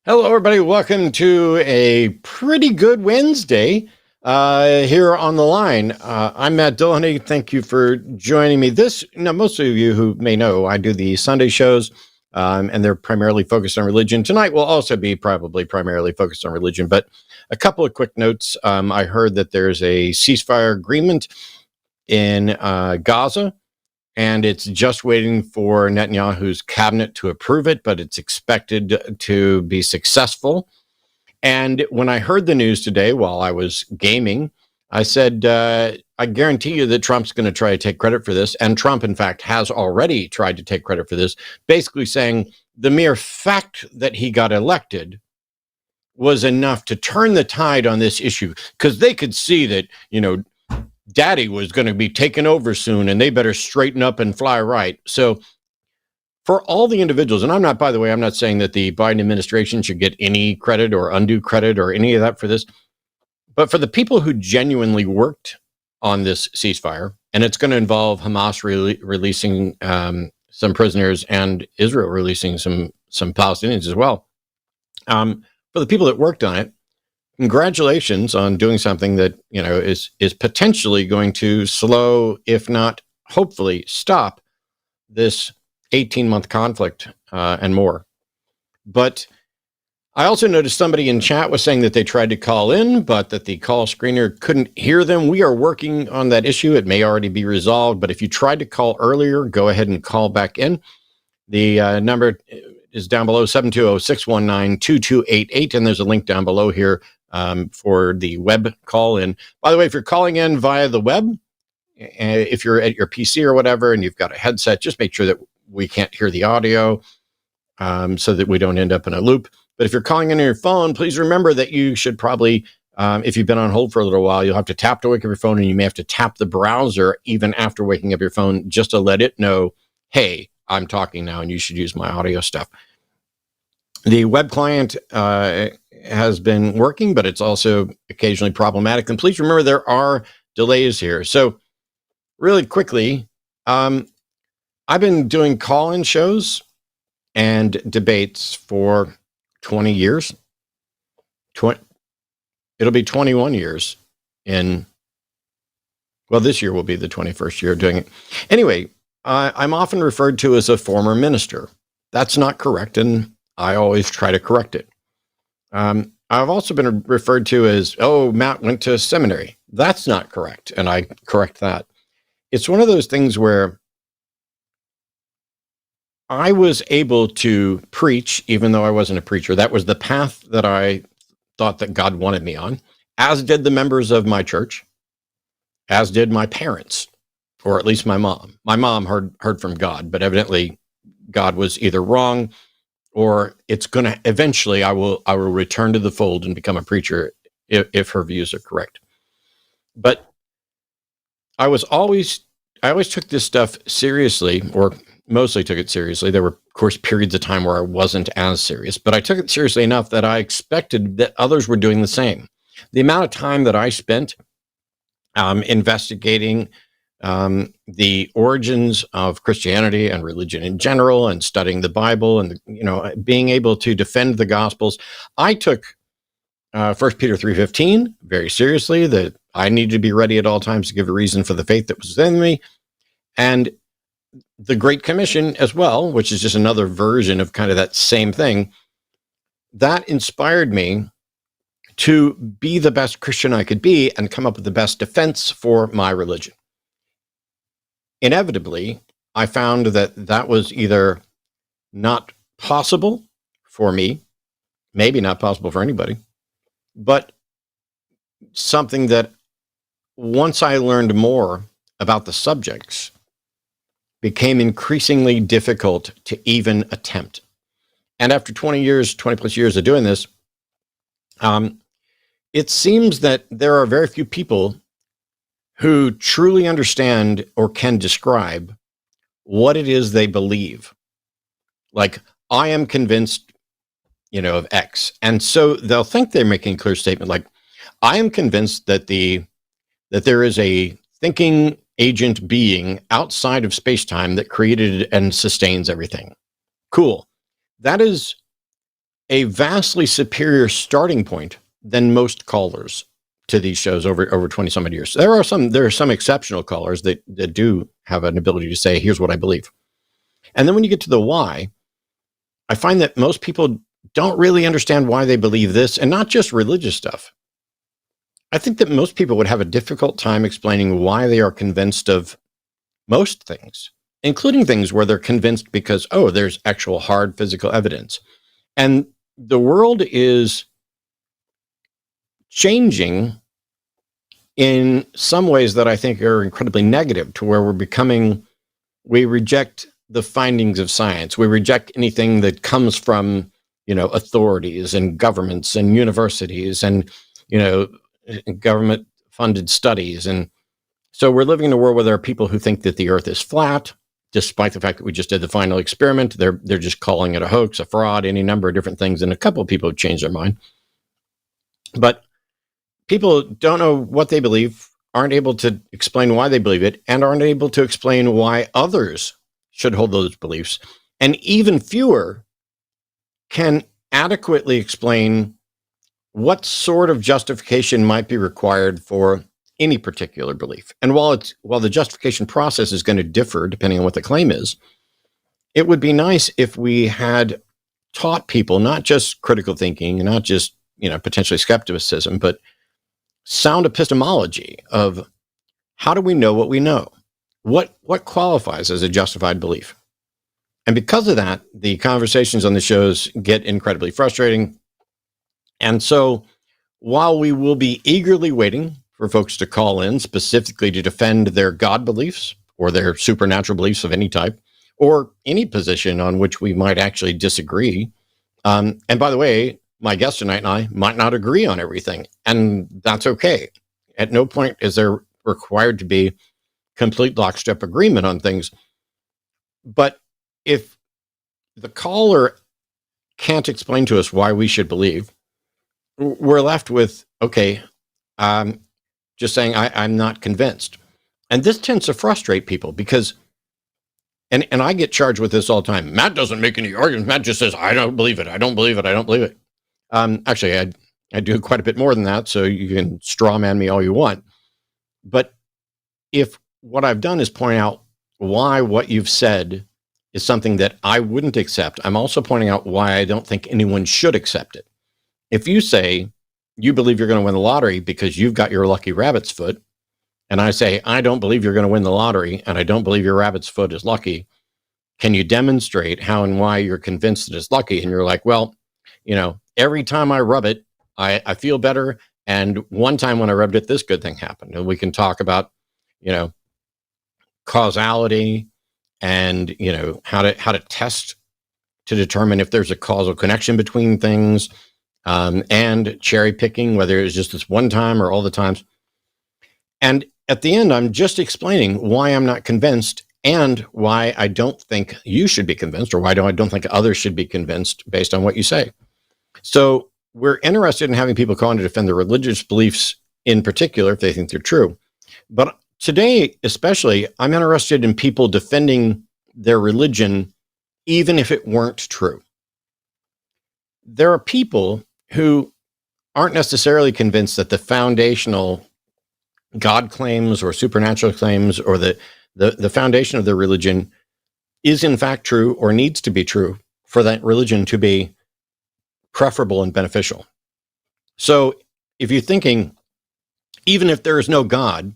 Hello, everybody. Welcome to a pretty good Wednesday here on the line. I'm Matt Dillahunty. Thank you for joining me. Most of you who may know, I do the Sunday shows, and they're primarily focused on religion. Tonight will also be probably primarily focused on religion, but a couple of quick notes. I heard that there's a ceasefire agreement in Gaza, and it's just waiting for Netanyahu's cabinet to approve it, but it's expected to be successful. And when I heard the news today while I was gaming, I said, I guarantee you that Trump's going to try to take credit for this. And Trump, in fact, has already tried to take credit for this, basically saying the mere fact that he got elected was enough to turn the tide on this issue, because they could see that, Daddy was going to be taken over soon, and they better straighten up and fly right. So for all the individuals, and I'm not saying that the Biden administration should get any credit or undue credit or any of that for this, but for the people who genuinely worked on this ceasefire, and it's going to involve Hamas releasing some prisoners and Israel releasing some Palestinians as well. For the people that worked on it, congratulations on doing something that, is potentially going to slow, if not hopefully stop, this 18-month conflict and more. But I also noticed somebody in chat was saying that they tried to call in, but that the call screener couldn't hear them. We are working on that issue. It may already be resolved, but if you tried to call earlier, go ahead and call back in. The number is down below, 720-619-2288, and there's a link down below here for the web call in. By the way, if you're calling in via the web, if you're at your PC or whatever, and you've got a headset, just make sure that we can't hear the audio so that we don't end up in a loop. But if you're calling in on your phone, please remember that you should probably, if you've been on hold for a little while, you'll have to tap to wake up your phone, and you may have to tap the browser even after waking up your phone, just to let it know, hey, I'm talking now and you should use my audio stuff. The web client has been working, but it's also occasionally problematic. And please remember, there are delays here. So really quickly, I've been doing call-in shows and debates for 20 years. It'll be 21 years this year will be the 21st year of doing it. Anyway, I'm often referred to as a former minister. That's not correct, and I always try to correct it. I've also been referred to as, Matt went to seminary. That's not correct, and I correct that. It's one of those things where I was able to preach, even though I wasn't a preacher. That was the path that I thought that God wanted me on, as did the members of my church, as did my parents, or at least my mom. My mom heard from God, but evidently God was either wrong, or it's going to eventually I will return to the fold and become a preacher if her views are correct. But I always took this stuff seriously, or mostly took it seriously. There were, of course, periods of time where I wasn't as serious, but I took it seriously enough that I expected that others were doing the same. The amount of time that I spent investigating the origins of Christianity and religion in general, and studying the Bible, and being able to defend the Gospels, I took 1 Peter 3:15 very seriously. That I needed to be ready at all times to give a reason for the faith that was within me, and the Great Commission as well, which is just another version of kind of that same thing. That inspired me to be the best Christian I could be and come up with the best defense for my religion. Inevitably, I found that was either not possible for me, maybe not possible for anybody, but something that once I learned more about the subjects, became increasingly difficult to even attempt. And after 20 plus years of doing this, it seems that there are very few people who truly understand or can describe what it is they believe. Like, I am convinced, of X. And so they'll think they're making a clear statement like, I am convinced that there is a thinking agent being outside of space-time that created and sustains everything. Cool. That is a vastly superior starting point than most callers to these shows over 20 some odd years. There are some exceptional callers that do have an ability to say, here's what I believe. And then when you get to the why, I find that most people don't really understand why they believe this, and not just religious stuff. I think that most people would have a difficult time explaining why they are convinced of most things, including things where they're convinced because, oh, there's actual hard physical evidence. And the world is changing in some ways that I think are incredibly negative, to where we reject the findings of science. We reject anything that comes from, authorities and governments and universities and, government funded studies. And so we're living in a world where there are people who think that the earth is flat, despite the fact that we just did the final experiment. They're just calling it a hoax, a fraud, any number of different things. And a couple of people have changed their mind. But people don't know what they believe, aren't able to explain why they believe it, and aren't able to explain why others should hold those beliefs. And even fewer can adequately explain what sort of justification might be required for any particular belief. And while the justification process is going to differ depending on what the claim is, it would be nice if we had taught people not just critical thinking, and not just, potentially skepticism, but sound epistemology of how do we know what we know? What qualifies as a justified belief? And because of that, the conversations on the shows get incredibly frustrating. And so while we will be eagerly waiting for folks to call in specifically to defend their God beliefs or their supernatural beliefs of any type, or any position on which we might actually disagree. And by the way, my guest tonight and I might not agree on everything, and that's okay. At no point is there required to be complete lockstep agreement on things. But if the caller can't explain to us why we should believe, we're left with, okay, just saying, I'm not convinced. And this tends to frustrate people because, and I get charged with this all the time. Matt doesn't make any arguments. Matt just says, I don't believe it. I don't believe it. I don't believe it. Actually, I do quite a bit more than that, so you can straw man me all you want. But if what I've done is point out why what you've said is something that I wouldn't accept, I'm also pointing out why I don't think anyone should accept it. If you say you believe you're going to win the lottery because you've got your lucky rabbit's foot, and I say, I don't believe you're going to win the lottery, and I don't believe your rabbit's foot is lucky, can you demonstrate how and why you're convinced that it's lucky? And you're like, well, every time I rub it, I feel better. And one time when I rubbed it, this good thing happened. And we can talk about, causality and, how to test to determine if there's a causal connection between things, and cherry picking, whether it's just this one time or all the times. And at the end, I'm just explaining why I'm not convinced and why I don't think you should be convinced, or why I don't think others should be convinced based on what you say. So we're interested in having people call in to defend their religious beliefs in particular, if they think they're true. But today, especially, I'm interested in people defending their religion, even if it weren't true. There are people who aren't necessarily convinced that the foundational God claims or supernatural claims or the foundation of their religion is in fact true or needs to be true for that religion to be preferable and beneficial. So if you're thinking, even if there is no God,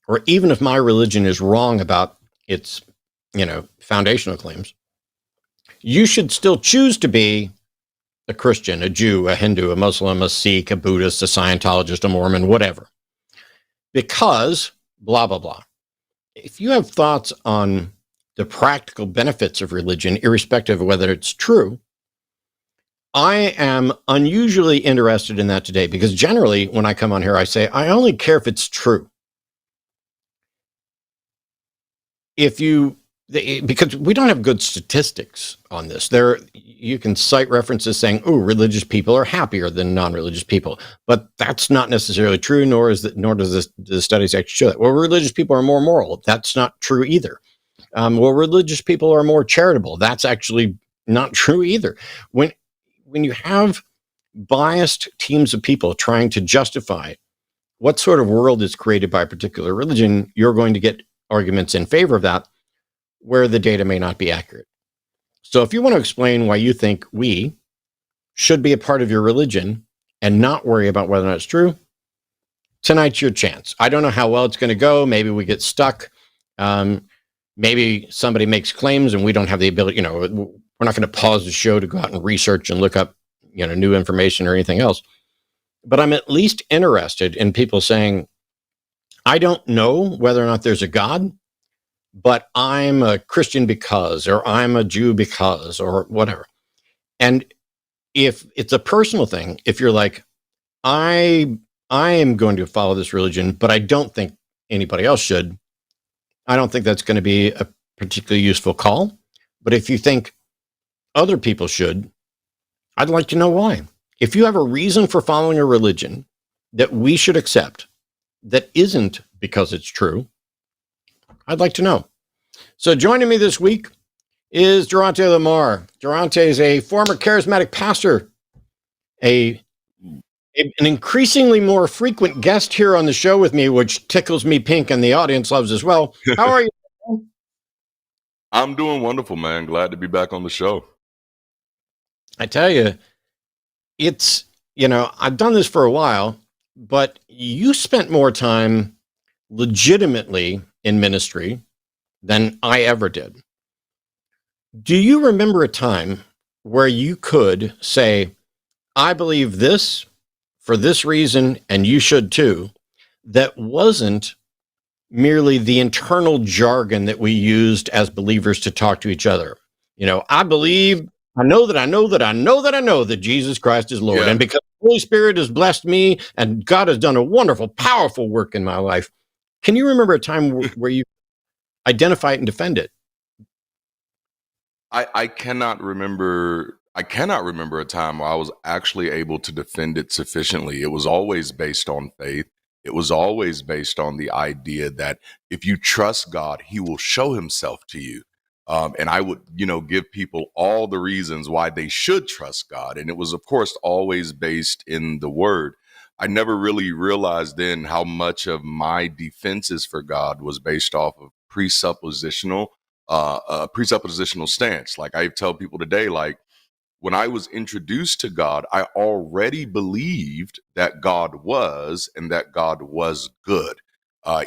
or even if my religion is wrong about its, foundational claims, you should still choose to be a Christian, a Jew, a Hindu, a Muslim, a Sikh, a Buddhist, a Scientologist, a Mormon, whatever. Because blah, blah, blah. If you have thoughts on the practical benefits of religion, irrespective of whether it's true, I am unusually interested in that today, because generally when I come on here, I say, I only care if it's true. Because we don't have good statistics on this. You can cite references saying, oh, religious people are happier than non-religious people, but that's not necessarily true, nor does the studies actually show that. Well, religious people are more moral. That's not true either. Well, religious people are more charitable. That's actually not true either. when you have biased teams of people trying to justify what sort of world is created by a particular religion, you're going to get arguments in favor of that where the data may not be accurate. So if you want to explain why you think we should be a part of your religion and not worry about whether or not it's true, tonight's your chance. I don't know how well it's going to go. Maybe we get stuck. Maybe somebody makes claims and we don't have the ability, we're not going to pause the show to go out and research and look up, new information or anything else. But I'm at least interested in people saying, I don't know whether or not there's a God, but I'm a Christian because, or I'm a Jew because, or whatever. And if it's a personal thing, if you're like, I am going to follow this religion, but I don't think anybody else should, I don't think that's going to be a particularly useful call. But if you think other people should, I'd like to know why. If you have a reason for following a religion that we should accept that isn't because it's true, I'd like to know. So joining me this week is Dante Lamar. Darante is a former charismatic pastor, an increasingly more frequent guest here on the show with me, which tickles me pink and the audience loves as well. How are you? I'm doing wonderful, man. Glad to be back on the show. I tell you, it's, I've done this for a while, but you spent more time legitimately in ministry than I ever did. Do you remember a time where you could say, I believe this for this reason, and you should too, that wasn't merely the internal jargon that we used as believers to talk to each other? I believe, I know that Jesus Christ is Lord. Yeah. And because the Holy Spirit has blessed me and God has done a wonderful, powerful work in my life. Can you remember a time where you identify it and defend it? I cannot remember a time where I was actually able to defend it sufficiently. It was always based on faith. It was always based on the idea that if you trust God, he will show himself to you. And I would, give people all the reasons why they should trust God. And it was, of course, always based in the word. I never really realized then how much of my defenses for God was based off of presuppositional stance. Like I tell people today, like when I was introduced to God, I already believed that God was and that God was good.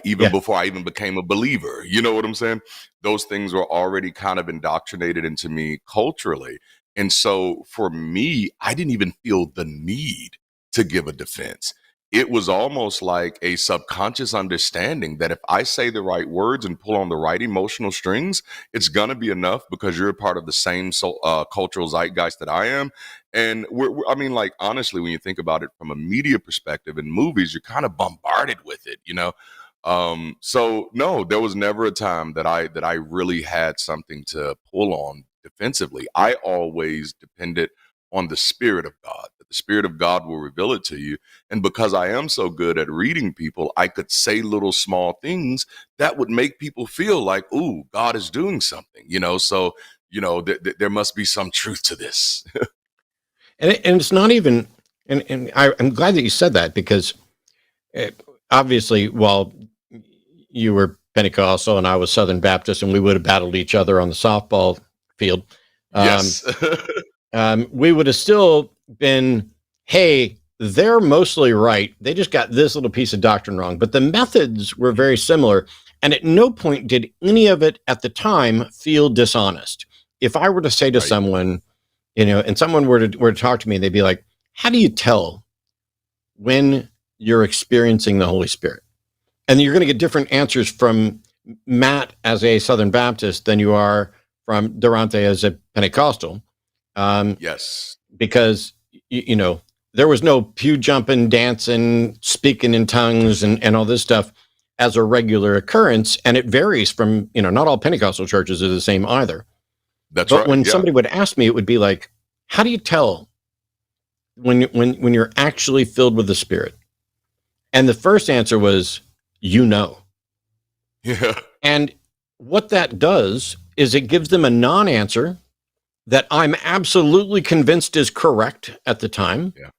Even before I even became a believer, you know what I'm saying? Those things were already kind of indoctrinated into me culturally. And so for me, I didn't even feel the need to give a defense. It was almost like a subconscious understanding that if I say the right words and pull on the right emotional strings, it's going to be enough because you're a part of the same cultural zeitgeist that I am. And honestly, when you think about it from a media perspective in movies, you're kind of bombarded with it, So no, there was never a time that I really had something to pull on defensively. I always depended on the Spirit of God. The Spirit of God will reveal it to you. And because I am so good at reading people, I could say little small things that would make people feel like, ooh, God is doing something, So, there must be some truth to this. and it's not even, and I'm glad that you said that because obviously, while you were Pentecostal and I was Southern Baptist and we would have battled each other on the softball field. Yes. We would have still been, hey, they're mostly right. They just got this little piece of doctrine wrong. But the methods were very similar. And at no point did any of it at the time feel dishonest. If I were to say to someone, and someone were to talk to me, they'd be like, how do you tell when you're experiencing the Holy Spirit? And you're going to get different answers from Matt as a Southern Baptist than you are from Darante as a Pentecostal. Yes. Because, there was no pew jumping, dancing, speaking in tongues and all this stuff as a regular occurrence. And it varies from, not all Pentecostal churches are the same either. That's but right. When somebody would ask me, it would be like, how do you tell when you're actually filled with the Spirit? And the first answer was, Yeah. And what that does is it gives them a non-answer that I'm absolutely convinced is correct at the time. Yeah.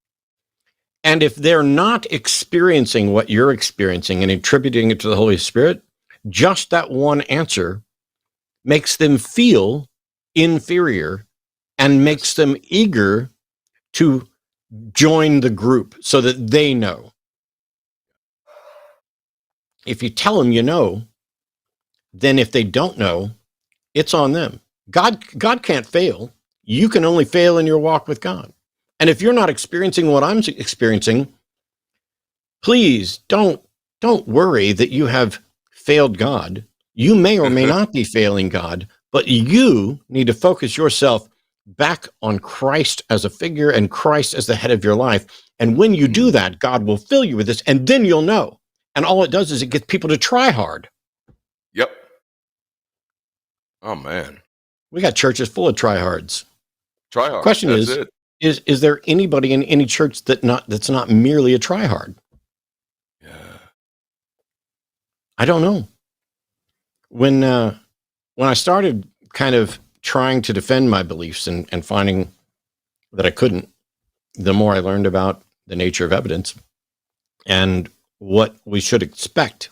And if they're not experiencing what you're experiencing and attributing it to the Holy Spirit, just that one answer makes them feel inferior and makes them eager to join the group so that they know. If you tell them you know, then if they don't know, it's on them. God can't fail. You can only fail in your walk with God. And if you're not experiencing what I'm experiencing, please don't worry that you have failed God. You may or may not be failing God, but you need to focus yourself back on Christ as a figure and Christ as the head of your life. And when you do that, God will fill you with this, and then you'll know. And all it does is it gets people to try hard. Yep. Oh man. We got churches full of tryhards. Try hard. Question is there anybody in any church that's not merely a tryhard? Yeah. I don't know. When I started kind of trying to defend my beliefs and finding that I couldn't, the more I learned about the nature of evidence and what we should expect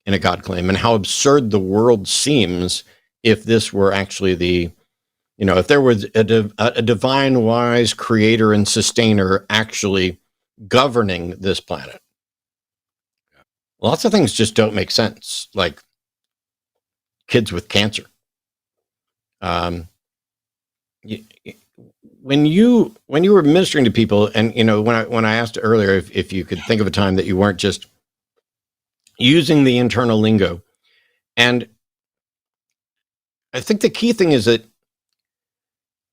in a God claim and how absurd the world seems if this were actually if there was a divine, wise creator and sustainer actually governing this planet. Lots of things just don't make sense, like kids with cancer. When you were ministering to people, and when I asked earlier if you could think of a time that you weren't just using the internal lingo, and I think the key thing is that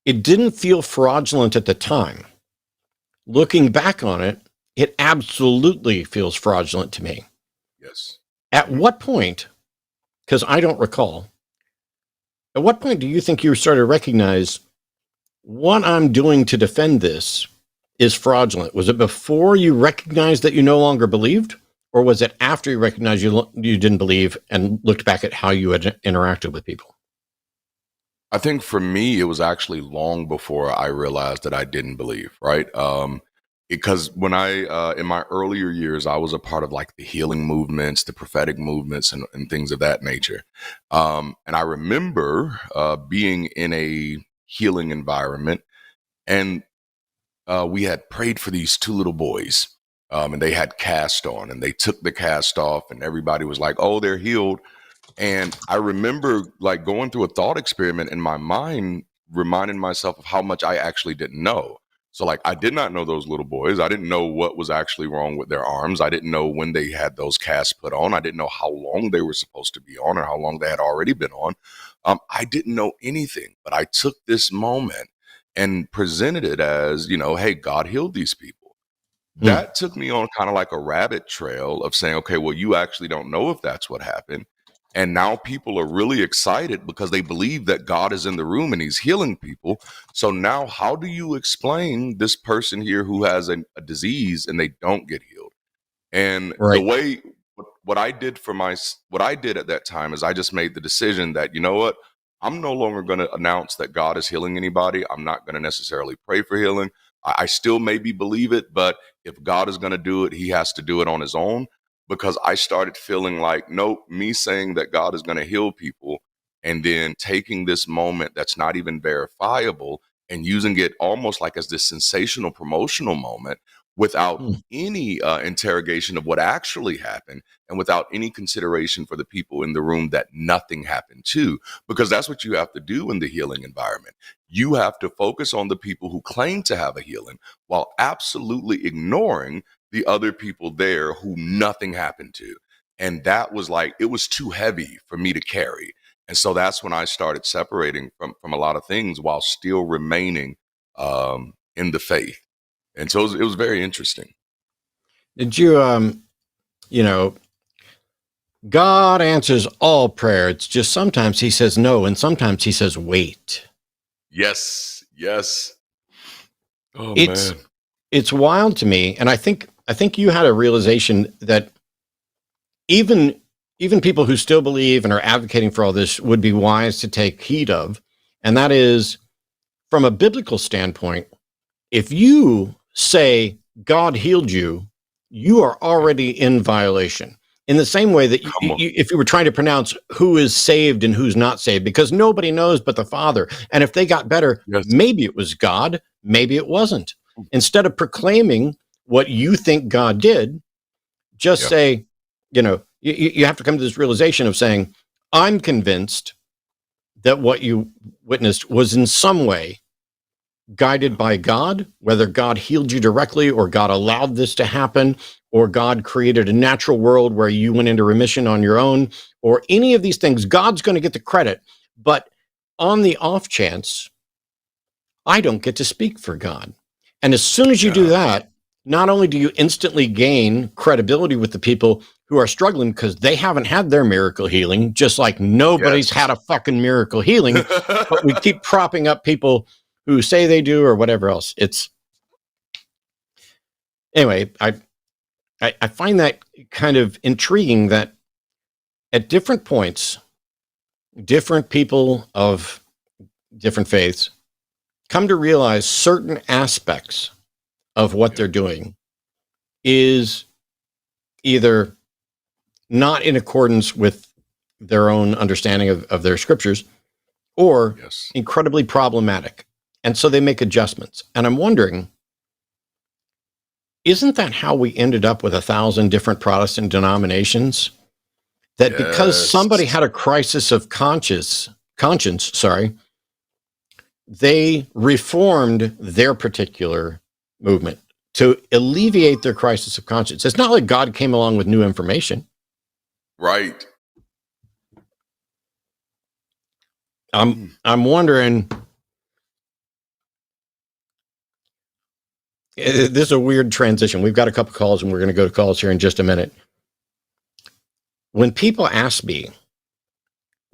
it didn't feel fraudulent at the time. Looking back on it, it absolutely feels fraudulent to me. Yes. At what point, because I don't recall, at what point do you think you started to recognize what I'm doing to defend this is fraudulent? Was it before you recognized that you no longer believed? Or was it after you recognized you didn't believe and looked back at how you had interacted with people? I think for me, it was actually long before I realized that I didn't believe, right? Because when in my earlier years, I was a part of like the healing movements, the prophetic movements and things of that nature. And I remember being in a healing environment, and we had prayed for these two little boys, and they had cast on, and they took the cast off, and everybody was like, oh, they're healed. And I remember like going through a thought experiment in my mind, reminding myself of how much I actually didn't know. So like, I did not know those little boys. I didn't know what was actually wrong with their arms. I didn't know when they had those casts put on. I didn't know how long they were supposed to be on or how long they had already been on. I didn't know anything, but I took this moment and presented it as, hey, God healed these people. That took me on kind of like a rabbit trail of saying, okay, well, you actually don't know if that's what happened. And now people are really excited because they believe that God is in the room and he's healing people. So now how do you explain this person here who has a disease and they don't get healed? And the way what I did at that time is I just made the decision that, you know what, I'm no longer going to announce that God is healing anybody. I'm not going to necessarily pray for healing. I still maybe believe it, but if God is going to do it, he has to do it on his own. Because I started feeling like, nope, me saying that God is going to heal people and then taking this moment that's not even verifiable and using it almost like as this sensational promotional moment without any interrogation of what actually happened and without any consideration for the people in the room that nothing happened to, because that's what you have to do in the healing environment. You have to focus on the people who claim to have a healing while absolutely ignoring the other people there who nothing happened to. And that was like, it was too heavy for me to carry. And so that's when I started separating from a lot of things while still remaining in the faith. And so it was very interesting. Did you, God answers all prayer. It's just sometimes he says no, and sometimes he says wait. Yes. Oh, man. Man. It's wild to me. And I think you had a realization that even people who still believe and are advocating for all this would be wise to take heed of. And that is, from a biblical standpoint, if you say God healed you, you are already in violation. In the same way that if you were trying to pronounce who is saved and who's not saved, because nobody knows but the Father. And if they got better, maybe it was God, maybe it wasn't. Instead of proclaiming what you think God did, just say, you have to come to this realization of saying, I'm convinced that what you witnessed was in some way guided by God, whether God healed you directly or God allowed this to happen, or God created a natural world where you went into remission on your own, or any of these things. God's going to get the credit. But on the off chance, I don't get to speak for God. And as soon as you do that, not only do you instantly gain credibility with the people who are struggling because they haven't had their miracle healing, just like nobody's had a fucking miracle healing, but we keep propping up people who say they do or whatever else. Anyway, I find that kind of intriguing that at different points, different people of different faiths come to realize certain aspects of what they're doing is either not in accordance with their own understanding of their scriptures or incredibly problematic. And so they make adjustments. And I'm wondering, isn't that how we ended up with 1,000 different Protestant denominations? That because somebody had a crisis of conscience, they reformed their particular movement to alleviate their crisis of conscience. It's not like God came along with new information. Right. I'm wondering, this is a weird transition. We've got a couple calls and we're going to go to calls here in just a minute. When people ask me,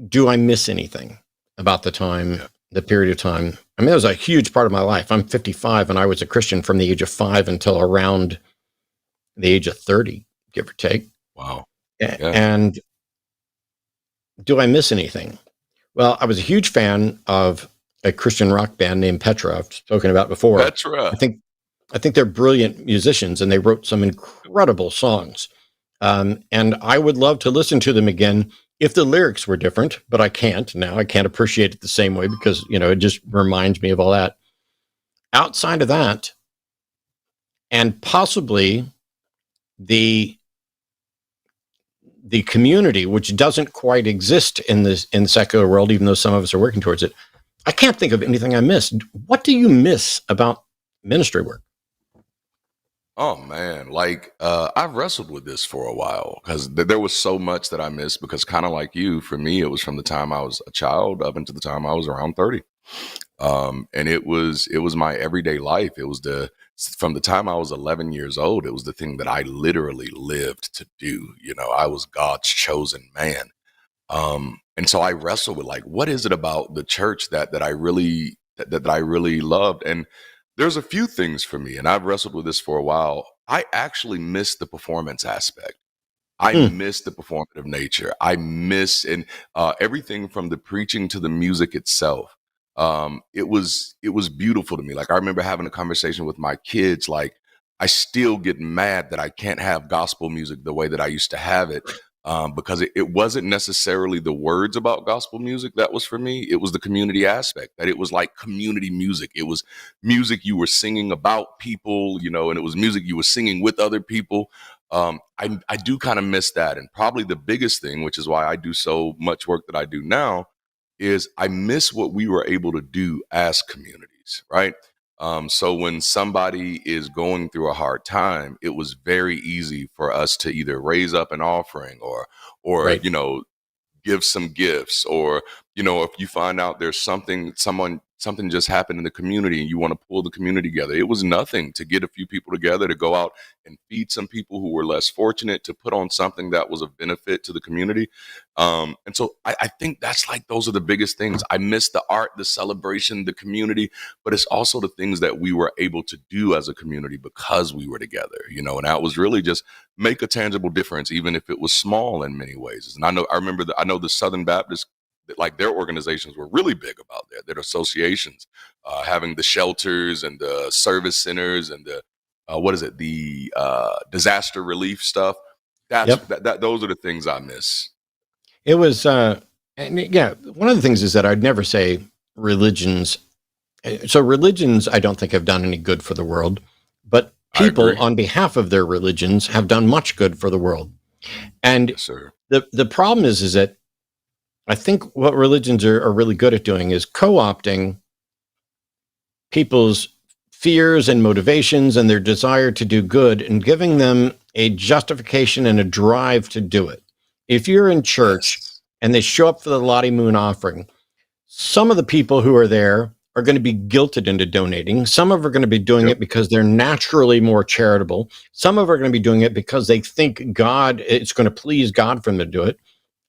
do I miss anything about the time, the period of time? I mean, it was a huge part of my life. I'm 55 and I was a Christian from the age of 5 until around the age of 30, give or take. Wow. And do I miss anything? Well, I was a huge fan of a Christian rock band named Petra. I've spoken about before. Petra. I think they're brilliant musicians and they wrote some incredible songs. And I would love to listen to them again if the lyrics were different, but I can't now. I can't appreciate it the same way because, it just reminds me of all that. Outside of that, and possibly the community, which doesn't quite exist in the secular world, even though some of us are working towards it, I can't think of anything I missed. What do you miss about ministry work? Oh man, I've wrestled with this for a while because there was so much that I missed because kind of like you, for me, it was from the time I was a child up until the time I was around 30. And it was my everyday life. It was from the time I was 11 years old, it was the thing that I literally lived to do. I was God's chosen man. And so I wrestled with what is it about the church that I really loved? And there's a few things for me, and I've wrestled with this for a while. I actually miss the performance aspect. I miss the performative nature. I miss everything from the preaching to the music itself. It was beautiful to me. I remember having a conversation with my kids. I still get mad that I can't have gospel music the way that I used to have it. Because it wasn't necessarily the words about gospel music that was for me. It was the community aspect, that it was like community music. It was music you were singing about people, and it was music you were singing with other people. I do kind of miss that. And probably the biggest thing, which is why I do so much work that I do now, is I miss what we were able to do as communities, right? So when somebody is going through a hard time, it was very easy for us to either raise up an offering or Right. Give some gifts, or if you find out there's something just happened in the community and you want to pull the community together. It was nothing to get a few people together to go out and feed some people who were less fortunate, to put on something that was of benefit to the community. And so I think that's those are the biggest things. I miss the art, the celebration, the community, but it's also the things that we were able to do as a community because we were together, and that was really just make a tangible difference, even if it was small in many ways. And I know the Southern Baptist like their organizations were really big about that. Their associations, having the shelters and the service centers and the the disaster relief stuff. Yep. Those are the things I miss. It was, and yeah, one of the things is that I'd never say religions. So religions, I don't think have done any good for the world, but people on behalf of their religions have done much good for the world. And yes, sir. The problem is that I think what religions are really good at doing is co-opting people's fears and motivations and their desire to do good and giving them a justification and a drive to do it. If you're in church and they show up for the Lottie Moon offering, some of the people who are there are going to be guilted into donating. Some of them are going to be doing it because they're naturally more charitable. Some of them are going to be doing it because they think it's going to please God for them to do it.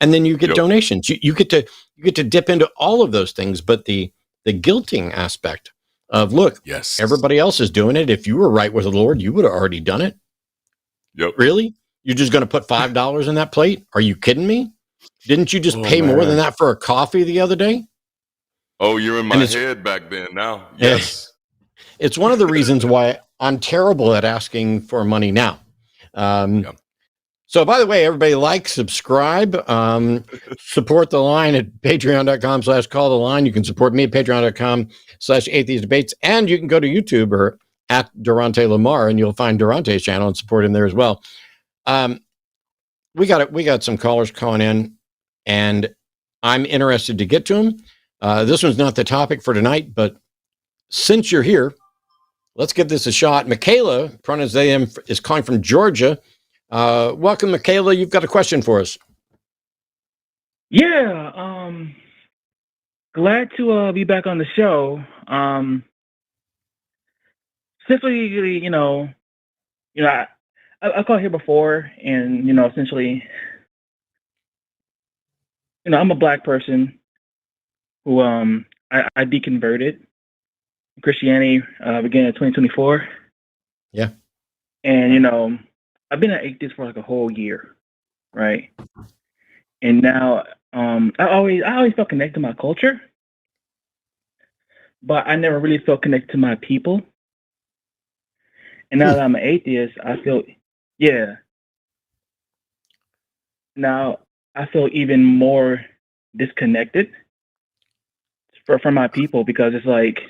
And then you get donations. You get to dip into all of those things, but the guilting aspect of, look, everybody else is doing it. If you were right with the Lord, you would have already done it. Yep. Really? You're just going to put $5 in that plate? Are you kidding me? Didn't you just pay more than that for a coffee the other day? Oh, you're in my head back then now. Yes. It's one of the reasons why I'm terrible at asking for money now. So by the way, everybody like, subscribe, support the line at patreon.com/call the line. You can support me at patreon.com/atheist debates. And you can go to YouTube or at Dante Lamar and you'll find Darante's channel and support him there as well. We got some callers calling in and I'm interested to get to them. This one's not the topic for tonight, but since you're here, let's give this a shot. Michaela, pronouns they, them, is calling from Georgia. Welcome, Michaela. You've got a question for us. Yeah. Glad to be back on the show. Simply, I called here before, and essentially, I'm a Black person who I deconverted Christianity began in 2024. Yeah. And I've been an atheist for like a whole year, right? And now I always felt connected to my culture, but I never really felt connected to my people. And now that I'm an atheist, I feel now I feel even more disconnected from my people, because it's like,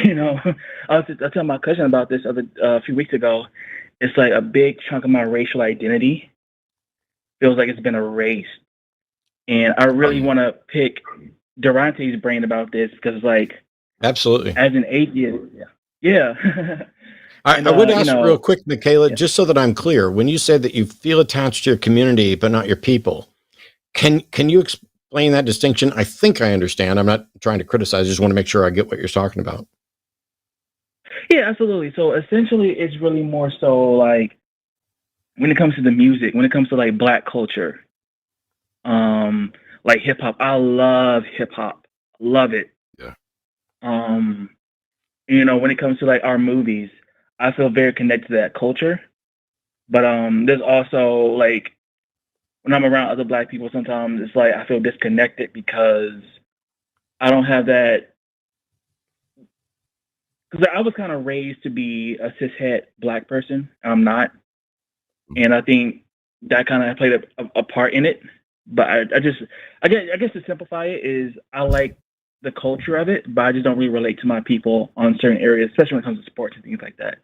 I was telling my cousin about this a few weeks ago. It's like a big chunk of my racial identity feels like it's been erased. And I really want to pick Darante's brain about this, because it's like, absolutely, as an atheist, I would ask real quick, Michaela, just so that I'm clear, when you say that you feel attached to your community but not your people, can you explain that distinction? I think I understand. I'm not trying to criticize. I just want to make sure I get what you're talking about. Yeah, absolutely. So essentially, it's really more so like when it comes to the music, when it comes to like Black culture, like hip hop. I love hip hop, love it. Yeah. When it comes to like our movies, I feel very connected to that culture. But there's also like when I'm around other Black people, sometimes it's like I feel disconnected because I don't have that. Because I was kind of raised to be a cishet Black person. I'm not. And I think that kind of played a part in it. But I guess to simplify it is I like the culture of it, but I just don't really relate to my people on certain areas, especially when it comes to sports and things like that.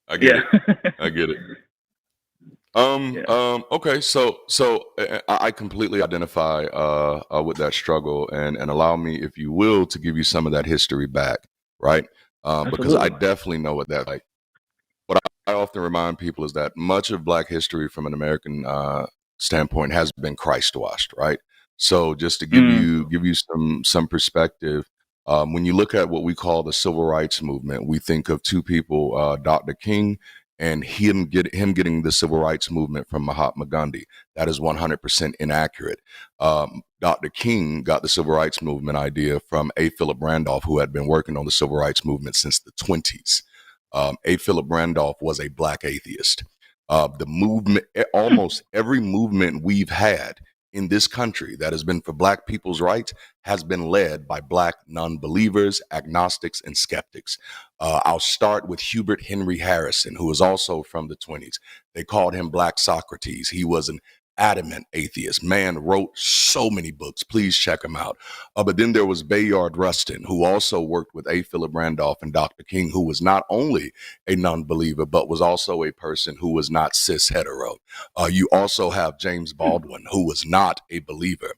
I get it. I get it. Okay, so I completely identify with that struggle, and allow me, if you will, to give you some of that history back, right? Because I definitely know what that like. What I often remind people is that much of Black history, from an American standpoint, has been Christ washed, right? So just to give you some perspective, when you look at what we call the civil rights movement, we think of two people, Dr. King and him getting the civil rights movement from Mahatma Gandhi. That is 100% inaccurate. Dr. King got the civil rights movement idea from A. Philip Randolph, who had been working on the civil rights movement since the 1920s. A. Philip Randolph was a Black atheist. The movement, almost every movement we've had in this country that has been for Black people's rights has been led by Black non-believers, agnostics, and skeptics. I'll start with Hubert Henry Harrison, who was also from the 20s. They called him Black Socrates. He was an adamant atheist. Man wrote so many books. Please check him out. But then there was Bayard Rustin, who also worked with A. Philip Randolph and Dr. King, who was not only a non-believer, but was also a person who was not cis hetero. You also have James Baldwin, who was not a believer.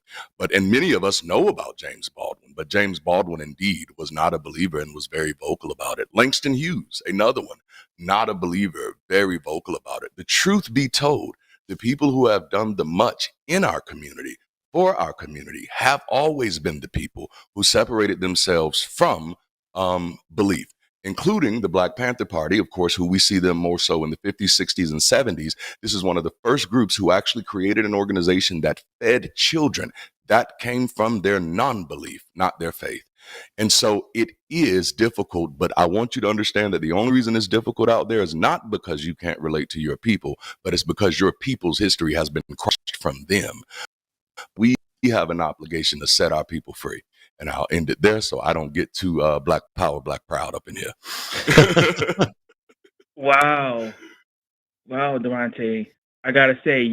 And many of us know about James Baldwin, but James Baldwin indeed was not a believer and was very vocal about it. Langston Hughes, another one, not a believer, very vocal about it. The truth be told, the people who have done the much in our community, for our community, have always been the people who separated themselves from belief, including the Black Panther Party, of course, who we see them more so in the 50s, 60s, and 70s. This is one of the first groups who actually created an organization that fed children. That came from their non-belief, not their faith. And so it is difficult, but I want you to understand that the only reason it's difficult out there is not because you can't relate to your people, but it's because your people's history has been crushed from them. We have an obligation to set our people free. And I'll end it there so I don't get too Black power, Black proud up in here. Wow, Darante. I gotta say,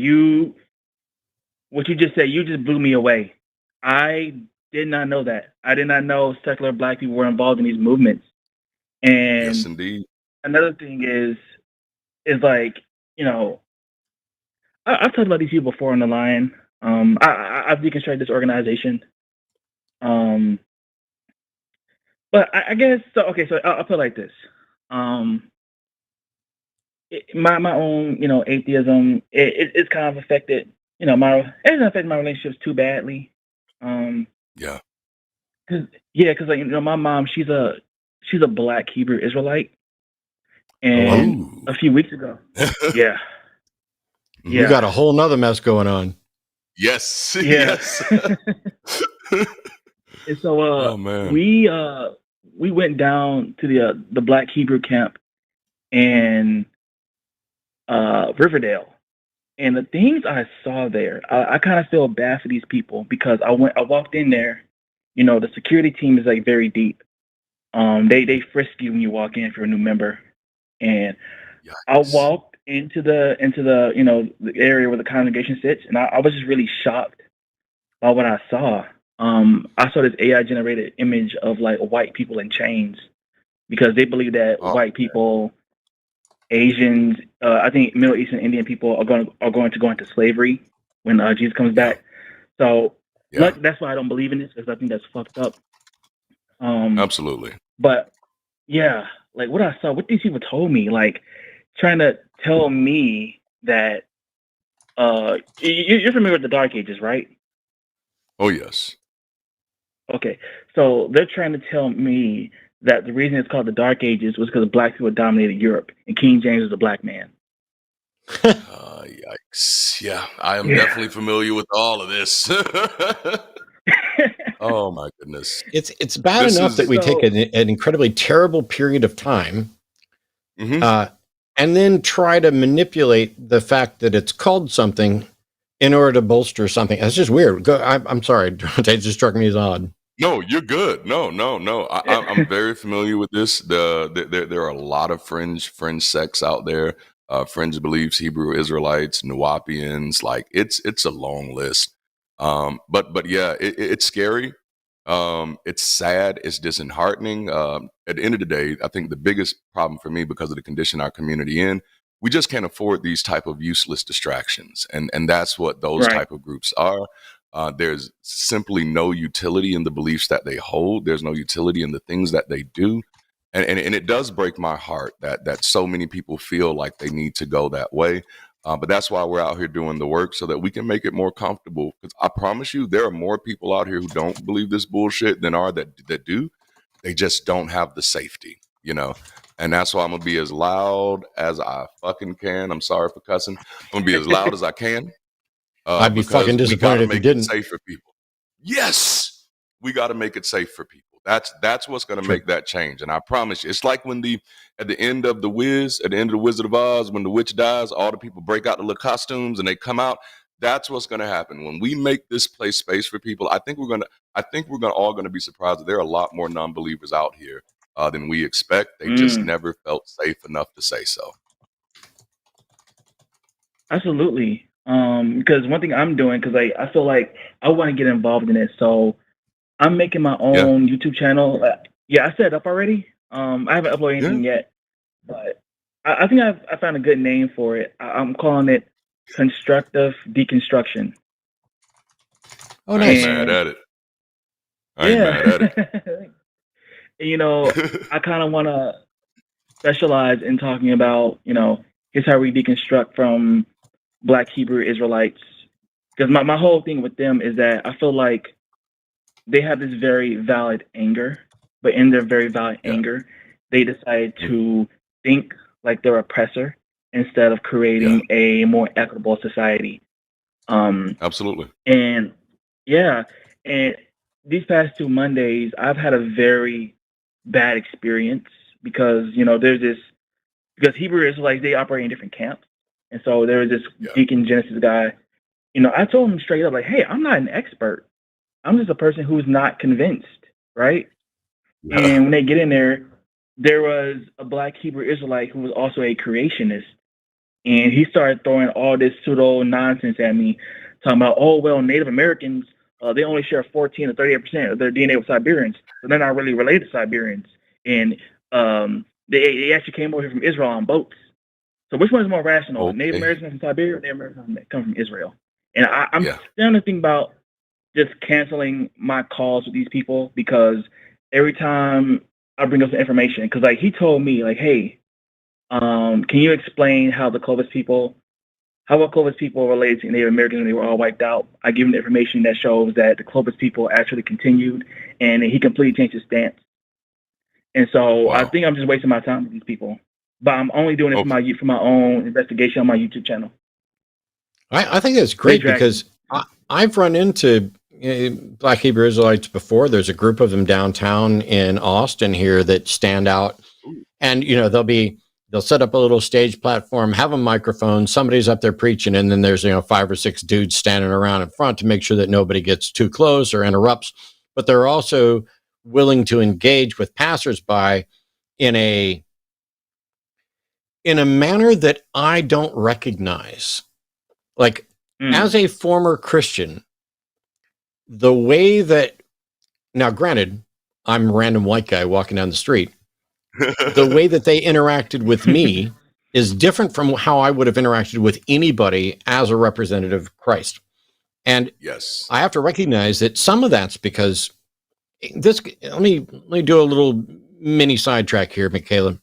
what you just said, you just blew me away. I did not know that. I did not know secular Black people were involved in these movements. And yes, indeed. Another thing is like, I've talked about these people before on the line. I've deconstructed this organization. But I guess so. Okay, so I'll put it like this. My own, atheism. It's kind of affected. It doesn't affect my relationships too badly. Yeah. Because my mom, she's a Black Hebrew Israelite, and a few weeks ago, yeah, you got a whole nother mess going on. Yes, yeah. yes. And so, we went down to the Black Hebrew camp in Riverdale. And the things I saw there, I kind of feel bad for these people because I walked in there. The security team is like very deep. They frisk you when you walk in if you're a new member. And Yikes. I walked into the the area where the congregation sits, and I was just really shocked by what I saw. I saw this AI generated image of like white people in chains because they believe that white people, Asians, I think Middle Eastern Indian people are going to go into slavery when Jesus comes back. So that's why I don't believe in this, because I think that's fucked up. Absolutely. But yeah, like what I saw, what these people told me, like trying to tell me that you're familiar with the Dark Ages, right? Oh yes. Okay, so they're trying to tell me that the reason it's called the Dark Ages was because Black people dominated Europe, and King James was a Black man. Yikes! Yeah, I am definitely familiar with all of this. Oh my goodness! It's bad enough that we take an incredibly terrible period of time, and then try to manipulate the fact that it's called something in order to bolster something. That's just weird. I'm sorry, it just struck me as odd. No, you're good. No. I'm very familiar with this. There are a lot of fringe sects out there, fringe beliefs, Hebrew Israelites, Nuwapians. Like it's a long list. But yeah, it's scary. It's sad. It's disheartening. At the end of the day, I think the biggest problem for me, because of the condition our community in, we just can't afford these type of useless distractions, and that's what those type of groups are. There's simply no utility in the beliefs that they hold. There's no utility in the things that they do. And it does break my heart that so many people feel like they need to go that way. But that's why we're out here doing the work, so that we can make it more comfortable. Because I promise you, there are more people out here who don't believe this bullshit than are that do. They just don't have the safety, And that's why I'm going to be as loud as I fucking can. I'm sorry for cussing. I'm going to be as loud as I can. I'd be fucking disappointed if you didn't. Safe for people. Yes, we got to make it safe for people. That's what's going to make that change. And I promise you, it's like when at the end of the Wizard of Oz, when the witch dies, all the people break out the little costumes and they come out. That's what's going to happen when we make this place space for people. I think we're all going to be surprised that there are a lot more non-believers out here than we expect. They just never felt safe enough to say so. Absolutely. Because one thing I'm doing, because I feel like I want to get involved in it, so I'm making my own YouTube channel. Yeah, I set it up already. I haven't uploaded anything yet, but I think I found a good name for it. I'm calling it Constructive Deconstruction. Oh, nice. I ain't mad at it. I ain't mad at it. You know, I kind of want to specialize in talking about, you know, here's how we deconstruct from Black Hebrew Israelites. Because my whole thing with them is that I feel like they have this very valid anger, but in their very valid anger, they decide to think like their oppressor instead of creating a more equitable society. Absolutely. And and these past 2 Mondays, I've had a very bad experience because, you know, because Hebrew Israelites, they operate in different camps. And so there was this Deacon Genesis guy, you know, I told him straight up, like, hey, I'm not an expert. I'm just a person who's not convinced, right? Yeah. And when they get in there was a Black Hebrew Israelite who was also a creationist. And he started throwing all this pseudo nonsense at me, talking about, oh, well, Native Americans, they only share 14 or 38% of their DNA with Siberians. So they're not really related to Siberians. And they actually came over here from Israel on boats. So which one is more rational? Okay. Native Americans from Siberia or Native Americans that come from Israel? And I'm starting to think about just canceling my calls with these people, because every time I bring up some information, because like he told me, like, hey, can you explain how Clovis people related to Native Americans when they were all wiped out? I give him the information that shows that the Clovis people actually continued, and he completely changed his stance. And so I think I'm just wasting my time with these people, but I'm only doing it for my own investigation on my YouTube channel. I think that's great, because I've run into Black Hebrew Israelites before. There's a group of them downtown in Austin here that stand out, and you know they'll set up a little stage platform, have a microphone, somebody's up there preaching, and then there's 5 or 6 dudes standing around in front to make sure that nobody gets too close or interrupts. But they're also willing to engage with passersby in a manner that I don't recognize. Like, as a former Christian, the way that, now granted, I'm a random white guy walking down the street, the way that they interacted with me is different from how I would have interacted with anybody as a representative of Christ. And I have to recognize that some of that's because let me do a little mini sidetrack here, Michaela.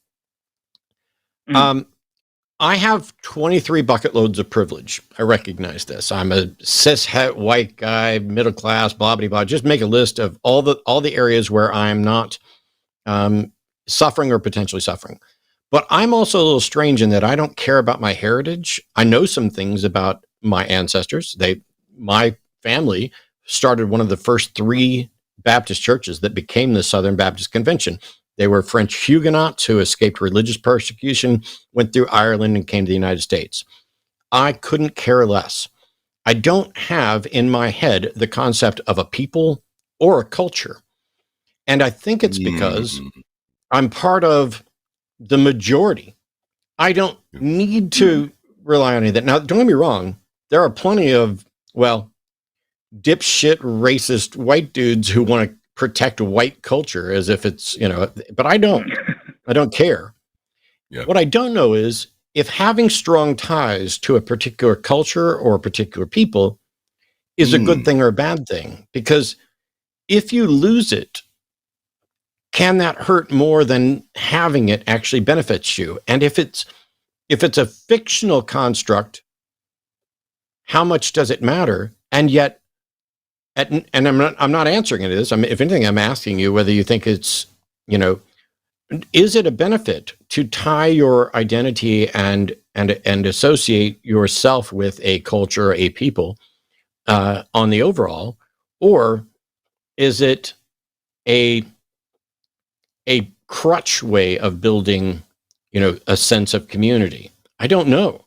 I have 23 bucket loads of privilege. I recognize this. I'm a cis het white guy, middle class, blah blah blah. Just make a list of all the areas where I'm not suffering or potentially suffering. But I'm also a little strange in that I don't care about my heritage. I know some things about my ancestors. My family started one of the first 3 Baptist churches that became the Southern Baptist Convention. They were French Huguenots who escaped religious persecution, went through Ireland, and came to the United States. I couldn't care less. I don't have in my head the concept of a people or a culture. And I think it's because I'm part of the majority. I don't need to rely on any of that. Now, don't get me wrong. There are plenty of, dipshit, racist white dudes who want to protect white culture as if it's, but I don't. I don't care. What I don't know is if having strong ties to a particular culture or a particular people is a good thing or a bad thing. Because if you lose it, can that hurt more than having it actually benefits you? And if it's a fictional construct, how much does it matter? And yet, and I'm not answering any of this. If anything, I'm asking you whether you think it's, is it a benefit to tie your identity and associate yourself with a culture, a people, on the overall, or is it a crutch way of building, a sense of community? I don't know,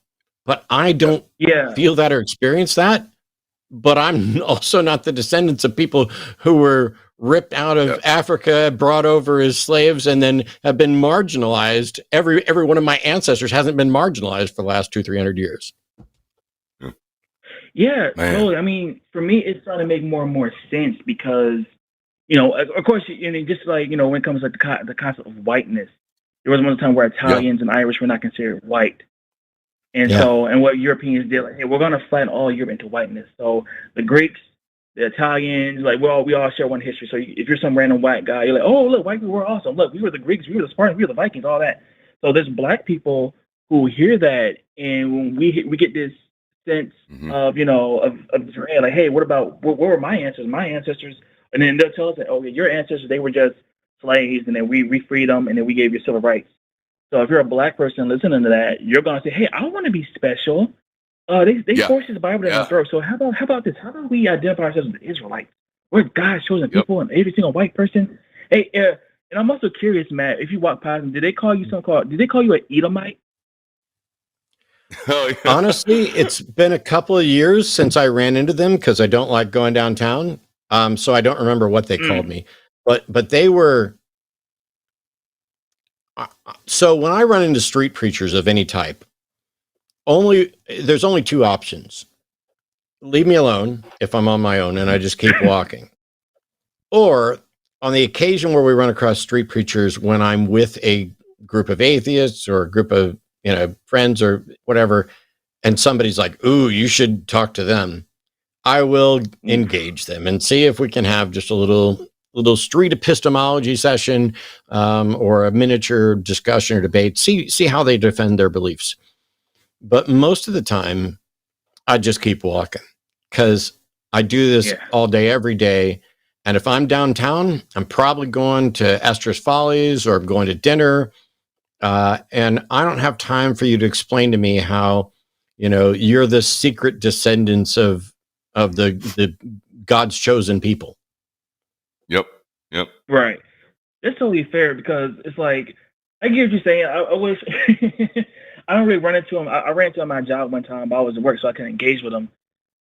but I don't Yeah. feel that or experience that. But I'm also not the descendants of people who were ripped out of Africa, brought over as slaves, and then have been marginalized. Every one of my ancestors hasn't been marginalized for the last 200-300 years. Yeah, totally. I mean, for me, it's starting to make more and more sense because, you know, of course, you know, just like, you know, when it comes to the concept of whiteness, there was one time where Italians and Irish were not considered white. And so, and what Europeans did, like, hey, we're going to flatten all Europe into whiteness. So the Greeks, the Italians, like, we all share one history. So if you're some random white guy, you're like, oh, look, white people were awesome. Look, we were the Greeks, we were the Spartans, we were the Vikings, all that. So there's black people who hear that, and when we get this sense of, you know, of Israel, like, hey, what were my ancestors? My ancestors, and then they'll tell us that, oh, your ancestors, they were just slaves, and then we freed them, and then we gave you civil rights. So if you're a black person listening to that, you're gonna say, "Hey, I want to be special." They force this Bible down our throat. So how about this? How about we identify ourselves as Israelites? We're God's chosen people, and every single white person. Hey, and I'm also curious, Matt. If you walk past them, did they call you Did they call you an Edomite? Honestly, it's been a couple of years since I ran into them because I don't like going downtown. So I don't remember what they called me, but they were. So when I run into street preachers of any type, there's only two options. Leave me alone if I'm on my own and I just keep walking. Or on the occasion where we run across street preachers when I'm with a group of atheists or a group of, you know, friends or whatever, and somebody's like, ooh, you should talk to them, I will engage them and see if we can have just a little street epistemology session, or a miniature discussion or debate, see how they defend their beliefs. But most of the time, I just keep walking because I do this all day, every day. And if I'm downtown, I'm probably going to Esther's Follies or I'm going to dinner. And I don't have time for you to explain to me how, you know, you're the secret descendants of the God's chosen people. Yep. Right. That's totally fair because it's like, I get what you're saying. I wish I don't really run into him. I ran into him at my job one time, but I was at work, so I couldn't engage with him.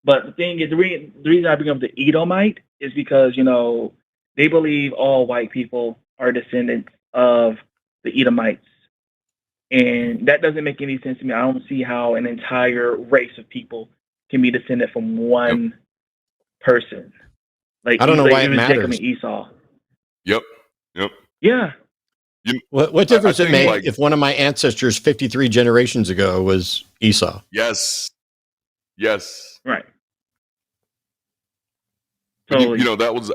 But the thing is, the reason I bring up the Edomite is because, you know, they believe all white people are descendants of the Edomites. And that doesn't make any sense to me. I don't see how an entire race of people can be descended from one person. Like, I don't know why it matters. Jacob and Esau. Yep. Yeah. What difference does it make, like, if one of my ancestors 53 generations ago was Esau? Yes. Right. Totally. You know, that was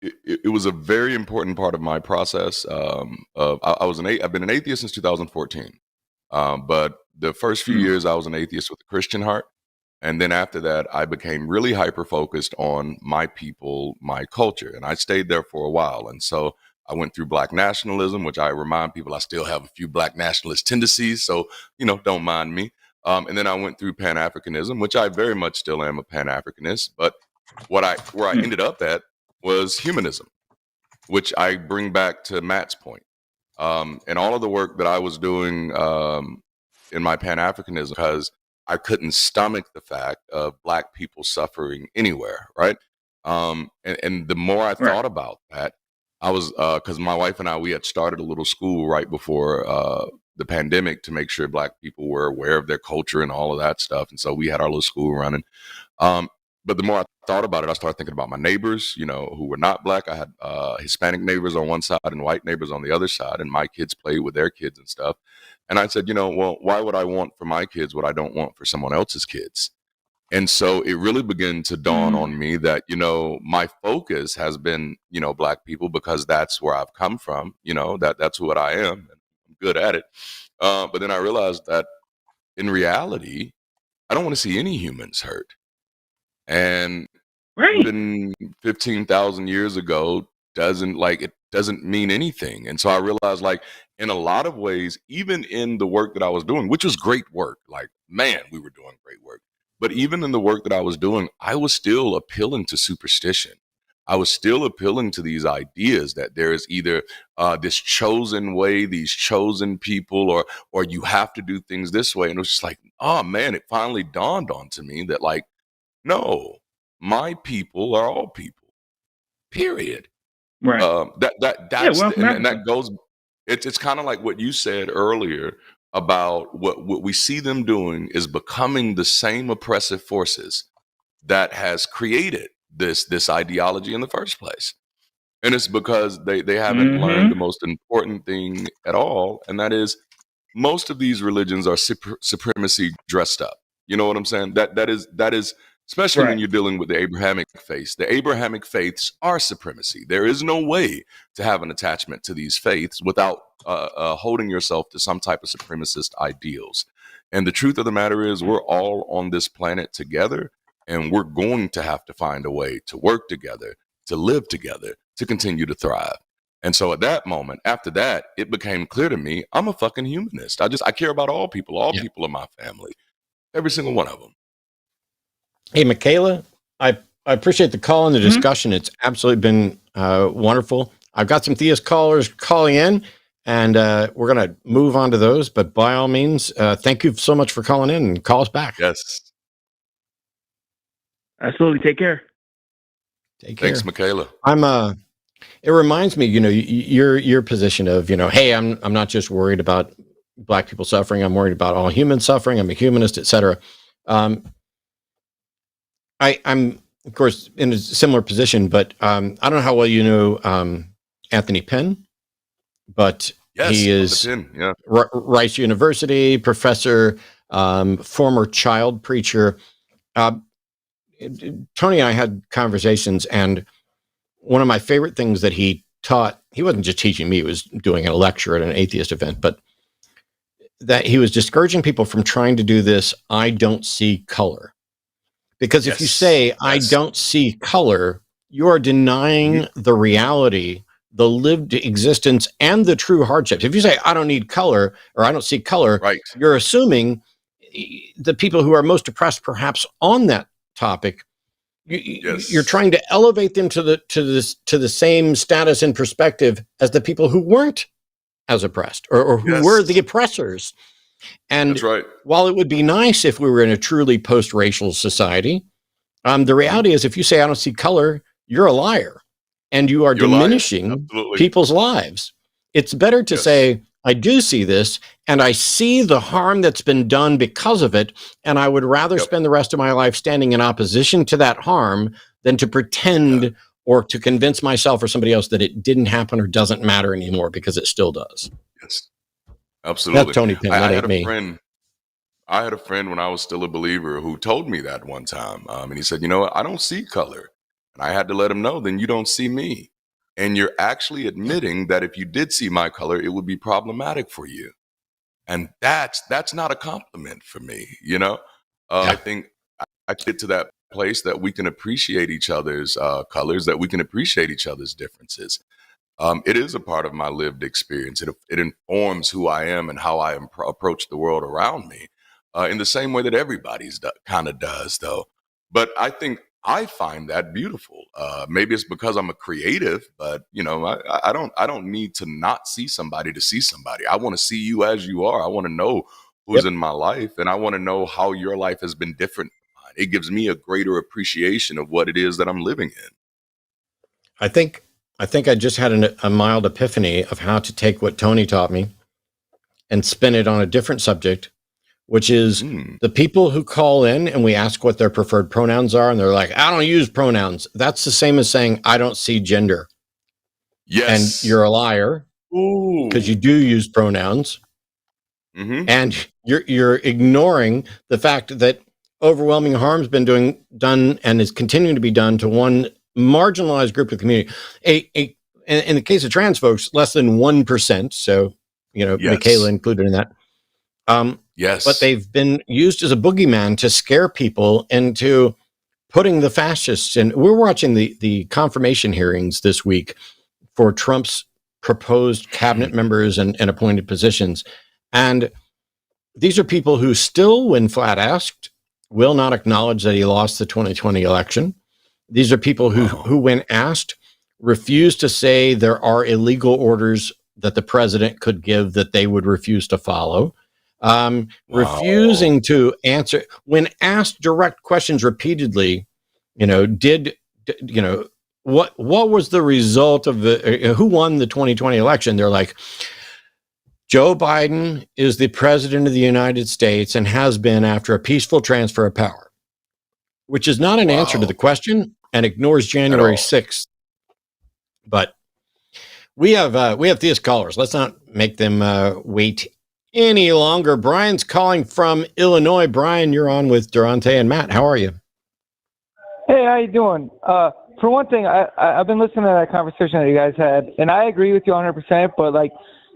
it was a very important part of my process. I've been an atheist since 2014, but the first few years I was an atheist with a Christian heart. And then after that, I became really hyper-focused on my people, my culture. And I stayed there for a while. And so I went through Black nationalism, which I remind people I still have a few Black nationalist tendencies. So, you know, don't mind me. And then I went through Pan-Africanism, which I very much still am a Pan-Africanist. But where I ended up at was humanism, which I bring back to Matt's point. And all of the work that I was doing in my Pan-Africanism, because I couldn't stomach the fact of Black people suffering anywhere, right? And the more I thought about that, I was, because my wife and I, we had started a little school right before the pandemic to make sure Black people were aware of their culture and all of that stuff. And so we had our little school running. But the more I thought about it, I started thinking about my neighbors, you know, who were not Black. I had Hispanic neighbors on one side and white neighbors on the other side, and my kids played with their kids and stuff. And I said, you know, well, why would I want for my kids what I don't want for someone else's kids? And so it really began to dawn on me that, you know, my focus has been, you know, Black people, because that's where I've come from, you know, that's what I am, and I'm good at it. But then I realized that in reality, I don't want to see any humans hurt. And even 15,000 years ago doesn't mean anything. And so I realized, like, in a lot of ways, even in the work that I was doing, which was great work, like, man, we were doing great work. But even in the work that I was doing, I was still appealing to superstition. I was still appealing to these ideas that there is either this chosen way, these chosen people, or you have to do things this way. And it was just like, oh man, it finally dawned onto me that like, no, my people are all people, period. Right. That's well, and that goes. It's kind of like what you said earlier about what we see them doing is becoming the same oppressive forces that has created this ideology in the first place. And it's because they haven't learned the most important thing at all, and that is most of these religions are supremacy dressed up. You know what I'm saying? That is especially when you're dealing with the Abrahamic faiths. The Abrahamic faiths are supremacy. There is no way to have an attachment to these faiths without holding yourself to some type of supremacist ideals. And the truth of the matter is we're all on this planet together, and we're going to have to find a way to work together, to live together, to continue to thrive. And so at that moment, after that, it became clear to me, I'm a fucking humanist. I care about all people. All people are my family. Every single one of them. Hey, Michaela, I appreciate the call and the discussion. It's absolutely been wonderful. I've got some theist callers calling in, and we're going to move on to those. But by all means, thank you so much for calling in, and call us back. Yes. Absolutely. Take care. Take care. Thanks, Michaela. It reminds me, your position of, hey, I'm not just worried about Black people suffering. I'm worried about all humans suffering. I'm a humanist, etc. I'm, of course, in a similar position, but I don't know how well you know Anthony Penn, but he is Rice University professor, former child preacher. Tony and I had conversations, and one of my favorite things that he taught, he wasn't just teaching me, he was doing a lecture at an atheist event, but that he was discouraging people from trying to do this, I don't see color. Because if you say, I don't see color, you are denying the reality, the lived existence, and the true hardships. If you say, I don't need color, or I don't see color, you're assuming the people who are most oppressed, perhaps on that topic, you're trying to elevate them to the same status and perspective as the people who weren't as oppressed or who were the oppressors. And while it would be nice if we were in a truly post-racial society, the reality is if you say, I don't see color, you're a liar, and you are diminishing people's lives. It's better to say, I do see this, and I see the harm that's been done because of it, and I would rather spend the rest of my life standing in opposition to that harm than to pretend or to convince myself or somebody else that it didn't happen or doesn't matter anymore, because it still does. Yes, absolutely. That's Tony Penn. I had a friend when I was still a believer who told me that one time, and he said, you know what, I don't see color. And I had to let him know, then you don't see me. And you're actually admitting that if you did see my color, it would be problematic for you. And that's not a compliment for me, I think I get to that place that we can appreciate each other's colors, that we can appreciate each other's differences. It is a part of my lived experience. It informs who I am and how I approach the world around me in the same way that everybody's kind of does, though. But I think I find that beautiful. Maybe it's because I'm a creative, but I don't need to not see somebody to see somebody. I want to see you as you are. I want to know who's in my life, and I want to know how your life has been different from mine. It gives me a greater appreciation of what it is that I'm living in. I think I just had a mild epiphany of how to take what Tony taught me and spin it on a different subject, which is the people who call in and we ask what their preferred pronouns are, and they're like, I don't use pronouns. That's the same as saying, I don't see gender. Yes. And you're a liar because you do use pronouns. And you're ignoring the fact that overwhelming harm's been done and is continuing to be done to one marginalized group of the community. In the case of trans folks, less than 1%. So, Michaela included in that. But they've been used as a boogeyman to scare people into putting the fascists in. We're watching the confirmation hearings this week for Trump's proposed cabinet members and appointed positions. And these are people who still, when flat asked, will not acknowledge that he lost the 2020 election. These are people who, when asked, refuse to say there are illegal orders that the president could give that they would refuse to follow. Refusing to answer when asked direct questions repeatedly. What was the result of who won the 2020 election? They're like, Joe Biden is the president of the United States and has been after a peaceful transfer of power, which is not an answer to the question and ignores January 6th. But we have theist callers. Let's not make them wait any longer. Brian's calling from Illinois. Brian, you're on with Darante and Matt. How are you? Hey, how you doing? For one thing, I've been listening to that conversation that you guys had, and I agree with you 100%, but like,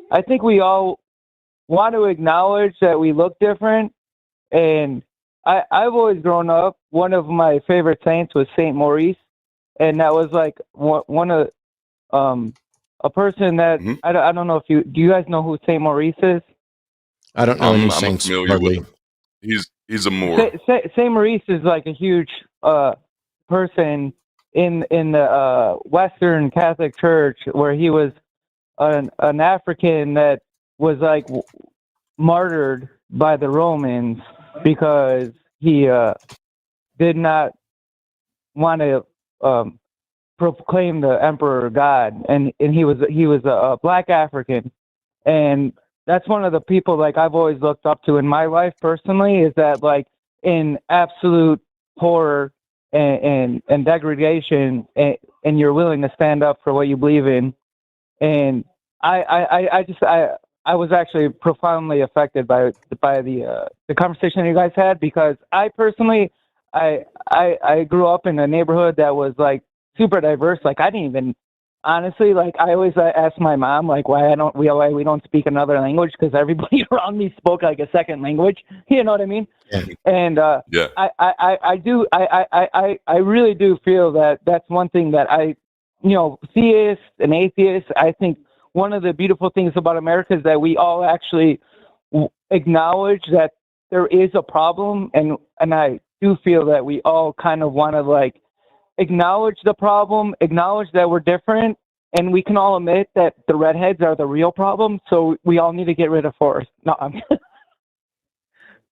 I think we all want to acknowledge that we look different. And I've always grown up, one of my favorite saints was Saint Maurice. And that was like one of, a person that, I don't know if do you guys know who Saint Maurice is? I don't know any I'm saints. familiar with him. He's a Moor. Saint Maurice is like a huge person in the Western Catholic Church, where he was an African that was like martyred by the Romans because he did not want to proclaim the emperor God, and he was a black African, and that's one of the people like I've always looked up to in my life personally, is that like in absolute horror and degradation, and you're willing to stand up for what you believe in. And I was actually profoundly affected by the conversation you guys had, because I personally I grew up in a neighborhood that was like super diverse. Like I didn't even honestly, like I always ask my mom like why we don't speak another language, because everybody around me spoke like a second language. You know what I mean? Yeah. And yeah. I really do feel that that's one thing that theists and atheists, I think one of the beautiful things about America is that we all actually acknowledge that there is a problem, and I do feel that we all kind of want to like acknowledge the problem, acknowledge that we're different, and we can all admit that the redheads are the real problem, so we all need to get rid of Forrest. No,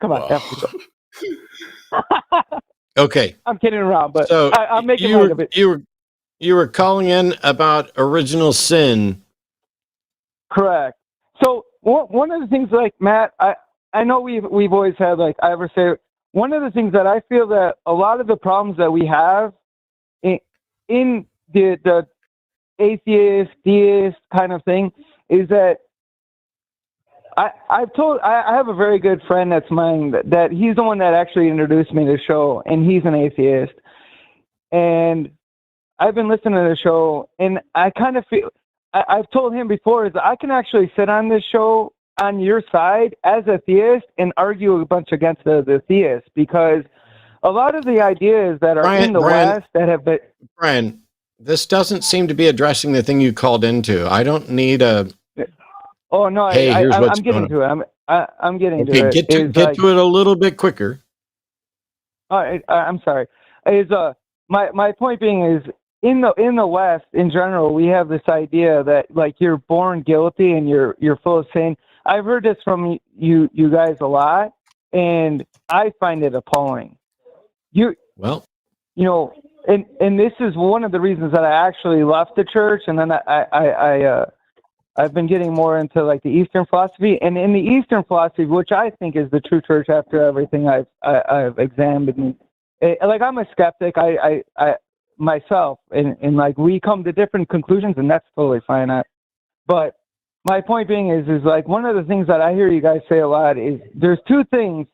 come on. Wow. Okay. I'm kidding around, but so I'm making light of it. You were calling in about original sin. Correct. So one of the things, like Matt, I know we've always had like I ever say, one of the things that I feel that a lot of the problems that we have in the atheist, deist kind of thing is that I have a very good friend that's mine that he's the one that actually introduced me to the show, and he's an atheist. And I've been listening to the show, and I kind of feel, I've told him before, is that I can actually sit on this show on your side as a theist and argue a bunch against the theists, because a lot of the ideas that are in the West that have been... Brian, this doesn't seem to be addressing the thing you called into. I don't need a... Oh, no, hey, I'm getting to it. I'm getting to it. Get to it a little bit quicker. I'm sorry. My point being is, in the West, in general, we have this idea that like you're born guilty and you're full of sin. I've heard this from you guys a lot, and I find it appalling. And this is one of the reasons that I actually left the church, and then I've been getting more into like the Eastern philosophy, and in the Eastern philosophy, which I think is the true church after everything I've examined. Like I'm a skeptic, I myself, and like we come to different conclusions, and that's totally fine. But my point being is like one of the things that I hear you guys say a lot is there's two things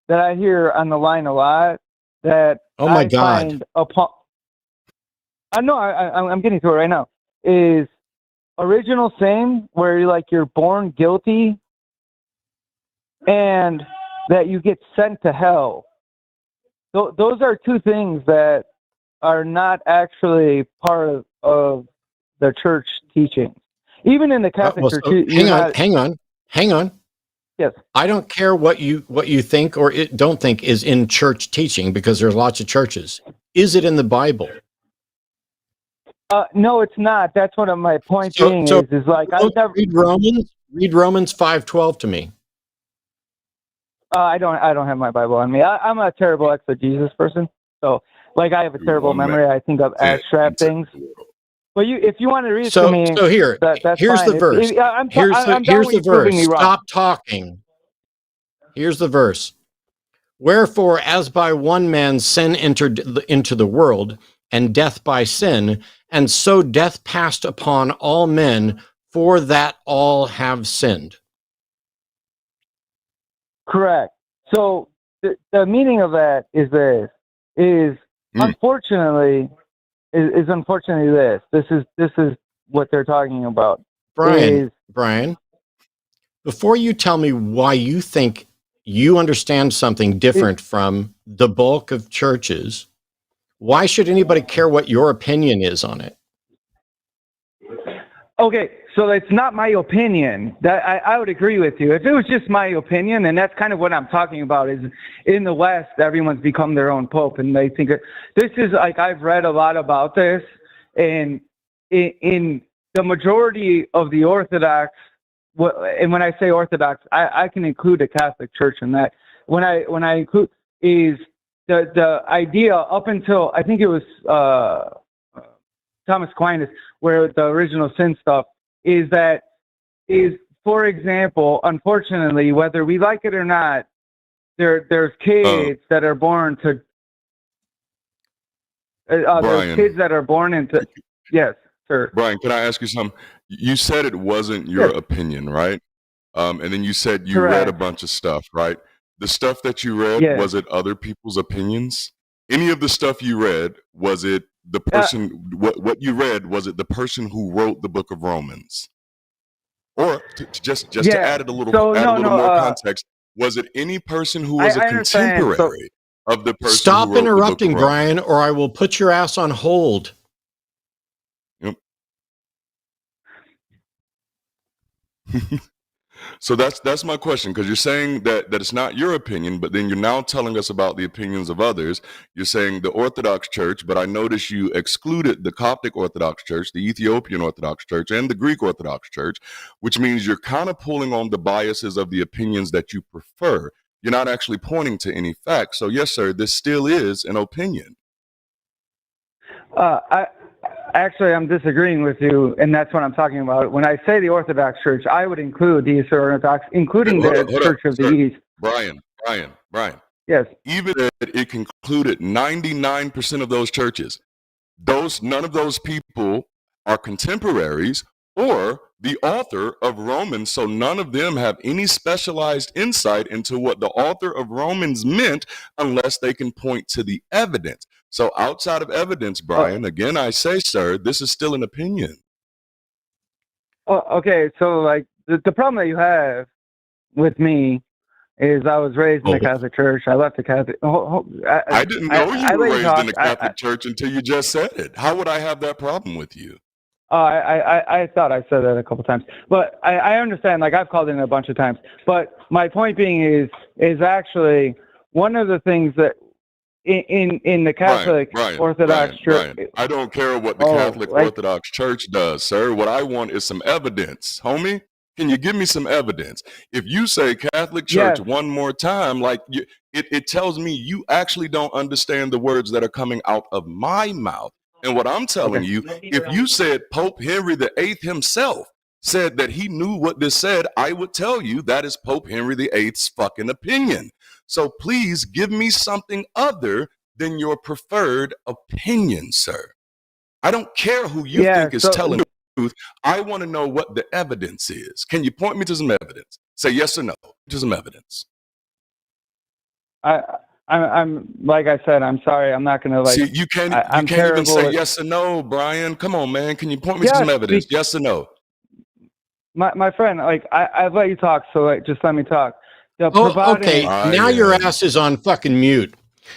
that I hear on the line a lot that I find I know I'm getting to it right now, is original sin, where you're born guilty and that you get sent to hell. Those are two things that are not actually part of the church teaching. Even in the Catholic Church. Hang on. Yes. I don't care what you think or don't think is in church teaching, because there's lots of churches. Is it in the Bible? No, it's not. That's what my point being is like I've never read Romans 5:12 to me. I don't have my Bible on me. I'm a terrible exegesis person, so like I have a terrible memory. I think of abstract things. But if you want to read it to me, so here's fine. the verse. Here's the verse. Stop talking. Here's the verse. Wherefore, as by one man sin entered into the world, and death by sin, and so death passed upon all men, for that all have sinned. Correct. So the meaning of that is this: unfortunately, is unfortunately this. This is what they're talking about. Brian, before you tell me why you think you understand something different from the bulk of churches, why should anybody care what your opinion is on it? Okay, so it's not my opinion. That I would agree with you. If it was just my opinion, and that's kind of what I'm talking about, is in the West, everyone's become their own pope, and they think this is like, I've read a lot about this, and in the majority of the Orthodox, and when I say Orthodox, I can include the Catholic Church in that. When I include is the idea up until I think it was Thomas Aquinas, where the original sin stuff is, for example, unfortunately, whether we like it or not, there's kids that are born to there's kids that are born into yes, sir. Brian, can I ask you something? You said it wasn't your opinion, right? And then you said you read a bunch of stuff, right? The stuff that you read, was it other people's opinions? Any of the stuff you read, was it the person, what you read, was it the person who wrote the book of Romans? Or to add it a little, more context, was it any person who was a contemporary of the person Stop who wrote interrupting, the book of Romans? Brian, or I will put your ass on hold. So that's my question, because you're saying that it's not your opinion, but then you're now telling us about the opinions of others. You're saying the Orthodox Church, but I notice you excluded the Coptic Orthodox Church, the Ethiopian Orthodox Church, and the Greek Orthodox Church, which means you're kind of pulling on the biases of the opinions that you prefer. You're not actually pointing to any facts. So yes, sir, this still is an opinion. Actually, I'm disagreeing with you, and that's what I'm talking about. When I say the Orthodox Church, I would include the Eastern Orthodox, including the Church of the East. Brian. Yes. Even if it concluded 99% of those churches, none of those people are contemporaries or the author of Romans, so none of them have any specialized insight into what the author of Romans meant unless they can point to the evidence. So outside of evidence, Brian, again, I say, sir, this is still an opinion. Okay, so like the problem that you have with me is I was raised in the Catholic Church. I left the Catholic. I didn't know you were raised in the Catholic Church until you just said it. How would I have that problem with you? I thought I said that a couple times, but I understand. Like I've called in a bunch of times, but my point being is actually one of the things that in the Catholic Orthodox Church. Brian, I don't care what the Catholic Orthodox Church does, sir. What I want is some evidence, homie. Can you give me some evidence? If you say Catholic Church one more time, it tells me you actually don't understand the words that are coming out of my mouth. And what I'm telling you, if you said Pope Henry VIII himself said that he knew what this said, I would tell you that is Pope Henry VIII's fucking opinion. So please give me something other than your preferred opinion, sir. I don't care who you think is telling the truth. I want to know what the evidence is. Can you point me to some evidence? Say yes or no to some evidence. I'm like I said, I'm sorry. I'm not going to See, you can't even say yes or no, Brian. Come on, man. Can you point me to some evidence? Yes or no? My friend, like I've let you talk, so just let me talk. Okay. Now your ass is on fucking mute.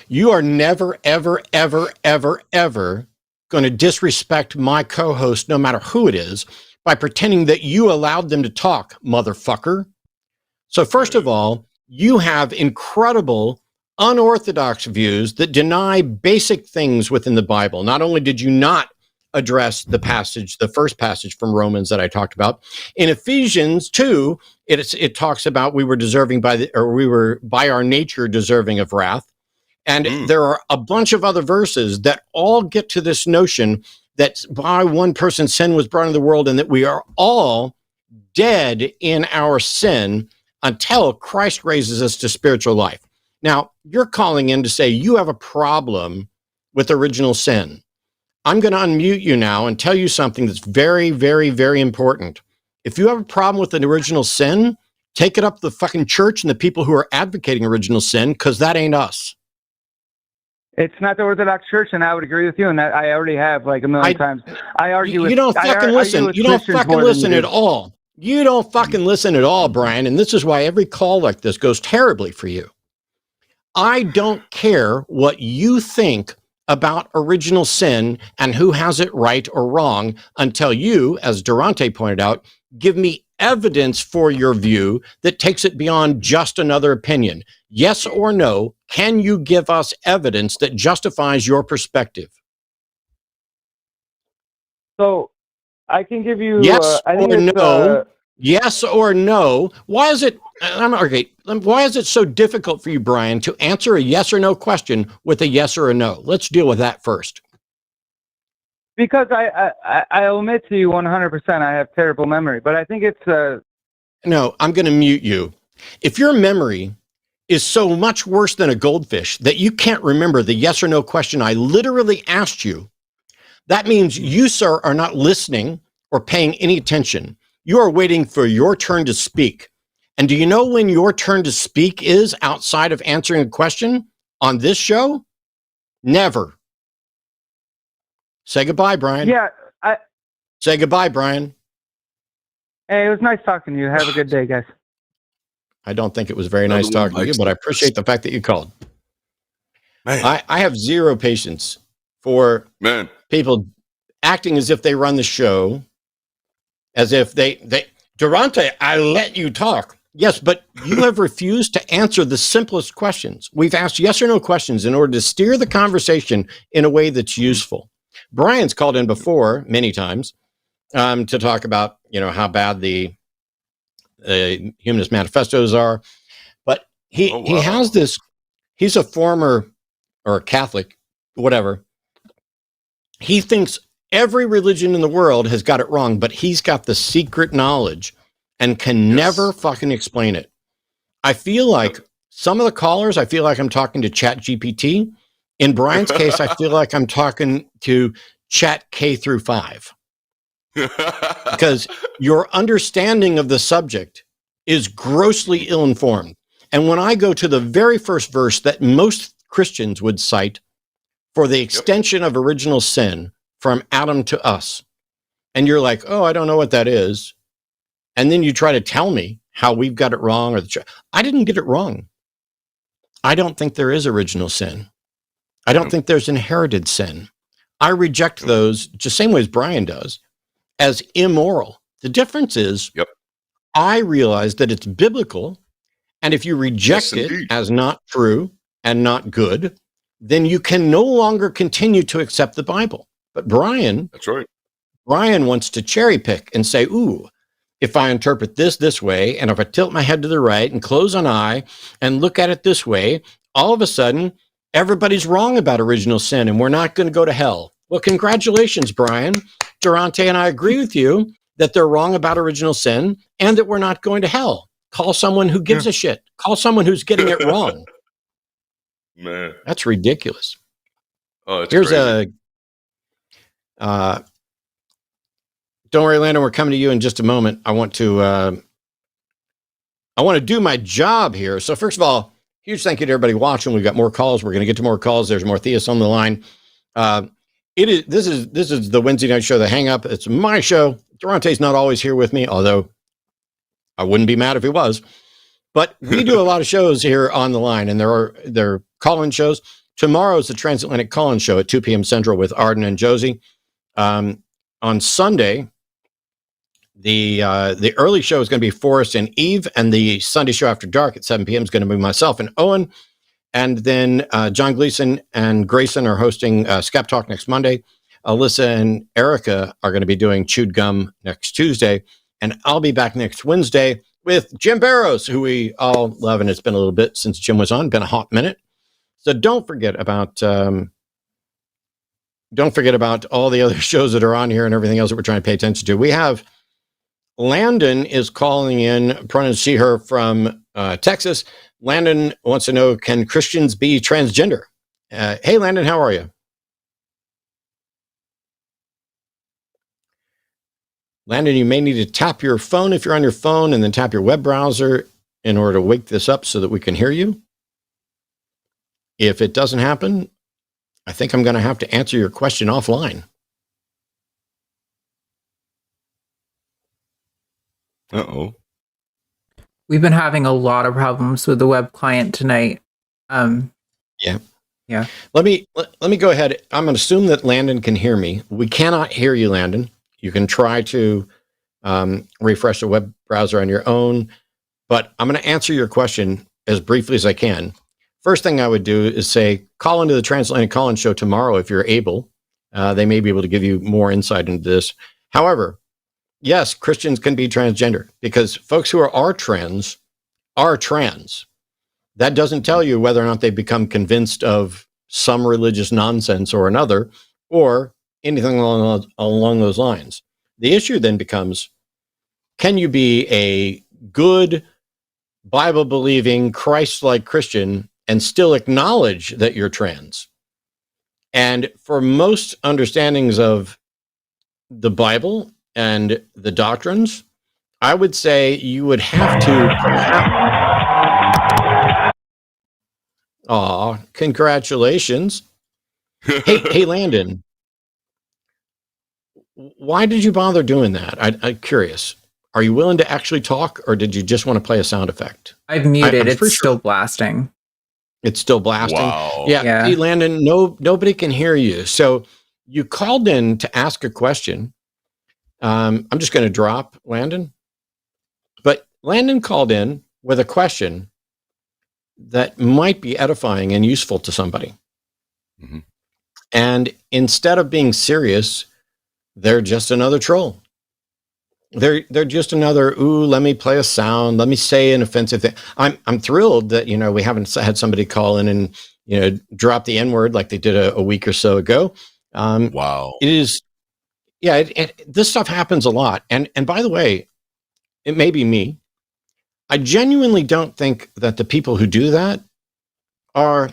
You are never, ever, ever, ever, ever going to disrespect my co-host, no matter who it is, by pretending that you allowed them to talk, motherfucker. So first of all, you have incredible unorthodox views that deny basic things within the Bible. Not only did you not address the first passage from Romans that I talked about. In Ephesians 2, it talks about we were by our nature deserving of wrath. And there are a bunch of other verses that all get to this notion that by one person's sin was brought into the world, and that we are all dead in our sin until Christ raises us to spiritual life. Now, you're calling in to say you have a problem with original sin. I'm going to unmute you now and tell you something that's very, very, very important. If you have a problem with an original sin, take it up the fucking church and the people who are advocating original sin, because that ain't us. It's not the Orthodox Church, and I would agree with you, and that I already have like a million times. I argue with you don't fucking listen. You don't fucking listen at all. You don't fucking listen at all, Brian. And this is why every call like this goes terribly for you. I don't care what you think about original sin and who has it right or wrong until you, as Darante pointed out, give me evidence for your view that takes it beyond just another opinion. Yes or no, can you give us evidence that justifies your perspective? So I can give you yes I think or it's, no. Yes or no. Why is it so difficult for you, Brian, to answer a yes or no question with a yes or a no? Let's deal with that first. Because I admit to you 100%, I have terrible memory, but I think it's No, I'm going to mute you. If your memory is so much worse than a goldfish that you can't remember the yes or no question I literally asked you, that means you, sir, are not listening or paying any attention. You are waiting for your turn to speak. And do you know when your turn to speak is outside of answering a question on this show? Never. Say goodbye, Brian. Yeah. Say goodbye, Brian. Hey, it was nice talking to you. Have a good day, guys. I don't think it was very nice talking to you, but I appreciate the fact that you called. Man. I have zero patience for people acting as if they run the show, as if they Darante, I let you talk. Yes, but you have refused to answer the simplest questions. We've asked yes or no questions in order to steer the conversation in a way that's useful. Brian's called in before many times to talk about, how bad the humanist manifestos are, but he has this. He's a former or a Catholic, whatever. He thinks every religion in the world has got it wrong, but he's got the secret knowledge and can never fucking explain it. I feel like some of the callers, I feel like I'm talking to Chat GPT. In Brian's case, I feel like I'm talking to Chat K through 5. Because your understanding of the subject is grossly ill-informed. And when I go to the very first verse that most Christians would cite for the extension of original sin from Adam to us, and you're like, oh, I don't know what that is. And then you try to tell me how we've got it wrong, or I didn't get it wrong. I don't think there is original sin. I don't think there's inherited sin. I reject those just same way as Brian does, as immoral. The difference is I realize that it's biblical, and if you reject it as not true and not good, then you can no longer continue to accept the Bible. But Brian, that's right. Brian wants to cherry pick and say, ooh, if I interpret this way, and if I tilt my head to the right and close an eye and look at it this way, all of a sudden, everybody's wrong about original sin and we're not going to go to hell. Well, congratulations, Brian. Darante and I agree with you that they're wrong about original sin and that we're not going to hell. Call someone who gives a shit. Call someone who's getting it wrong. Man. That's ridiculous. Oh, it's Here's crazy. Don't worry, Landon, we're coming to you in just a moment. I want to do my job here. So first of all, huge thank you to everybody watching. We've got more calls. We're going to get to more calls. There's more theists on the line. This is the Wednesday night show, The Hang Up. It's my show. Darante's not always here with me, although I wouldn't be mad if he was. But we do a lot of shows here on the line, and there are call-in shows. Tomorrow's the Transatlantic Call-in show at 2 p.m. Central with Arden and Josie. On Sunday, the early show is going to be Forrest and Eve, and the Sunday show after dark at 7 p.m. is going to be myself and Owen. And then John Gleason and Grayson are hosting Skeptalk next Monday. Alyssa and Erica are going to be doing Chewed Gum next Tuesday. And I'll be back next Wednesday with Jim Barrows, who we all love. And it's been a little bit since Jim was on, been a hot minute. So don't forget about all the other shows that are on here and everything else that we're trying to pay attention to. We have Landon is calling in, trying to see her from Texas. Landon wants to know, can Christians be transgender? Hey, Landon, how are you? Landon, you may need to tap your phone if you're on your phone and then tap your web browser in order to wake this up so that we can hear you. If it doesn't happen, I think I'm going to have to answer your question offline. Uh-oh. We've been having a lot of problems with the web client tonight. Yeah. Yeah. Let me go ahead. I'm going to assume that Landon can hear me. We cannot hear you, Landon. You can try to refresh the web browser on your own, but I'm going to answer your question as briefly as I can. First thing I would do is say, call into the Transatlantic Call-In show tomorrow if you're able. They may be able to give you more insight into this. However, yes, Christians can be transgender because folks who are trans are trans. That doesn't tell you whether or not they become convinced of some religious nonsense or another, or anything along those lines. The issue then becomes, can you be a good, Bible-believing, Christ-like Christian and still acknowledge that you're trans? And for most understandings of the Bible and the doctrines, I would say you would have to... Aw, congratulations. Hey, Landon. Why did you bother doing that? I'm curious. Are you willing to actually talk, or did you just want to play a sound effect? I've muted. It's sure still blasting. It's still blasting. Wow. Yeah. Hey, Landon, nobody can hear you. So you called in to ask a question. I'm just going to drop Landon. But Landon called in with a question that might be edifying and useful to somebody. Mm-hmm. And instead of being serious, they're just another troll. They're just another, let me play a sound, let me say an offensive thing. I'm thrilled that, we haven't had somebody call in and, drop the N-word like they did a week or so ago. Wow. It is, this stuff happens a lot. And by the way, it may be me. I genuinely don't think that the people who do that are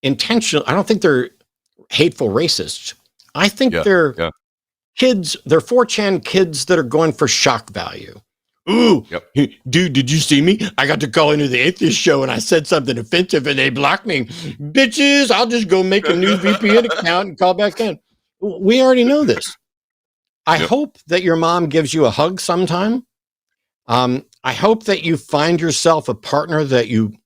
intentional. I don't think they're hateful racists. I think they're kids, they're 4chan kids that are going for shock value. Ooh, dude, did you see me? I got to call into the atheist show and I said something offensive and they blocked me. Bitches, I'll just go make a new VPN account and call back in. We already know this. I hope that your mom gives you a hug sometime. I hope that you find yourself a partner that you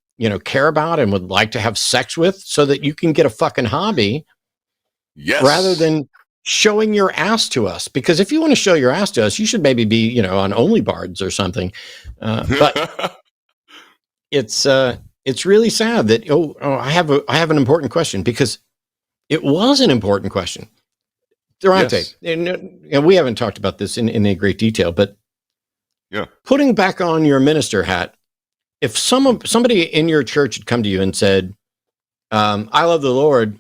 care about and would like to have sex with so that you can get a fucking hobby. Yes. Rather than showing your ass to us. Because if you want to show your ass to us, you should maybe be, on OnlyBards or something. But it's really sad that, I have an important question, because it was an important question. Darante, and we haven't talked about this in any great detail, but putting back on your minister hat, if somebody in your church had come to you and said, I love the Lord,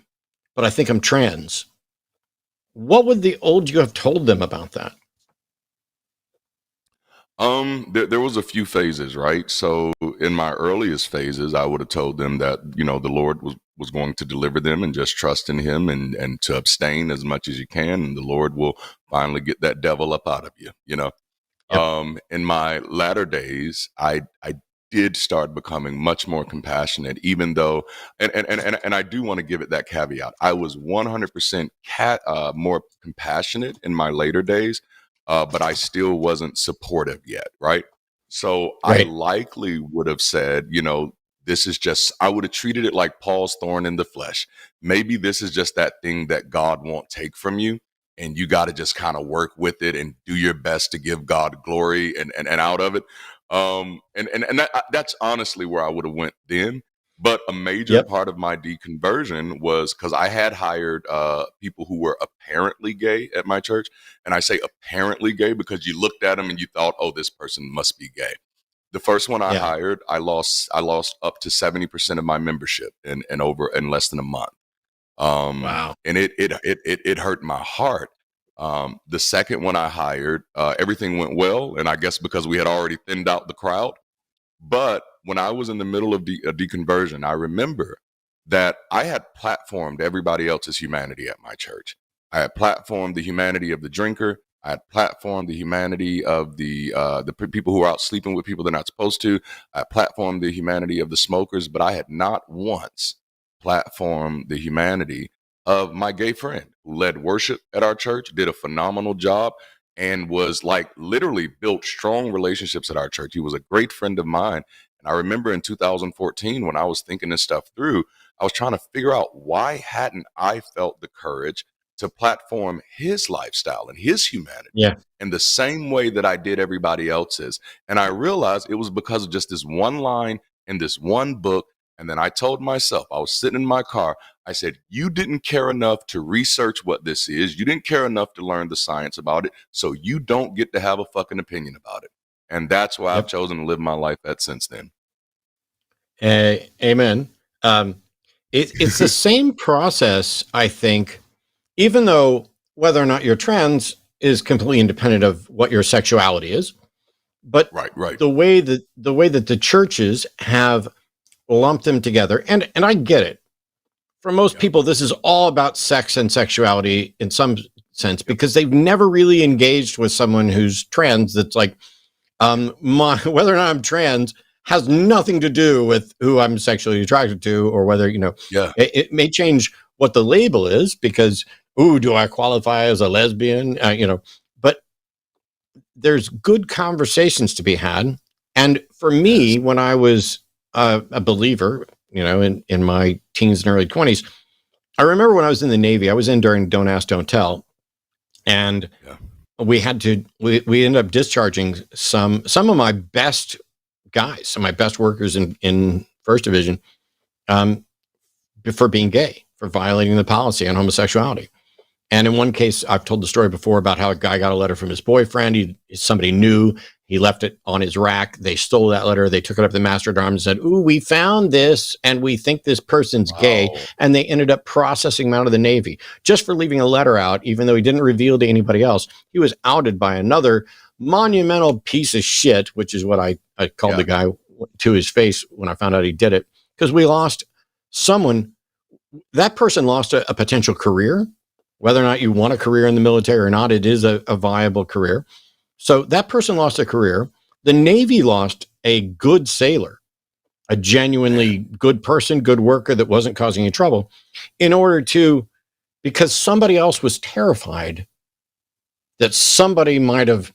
but I think I'm trans, what would the old you have told them about that? There was a few phases, right? So in my earliest phases, I would have told them that, the Lord was going to deliver them and just trust in him and to abstain as much as you can. And the Lord will finally get that devil up out of you, In my latter days, I did start becoming much more compassionate, even though, and I do want to give it that caveat. I was 100% more compassionate in my later days, but I still wasn't supportive yet, right? So I likely would have said, this is just, I would have treated it like Paul's thorn in the flesh. Maybe this is just that thing that God won't take from you, and you got to just kind of work with it and do your best to give God glory and out of it. And that's honestly where I would have went then. But a major part of my deconversion was because I had hired people who were apparently gay at my church. And I say apparently gay because you looked at them and you thought, oh, this person must be gay. The first one I hired, I lost up to 70% of my membership in less than a month. Wow. And it hurt my heart. The second one I hired, everything went well. And I guess because we had already thinned out the crowd. But when I was in the middle of a deconversion, I remember that I had platformed everybody else's humanity at my church. I had platformed the humanity of the drinker. I had platformed the humanity of the people who are out sleeping with people they're not supposed to. I had platformed the humanity of the smokers, but I had not once platformed the humanity of my gay friend who led worship at our church, did a phenomenal job, and was like literally built strong relationships at our church. He was a great friend of mine. And I remember in 2014, when I was thinking this stuff through, I was trying to figure out why hadn't I felt the courage to platform his lifestyle and his humanity in the same way that I did everybody else's. And I realized it was because of just this one line in this one book. And then I told myself, I was sitting in my car, I said, you didn't care enough to research what this is. You didn't care enough to learn the science about it. So you don't get to have a fucking opinion about it. And that's why I've chosen to live my life since then. Amen. It's the same process, I think, even though whether or not you're trans is completely independent of what your sexuality is. But the way that the churches have lumped them together, and I get it. For most people, this is all about sex and sexuality in some sense, because they've never really engaged with someone who's trans. That's like, whether or not I'm trans has nothing to do with who I'm sexually attracted to, or whether, it may change what the label is because, do I qualify as a lesbian? But there's good conversations to be had. And for me, when I was a believer, in my teens and early 20s, I remember when I was in the Navy, I was in during Don't Ask, Don't Tell. And we ended up discharging some of my best guys, some of my best workers in First Division, for being gay, for violating the policy on homosexuality. And in one case, I've told the story before about how a guy got a letter from his boyfriend. Somebody knew. He left it on his rack. They stole that letter. They took it up to the master at arms and said, we found this and we think this person's gay. And they ended up processing him out of the Navy just for leaving a letter out, even though he didn't reveal to anybody else. He was outed by another monumental piece of shit, which is what I called the guy to his face when I found out he did it, because we lost someone. That person lost a potential career. Whether or not you want a career in the military or not, it is a viable career. So that person lost a career. The Navy lost a good sailor, a genuinely good person, good worker that wasn't causing you trouble, because somebody else was terrified that somebody might have,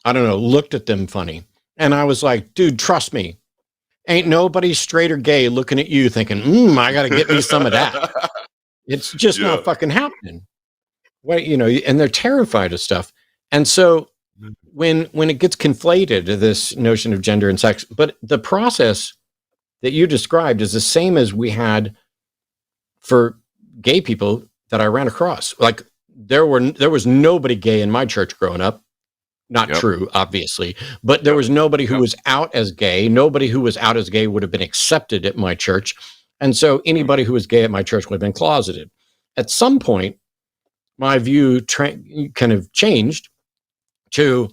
looked at them funny. And I was like, dude, trust me. Ain't nobody straight or gay looking at you thinking, I got to get me some of that. It's just not fucking happening. And they're terrified of stuff. And so when it gets conflated, this notion of gender and sex, but the process that you described is the same as we had for gay people that I ran across. Like there was nobody gay in my church growing up. Not true, obviously, but there was nobody who was out as gay. Nobody who was out as gay would have been accepted at my church. And so anybody who was gay at my church would have been closeted. At some point, my view kind of changed to,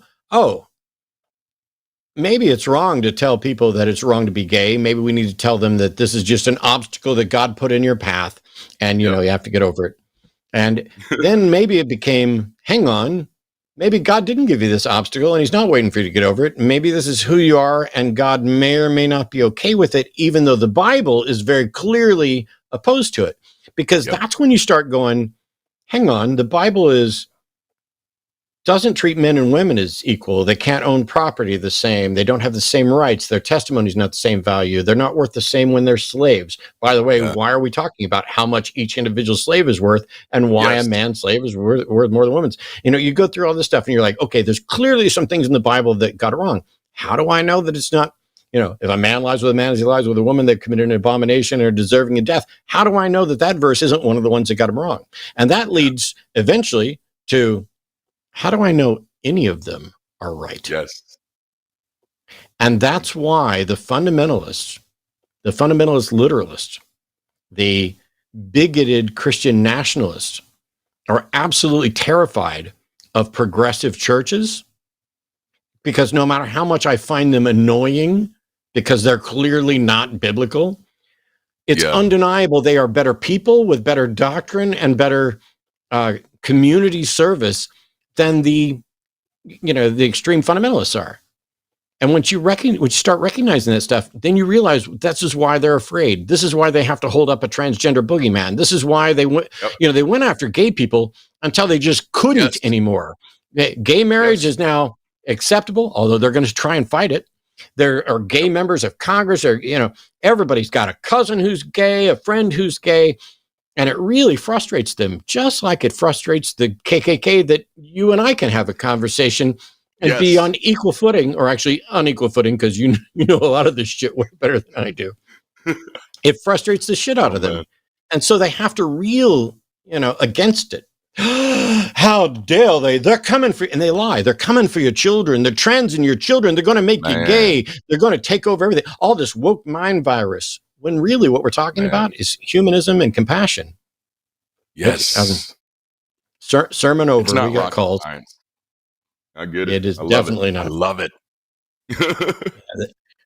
maybe it's wrong to tell people that it's wrong to be gay. Maybe we need to tell them that this is just an obstacle that God put in your path and, you have to get over it. And then maybe it became, hang on, maybe God didn't give you this obstacle and he's not waiting for you to get over it. Maybe this is who you are and God may or may not be okay with it, even though the Bible is very clearly opposed to it. Because that's when you start going, hang on, the Bible doesn't treat men and women as equal. They can't own property the same. They don't have the same rights. Their testimony is not the same value. They're not worth the same when they're slaves. By the way, why are we talking about how much each individual slave is worth and why a man slave is worth more than a woman's? You go through all this stuff and you're like, okay, there's clearly some things in the Bible that got it wrong. How do I know that it's not if a man lies with a man as he lies with a woman, they've committed an abomination and are deserving of death. How do I know that verse isn't one of the ones that got him wrong? And that leads eventually to, how do I know any of them are right? Yes. And that's why the fundamentalist literalists, the bigoted Christian nationalists are absolutely terrified of progressive churches, because no matter how much I find them annoying, because they're clearly not biblical, it's undeniable they are better people with better doctrine and better community service than the extreme fundamentalists are. And once you start recognizing that stuff, then you realize this is why they're afraid. This is why they have to hold up a transgender boogeyman. This is why they went, they went after gay people until they just couldn't anymore. Gay marriage is now acceptable, although they're going to try and fight it. There are gay members of Congress, or everybody's got a cousin who's gay, a friend who's gay, and it really frustrates them, just like it frustrates the KKK that you and I can have a conversation and be on equal footing, or actually unequal footing, because you know a lot of this shit way better than I do. It frustrates the shit out of them. And so they have to reel, against it. How dare they? They're coming for you. And they lie. They're coming for your children. They're transing your children. They're going to make you gay. They're going to take over everything. All this woke mind virus. When really what we're talking about is humanism and compassion. Yes. Sermon over. We got called. Science. I get it. It is definitely not. I love it.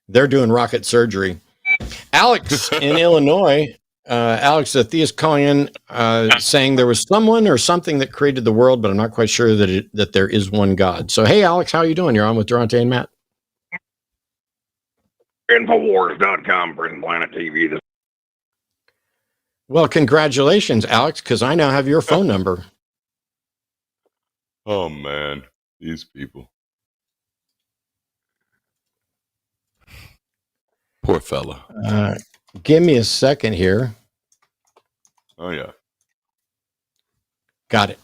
They're doing rocket surgery. Alex in Illinois, Alex, the theist, calling in, saying there was someone or something that created the world, but I'm not quite sure that there is one God. So, hey, Alex, how are you doing? You're on with Darante and Matt. Infowars.com, Prison Planet TV. Well, congratulations, Alex, because I now have your phone number. Oh, man. These people. Poor fella. Give me a second here. Oh, yeah. Got it.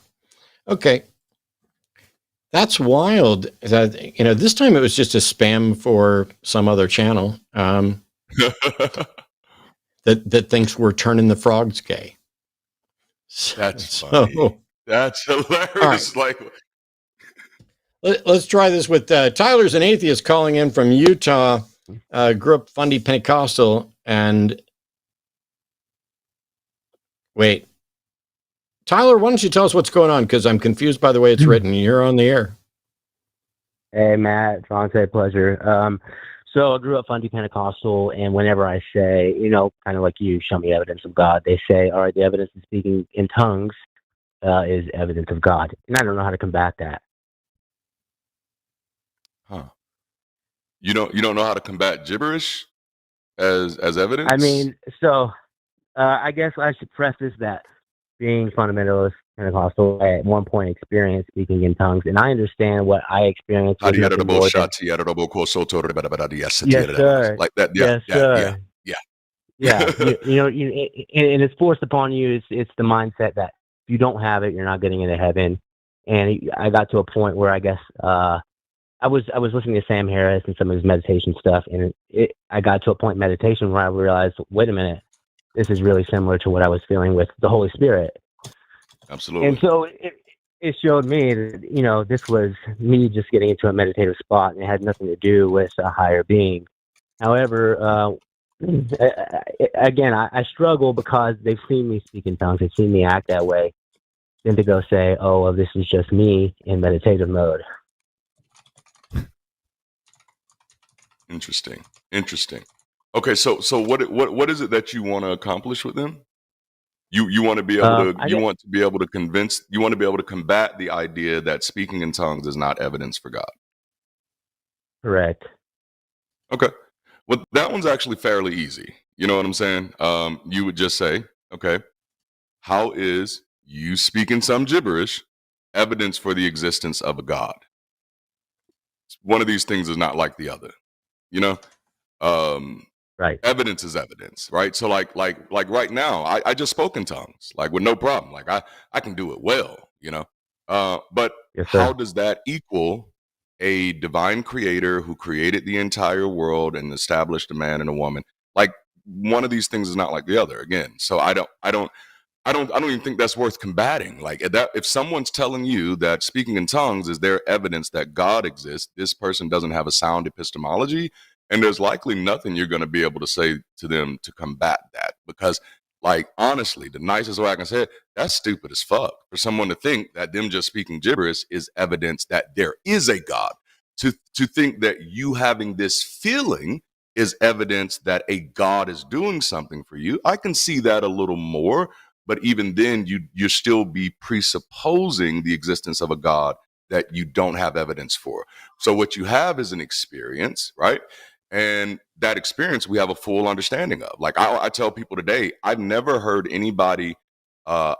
Okay. That's wild. That, this time it was just a spam for some other channel that thinks we're turning the frogs gay. That's funny. That's hilarious. Right. Let's try this with Tyler's an atheist calling in from Utah, grew up Fundy Pentecostal, and wait. Tyler, why don't you tell us what's going on? Because I'm confused by the way it's written. You're on the air. Hey, Matt, Dante, pleasure. So I grew up Fundy Pentecostal, and whenever I say, kind of like you, show me evidence of God, they say, all right, the evidence of speaking in tongues is evidence of God. And I don't know how to combat that. Huh. You don't know how to combat gibberish as evidence? I mean, so I guess I should preface that being fundamentalist Pentecostal, I at one point experienced speaking in tongues, and I understand what I experienced. Yes, sir. Like that. Yeah. And it's forced upon you. It's the mindset that if you don't have it, you're not getting into heaven. And I got to a point where I guess I was listening to Sam Harris and some of his meditation stuff, and I got to a point in meditation where I realized, wait a minute, this is really similar to what I was feeling with the Holy Spirit. Absolutely. And so it showed me that, this was me just getting into a meditative spot, and it had nothing to do with a higher being. However, again, I struggle because they've seen me speak in tongues, they've seen me act that way, then to go say, oh, well, this is just me in meditative mode. Interesting. Okay, so what is it that you want to accomplish with them? You want to be able to want to be able to combat the idea that speaking in tongues is not evidence for God. Correct. Okay. Well, that one's actually fairly easy. You know what I'm saying? You would just say, okay, how is you speaking some gibberish evidence for the existence of a God? One of these things is not like the other. Right. Evidence is evidence, right? So like right now, I just spoke in tongues, like with no problem. Like I can do it well, but yes, how does that equal a divine creator who created the entire world and established a man and a woman. Like, one of these things is not like the other again. So I don't even think that's worth combating. Like, if someone's telling you that speaking in tongues is their evidence that God exists, this person doesn't have a sound epistemology, and there's likely nothing you're going to be able to say to them to combat that. Because, like, honestly, the nicest way I can say it, that's stupid as fuck for someone to think that them just speaking gibberish is evidence that there is a God. To think that you having this feeling is evidence that a God is doing something for you, I can see that a little more. But even then, you still be presupposing the existence of a God that you don't have evidence for. So what you have is an experience, right? And that experience we have a full understanding of. Like, I tell people today, I've never heard anybody, and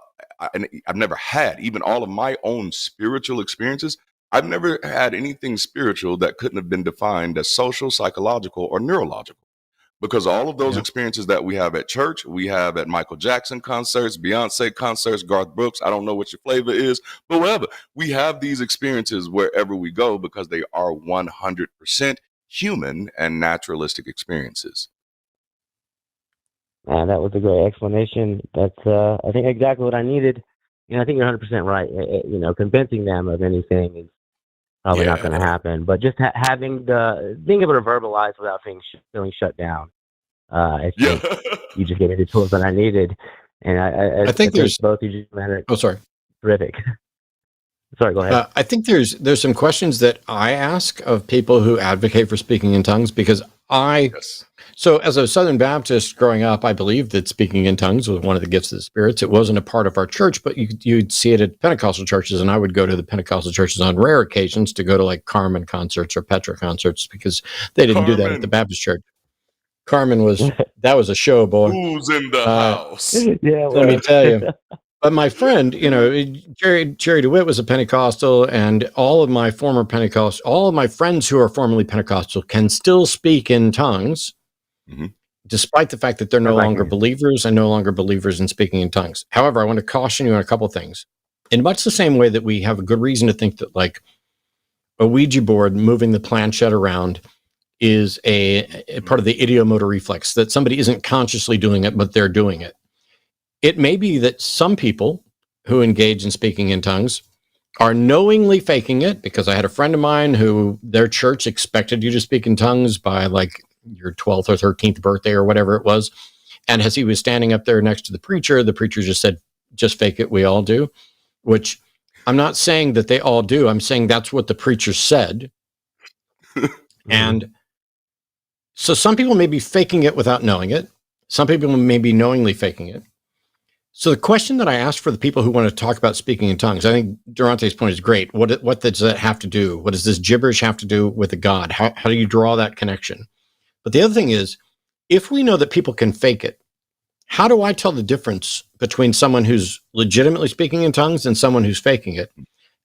I've never had, even all of my own spiritual experiences, I've never had anything spiritual that couldn't have been defined as social, psychological, or neurological. Because all of those experiences that we have at church, we have at Michael Jackson concerts, Beyonce concerts, Garth Brooks, I don't know what your flavor is, but whatever. We have these experiences wherever we go because they are 100% human and naturalistic experiences. Man, that was a great explanation. That's, I think, exactly what I needed. I think you're 100% right. Convincing them of anything is probably not going to happen. But just having being able to verbalize without feeling shut down, I think you just gave me the tools that I needed. And I think there's both you just terrific. Sorry, go ahead. I think there's some questions that I ask of people who advocate for speaking in tongues, because so as a Southern Baptist growing up, I believed that speaking in tongues was one of the gifts of the spirits. It wasn't a part of our church, but you'd see it at Pentecostal churches, and I would go to the Pentecostal churches on rare occasions to go to like Carmen concerts or Petra concerts, because they didn't do that at the Baptist church. Carmen that was a show, boy. Who's in the house? Let me tell you. But my friend, Jerry DeWitt was a Pentecostal, and all of my friends who are formerly Pentecostal can still speak in tongues, despite the fact that they're no longer believers and no longer believers in speaking in tongues. However, I want to caution you on a couple of things. In much the same way that we have a good reason to think that, like, a Ouija board moving the planchette around is a part of the ideomotor reflex, that somebody isn't consciously doing it, but they're doing it. It may be that some people who engage in speaking in tongues are knowingly faking it, because I had a friend of mine who their church expected you to speak in tongues by like your 12th or 13th birthday or whatever it was. And as he was standing up there next to the preacher just said, "Just fake it, we all do," which I'm not saying that they all do. I'm saying that's what the preacher said. And so some people may be faking it without knowing it. Some people may be knowingly faking it. So the question that I asked for the people who want to talk about speaking in tongues, I think Darante's point is great. What does that have to do? What does this gibberish have to do with a God? How do you draw that connection? But the other thing is, if we know that people can fake it, how do I tell the difference between someone who's legitimately speaking in tongues and someone who's faking it?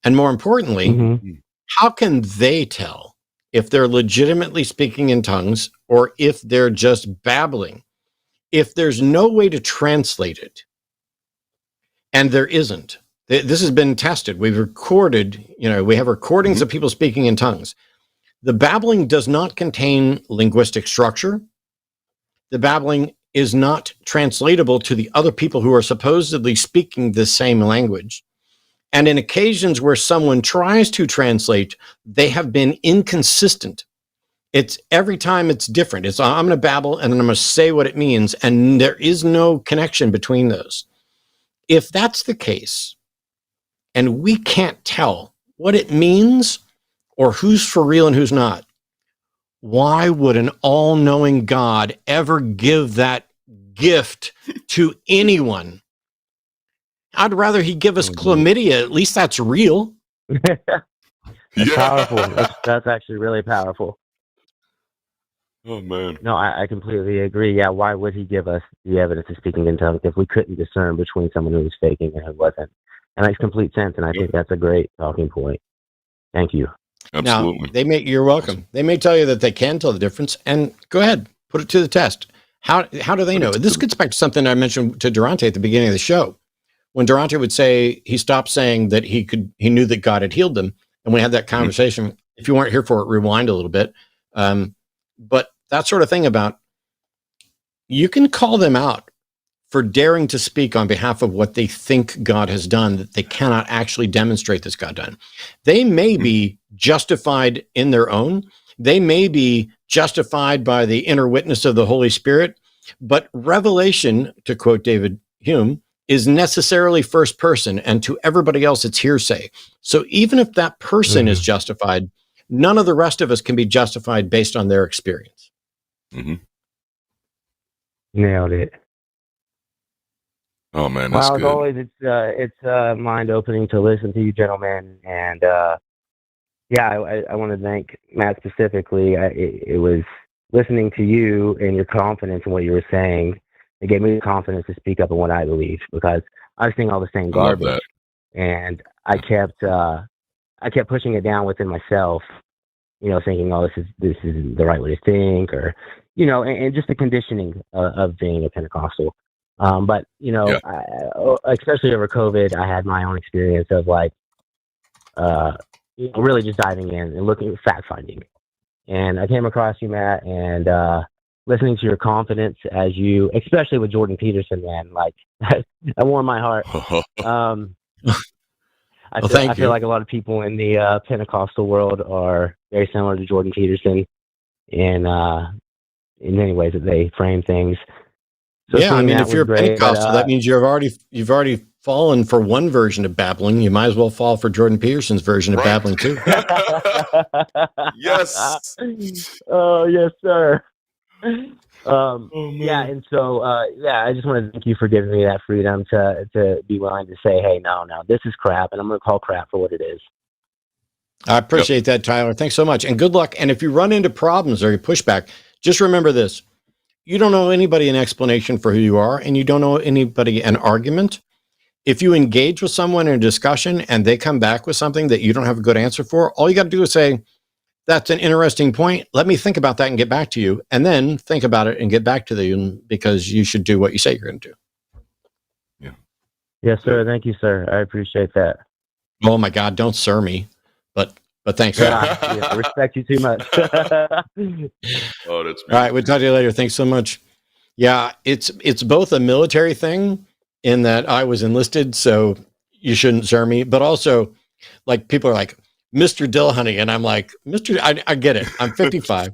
And more importantly, how can they tell if they're legitimately speaking in tongues or if they're just babbling? If there's no way to translate it, and there isn't. This has been tested. We've recorded, we have recordings of people speaking in tongues. The babbling does not contain linguistic structure. The babbling is not translatable to the other people who are supposedly speaking the same language. And in occasions where someone tries to translate, they have been inconsistent. It's every time it's different. It's, I'm going to babble and then I'm going to say what it means. And there is no connection between those. If that's the case, and we can't tell what it means or who's for real and who's not, why would an all-knowing God ever give that gift to anyone? I'd rather he give us chlamydia. At least that's real. That's powerful. That's actually really powerful. Oh, man. No, I completely agree. Yeah, why would he give us the evidence of speaking in tongues if we couldn't discern between someone who was faking and who wasn't? And that makes complete sense, and I think that's a great talking point. Thank you. Absolutely. Now, you're welcome. They may tell you that they can tell the difference, and go ahead, put it to the test. How do they know? This gets back to something I mentioned to Darante at the beginning of the show. When Darante would say, he stopped saying that he knew that God had healed them, and we had that conversation, if you weren't here for it, rewind a little bit. But that sort of thing about, you can call them out for daring to speak on behalf of what they think God has done, that they cannot actually demonstrate this God done. They may be justified in their own. They may be justified by the inner witness of the Holy Spirit, but revelation, to quote David Hume, is necessarily first person, and to everybody else it's hearsay. So even if that person is justified, none of the rest of us can be justified based on their experience. Nailed it. Oh man, that's well, good. As always, it's mind opening to listen to you, gentlemen, and I want to thank Matt specifically. It was listening to you and your confidence in what you were saying. It gave me the confidence to speak up on what I believe, because I was seeing all the same garbage, and I kept pushing it down within myself. Thinking, oh, this is the right way to think, or and just the conditioning of being a Pentecostal. But especially over COVID, I had my own experience of really just diving in and looking at fact finding. And I came across you, Matt, and listening to your confidence as you, especially with Jordan Peterson, man, that warmed my heart. I feel like a lot of people in the Pentecostal world are very similar to Jordan Peterson in many ways that they frame things. So yeah, I mean, if you're a Pentecostal, but that means you've already fallen for one version of babbling. You might as well fall for Jordan Peterson's version of babbling too. Yes. Oh, yes, sir. Yeah, and so I just want to thank you for giving me that freedom to be willing to say, hey, no, this is crap, and I'm going to call crap for what it is. I appreciate that, Tyler. Thanks so much, and good luck. And if you run into problems or you push back, just remember this: you don't owe anybody an explanation for who you are, and you don't owe anybody an argument. If you engage with someone in a discussion and they come back with something that you don't have a good answer for, all you got to do is say, that's an interesting point. Let me think about that and get back to you. And then think about it and get back to them, because you should do what you say you're going to do. Yeah. Yes, sir. Thank you, sir. I appreciate that. Oh my God, don't sir me, but thanks. I respect you too much. Oh, that's beautiful. All right. We'll talk to you later. Thanks so much. Yeah. It's both a military thing in that I was enlisted, so you shouldn't sir me, but also people are like, Mr. Dillahunty, and I'm like, I get it. I'm 55.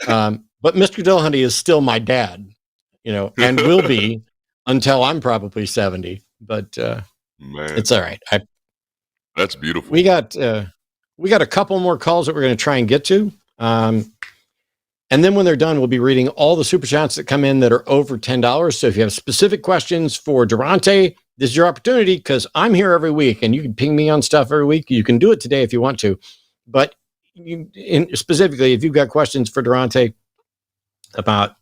But Mr. Dillahunty is still my dad, and will be until I'm probably 70. But man, it's all right. That's beautiful. We got a couple more calls that we're going to try and get to. And then when they're done, we'll be reading all the super chats that come in that are over $10. So if you have specific questions for Darante, this is your opportunity, because I'm here every week, and you can ping me on stuff every week. You can do it today if you want to, but specifically, if you've got questions for Darante about,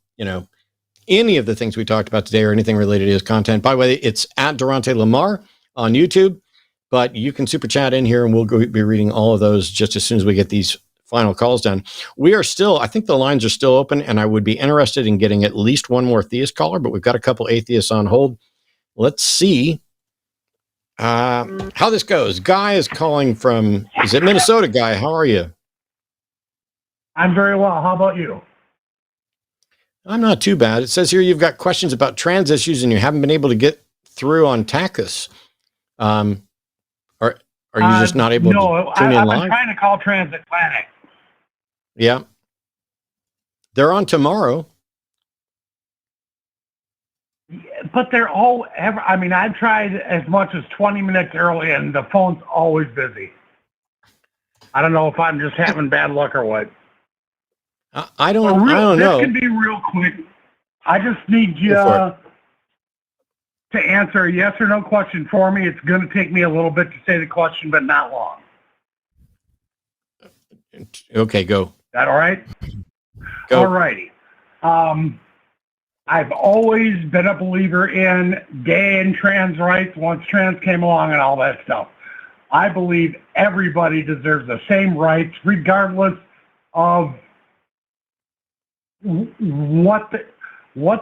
any of the things we talked about today or anything related to his content, by the way, it's at Dante Lamar on YouTube, but you can super chat in here and we'll be reading all of those just as soon as we get these final calls done. We are still, I think the lines are still open, and I would be interested in getting at least one more theist caller, but we've got a couple atheists on hold. Let's see how this goes. Guy is calling from, is it Minnesota? Guy, how are you? I'm very well. How about you? I'm not too bad. It says here you've got questions about trans issues and you haven't been able to get through on TACIS. Are you just not able to tune in live? I'm trying to call Transatlantic. Yeah. They're on tomorrow. But they're all, I've tried as much as 20 minutes early, and the phone's always busy. I don't know if I'm just having bad luck or what. I don't know. This can be real quick. I just need you to answer a yes or no question for me. It's going to take me a little bit to say the question, but not long. Okay, go. Is that all right? Go. All righty. I've always been a believer in gay and trans rights once trans came along and all that stuff. I believe everybody deserves the same rights regardless of what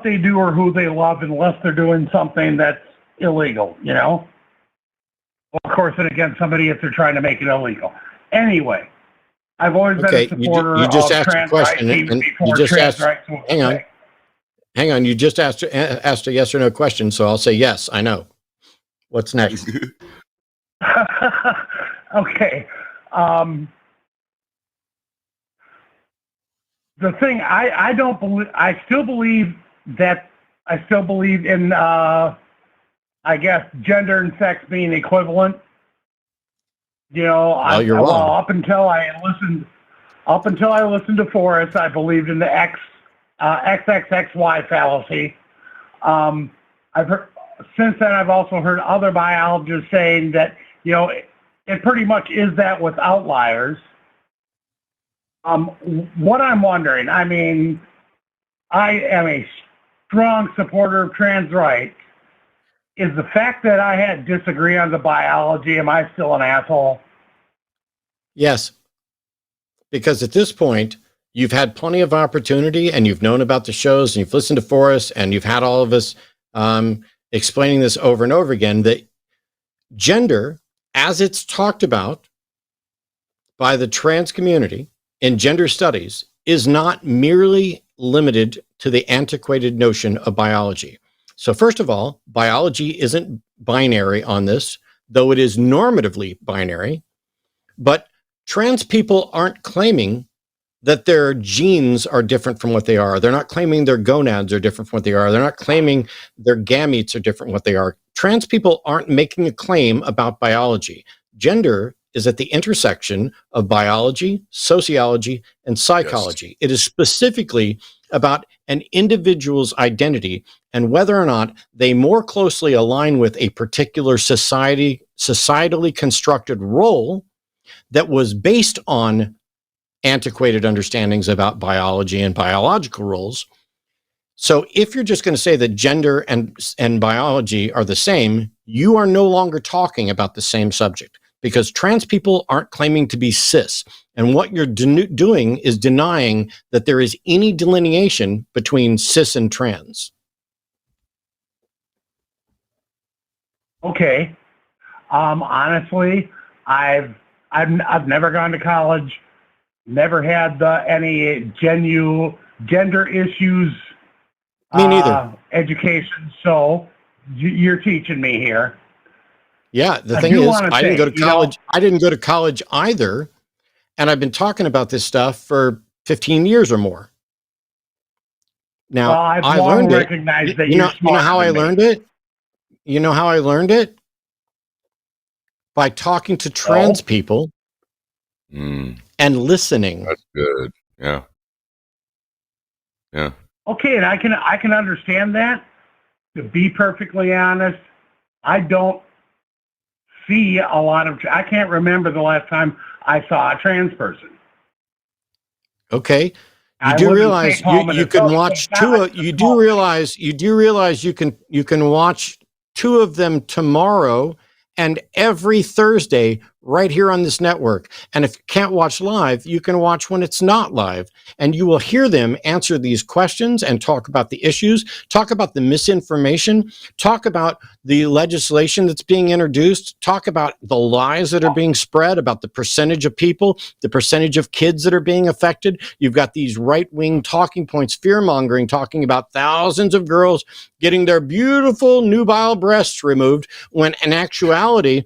they do or who they love, unless they're doing something that's illegal, Well, of course, and against somebody if they're trying to make it illegal. Anyway, I've always been Okay, a supporter you just of asked a trans question, rights even and you before just trans asked. rights was Hang a on, hang on. You just asked a yes or no question, so I'll say yes. I know. What's next? thing. Okay. The thing I don't believe, I still believe in I guess gender and sex being equivalent. You know, Well, you're wrong. up until I listened to Forrest, I believed in the XXXY fallacy. I've heard since then. I've also heard other biologists saying that it pretty much is that with outliers. What I'm wondering, I mean, I am a strong supporter of trans rights. Is the fact that I disagree on the biology, am I still an asshole? Yes, because at this point, you've had plenty of opportunity, and you've known about the shows, and you've listened to Forrest, and you've had all of us explaining this over and over again, that gender, as it's talked about by the trans community in gender studies, is not merely limited to the antiquated notion of biology. So first of all, biology isn't binary on this, though it is normatively binary. But trans people aren't claiming that their genes are different from what they are. They're not claiming their gonads are different from what they are. They're not claiming their gametes are different from what they are. Trans people aren't making a claim about biology. Gender is at the intersection of biology, sociology, and psychology. Yes. It is specifically about an individual's identity and whether or not they more closely align with a particular societally constructed role that was based on antiquated understandings about biology and biological roles. So if you're just going to say that gender and biology are the same, you are no longer talking about the same subject, because trans people aren't claiming to be cis. And what you're doing is denying that there is any delineation between cis and trans. Okay. Honestly, I've never gone to college, never had any gender issues. Me neither. Education. So you're teaching me here. Yeah, the thing is, I didn't go to college. I didn't go to college either, and I've been talking about this stuff for 15 years or more. Now, well, I've I long learned recognized it. that You know how I learned it? You know how I learned it? By talking to trans people and listening. That's good. Yeah. Yeah. Okay, and I can understand that. To be perfectly honest, I don't see a lot of. I can't remember the last time I saw a trans person. Okay, you do realize you can watch two. You do realize you can watch two of them tomorrow and every Thursday right here on this network. And if you can't watch live, you can watch when it's not live, and you will hear them answer these questions and talk about the issues, talk about the misinformation, talk about the legislation that's being introduced, talk about the lies that are being spread about the percentage of people, the percentage of kids that are being affected. You've got these right-wing talking points, fear-mongering, talking about thousands of girls getting their beautiful nubile breasts removed, when in actuality,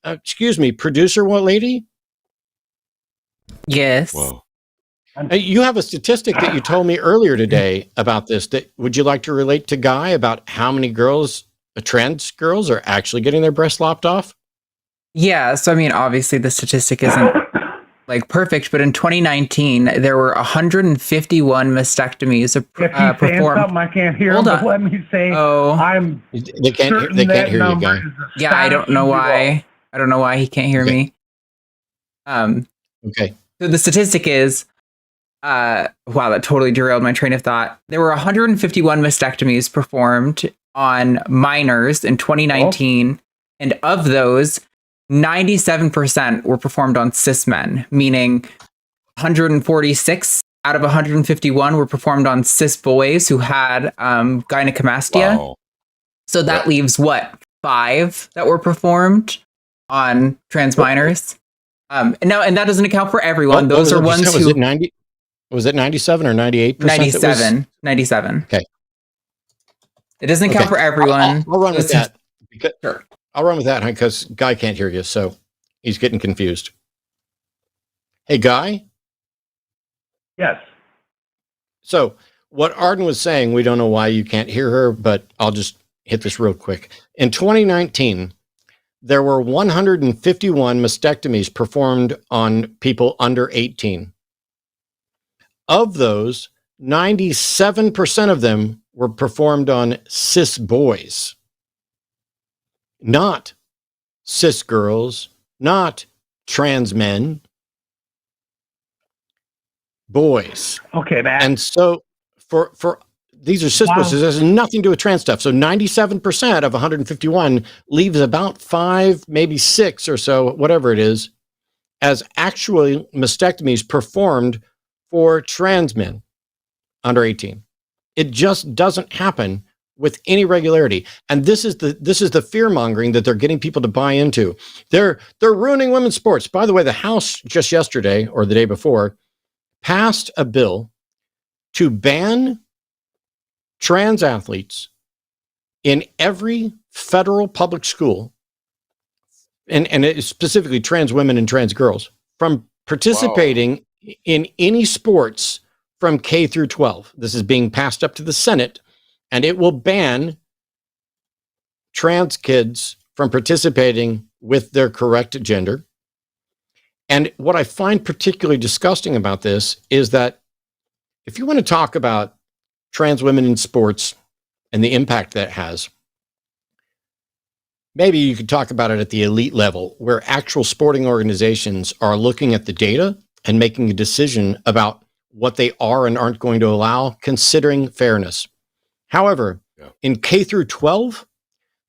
excuse me, producer, what lady? Yes. Well, You have a statistic that you told me earlier today about this. That would you like to relate to Guy about how many girls, trans girls, are actually getting their breasts lopped off? Yeah. So, I mean, obviously the statistic isn't like perfect, but in 2019, there were 151 mastectomies performed. Something I can't hear. Hold But on. let me say, Oh, I'm They can't hear you, Guy. yeah. I don't know why. I don't know why he can't hear me. Okay. So the statistic is, wow, that totally derailed my train of thought. There were 151 mastectomies performed on minors in 2019, and of those, 97% were performed on cis men, meaning 146 out of 151 were performed on cis boys who had gynecomastia. wow. So that leaves what, 5 that were performed on trans minors? And that doesn't account for everyone. What Those was are the ones percent? who Was it 90? Was it 97 or 98%? 97. Okay. It doesn't account for everyone. I'll run with that. Sure. I'll run with that because Guy can't hear you, so he's getting confused. Hey, Guy. Yes. So what Arden was saying, we don't know why you can't hear her, but I'll just hit this real quick. In 2019, there were 151 mastectomies performed on people under 18. Of those, 97% of them were performed on cis boys, not cis girls, not trans men, boys. Okay, Matt. And so for these are cis boys, so there's nothing to do with trans stuff. So 97% of 151 leaves about 5, maybe 6 or so, whatever it is, as actually mastectomies performed for trans men under 18. It just doesn't happen with any regularity. And this is the fear mongering that they're getting people to buy into. They're ruining women's sports. By the way, the House just yesterday or the day before passed a bill to ban trans athletes in every federal public school, and it specifically trans women and trans girls, from participating in any sports from K through 12. This is being passed up to the Senate, and it will ban trans kids from participating with their correct gender. And what I find particularly disgusting about this is that if you want to talk about trans women in sports and the impact that has, maybe you could talk about it at the elite level, where actual sporting organizations are looking at the data and making a decision about what they are and aren't going to allow, considering fairness. However, in K through 12,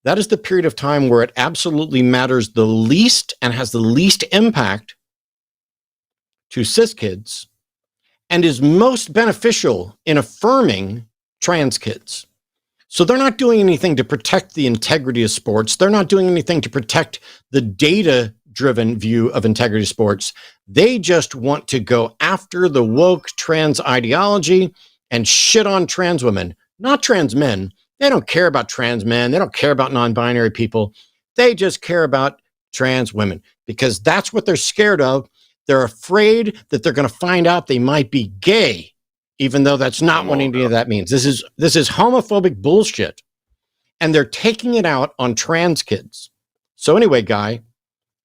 that is the period of time where it absolutely matters the least and has the least impact to cis kids and is most beneficial in affirming trans kids. So they're not doing anything to protect the integrity of sports. They're not doing anything to protect the data-driven view of integrity of sports. They just want to go after the woke trans ideology and shit on trans women, not trans men. They don't care about trans men. They don't care about non-binary people. They just care about trans women because that's what they're scared of. They're afraid that they're going to find out they might be gay, even though that's not what any of that means. This is homophobic bullshit, and they're taking it out on trans kids. So anyway, Guy,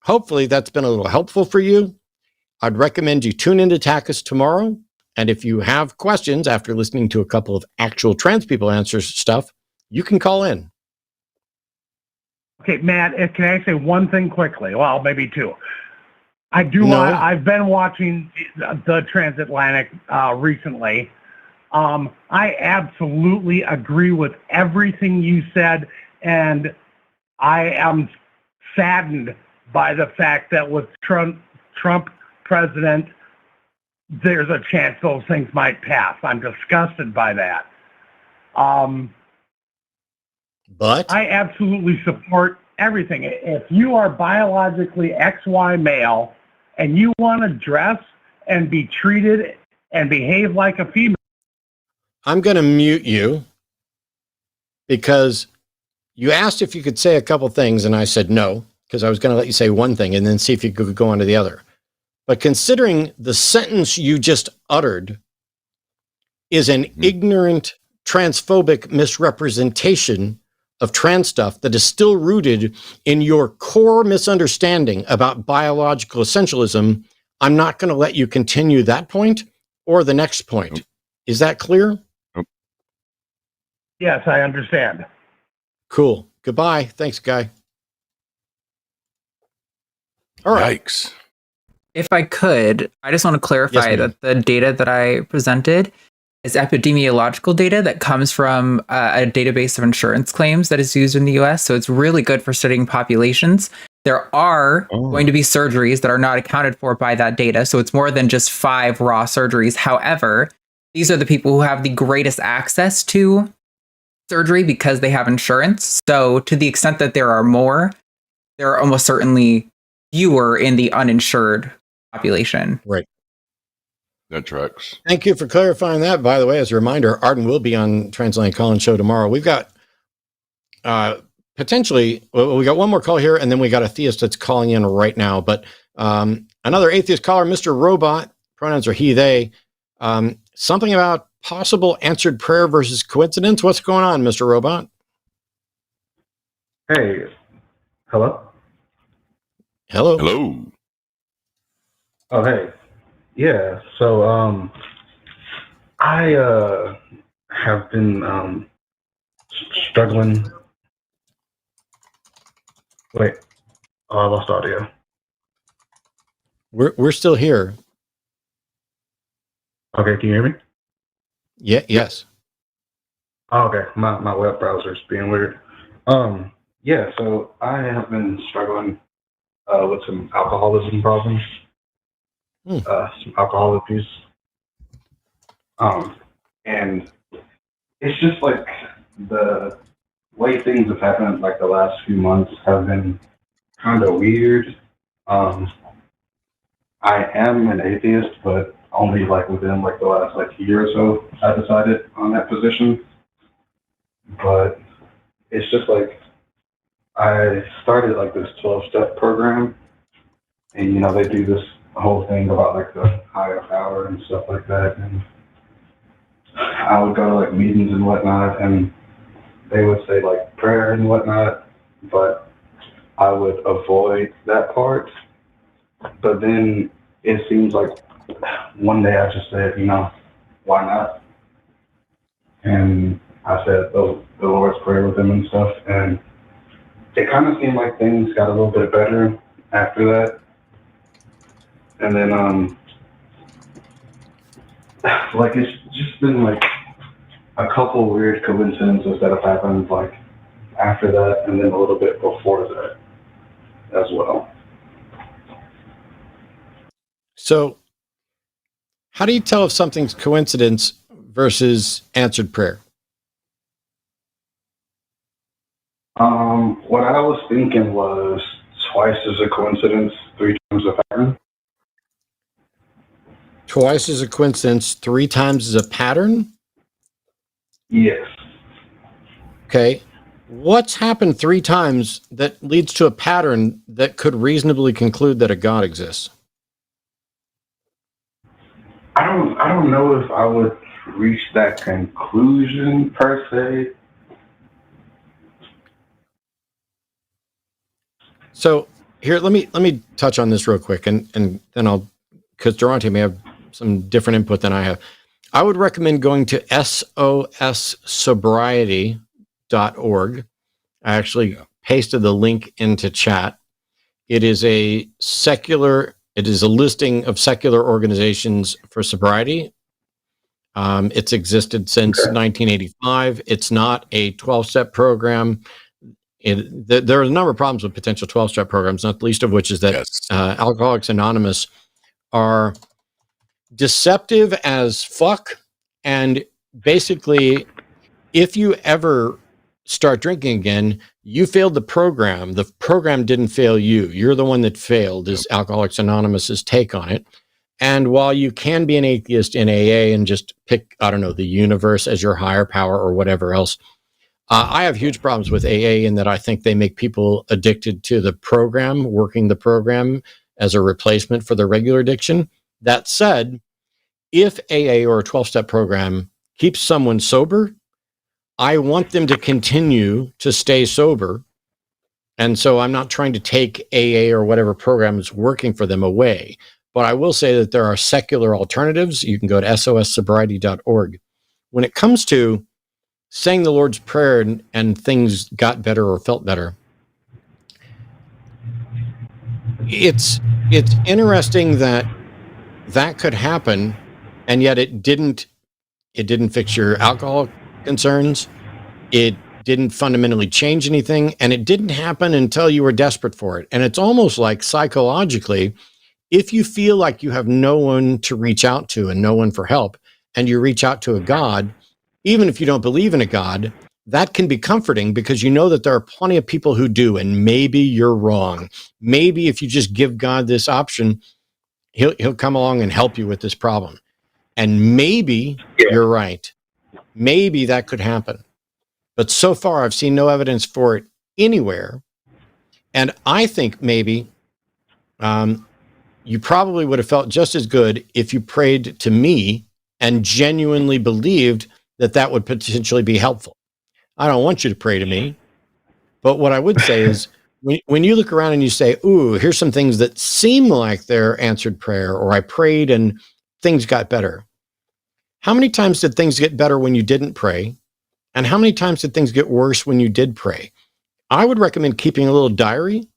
hopefully that's been a little helpful for you. I'd recommend you tune into TACIS tomorrow, and if you have questions after listening to a couple of actual trans people answer stuff, you can call in. Okay, Matt, can I say one thing quickly? Well, maybe two. I've been watching the Transatlantic recently. I absolutely agree with everything you said, and I am saddened by the fact that with Trump president, there's a chance those things might pass. I'm disgusted by that. But I absolutely support everything. If you are biologically XY male and you want to dress and be treated and behave like a female, I'm going to mute you because you asked if you could say a couple things, and I said no, because I was going to let you say one thing and then see if you could go on to the other. But considering the sentence you just uttered is an ignorant, transphobic misrepresentation of trans stuff that is still rooted in your core misunderstanding about biological essentialism, I'm not going to let you continue that point or the next point. Nope. Is that clear? Nope. Yes, I understand. Cool. Goodbye. Thanks, Guy. All right. Yikes. If I could, I just want to clarify that the data that I presented is epidemiological data that comes from a database of insurance claims that is used in the US. So it's really good for studying populations. There are going to be surgeries that are not accounted for by that data. So it's more than just 5 raw surgeries. However, these are the people who have the greatest access to surgery because they have insurance. So to the extent that there are more, there are almost certainly fewer in the uninsured population. Right. That tracks. Thank you for clarifying that. By the way, as a reminder, Arden will be on Transatlantic Call-In Show tomorrow. We've got potentially, we got one more call here, and then we got a theist that's calling in right now. But another atheist caller, Mr. Robot, pronouns are he, they. Something about possible answered prayer versus coincidence. What's going on, Mr. Robot? Hey, hello? Hello. Hello. Oh, hey. Yeah, so, I, have been, struggling. Wait. Oh, I lost audio. We're still here. Okay, can you hear me? Yeah. Yes. Oh, okay, my web browser's being weird. Yeah, so I have been struggling, with some alcoholism problems. Some alcohol abuse. And it's just like the way things have happened, like the last few months have been kind of weird. I am an atheist, but only like within like the last like year or so, I decided on that position. But it's just like, I started like this 12-step program, and you know, they do this whole thing about like the higher power and stuff like that, and I would go to like meetings and whatnot, and they would say like prayer and whatnot, but I would avoid that part. But then it seems like one day I just said, you know, why not? And I said the Lord's Prayer with them and stuff, and it kind of seemed like things got a little bit better after that. And then, like, it's just been, like, a couple weird coincidences that have happened, like, after that, and then a little bit before that as well. So, how do you tell if something's coincidence versus answered prayer? What I was thinking was twice is a coincidence, 3 times a pattern. Twice is a coincidence, 3 times is a pattern? Yes. Okay. What's happened 3 times that leads to a pattern that could reasonably conclude that a God exists? I don't know if I would reach that conclusion per se. So here, let me touch on this real quick, and then I'll, because Darante may have some different input than I have. I would recommend going to SOSsobriety.org. I actually pasted the link into chat. It is a listing of secular organizations for sobriety. It's existed since 1985. It's not a 12-step program. There are a number of problems with potential 12-step programs, not the least of which is that Alcoholics Anonymous are deceptive as fuck. And basically, if you ever start drinking again, you failed the program. The program didn't fail you. You're the one that failed, is Alcoholics Anonymous's take on it. And while you can be an atheist in AA and just pick, I don't know, the universe as your higher power or whatever else, I have huge problems with AA in that I think they make people addicted to the program, working the program as a replacement for the regular addiction. That said, if AA or a 12-step program keeps someone sober, I want them to continue to stay sober. And so I'm not trying to take AA or whatever program is working for them away. But I will say that there are secular alternatives. You can go to SOSsobriety.org. When it comes to saying the Lord's Prayer and things got better or felt better, it's interesting that could happen, and yet it didn't fix your alcohol concerns. It didn't fundamentally change anything, and it didn't happen until you were desperate for it. And it's almost like psychologically, if you feel like you have no one to reach out to and no one for help, and you reach out to a God, even if you don't believe in a God, that can be comforting because you know that there are plenty of people who do, and maybe you're wrong. Maybe if you just give God this option, he'll come along and help you with this problem. And maybe you're right. Maybe that could happen. But so far, I've seen no evidence for it anywhere. And I think maybe you probably would have felt just as good if you prayed to me and genuinely believed that that would potentially be helpful. I don't want you to pray to me. But what I would say is when you look around and you say, ooh, here's some things that seem like they're answered prayer, or I prayed and things got better. How many times did things get better when you didn't pray? And how many times did things get worse when you did pray? I would recommend keeping a little diary,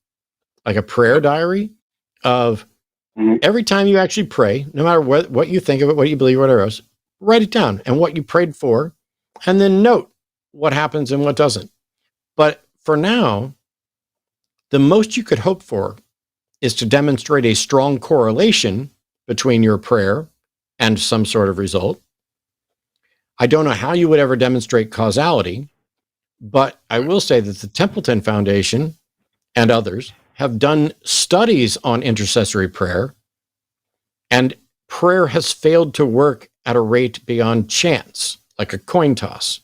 like a prayer diary, of every time you actually pray, no matter what you think of it, what you believe, whatever else, write it down and what you prayed for, and then note what happens and what doesn't. But for now, the most you could hope for is to demonstrate a strong correlation between your prayer and some sort of result. I don't know how you would ever demonstrate causality, but I will say that the Templeton Foundation and others have done studies on intercessory prayer, and prayer has failed to work at a rate beyond chance, like a coin toss.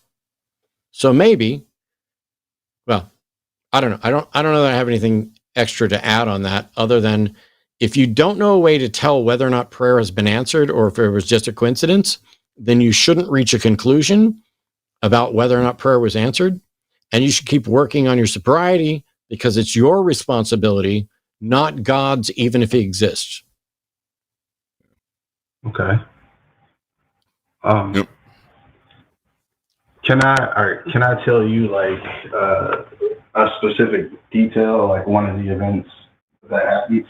So maybe, well, I don't know. I don't know that I have anything extra to add on that, other than if you don't know a way to tell whether or not prayer has been answered or if it was just a coincidence, then you shouldn't reach a conclusion about whether or not prayer was answered. And you should keep working on your sobriety because it's your responsibility, not God's, even if he exists. Okay. Yep. Can I tell you like a specific detail, like one of the events that happened?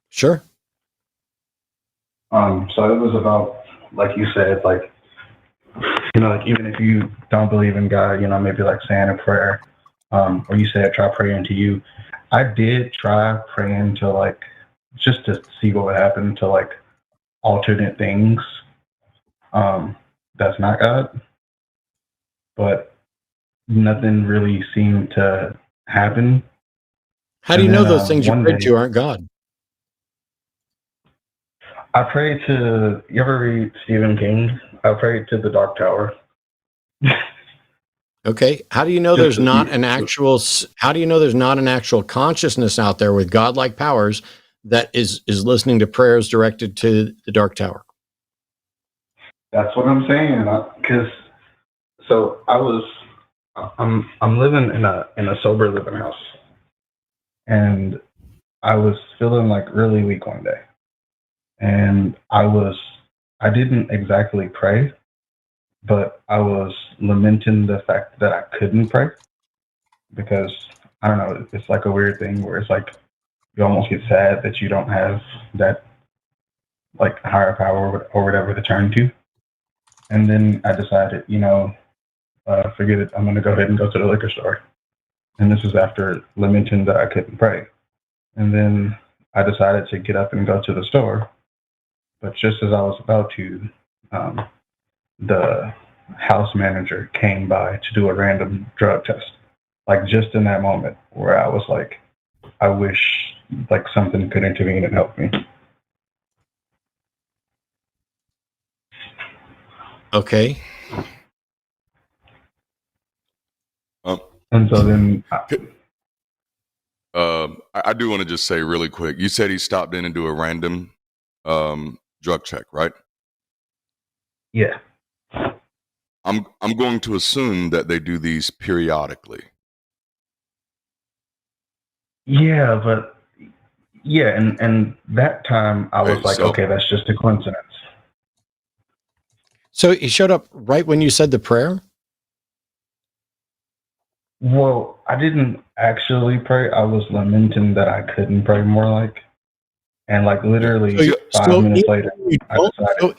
Sure. So it was about, like you said, like, you know, like even if you don't believe in God, you know, maybe like saying a prayer, or you said try praying to you. I did try praying to like, just to see what would happen to like alternate things. That's not God, but nothing really seemed to happen. How do you know those things you prayed to aren't God? I prayed to, you ever read Stephen King? I prayed to the Dark Tower. Okay. How do you know there's not an actual consciousness out there with godlike powers that is listening to prayers directed to the Dark Tower? That's what I'm saying. Because so I'm living in a sober living house, and I was feeling like really weak one day, and I didn't exactly pray, but I was lamenting the fact that I couldn't pray, because I don't know, it's like a weird thing where it's like you almost get sad that you don't have that like higher power or whatever to turn to. And then I decided, you know, forget it, I'm going to go ahead and go to the liquor store. And this is after lamenting that I couldn't pray. And then I decided to get up and go to the store. But just as I was about to, the house manager came by to do a random drug test. Like just in that moment where I was like, I wish like something could intervene and help me. Okay. And so then I do want to just say really quick, you said he stopped in and do a random drug check, right? Yeah. I'm going to assume that they do these periodically. Yeah, but yeah, and that time I was like, okay, that's just a coincidence. So he showed up right when you said the prayer? Well, I didn't actually pray. I was lamenting that I couldn't pray, more like. And like literally 5 minutes later, I decided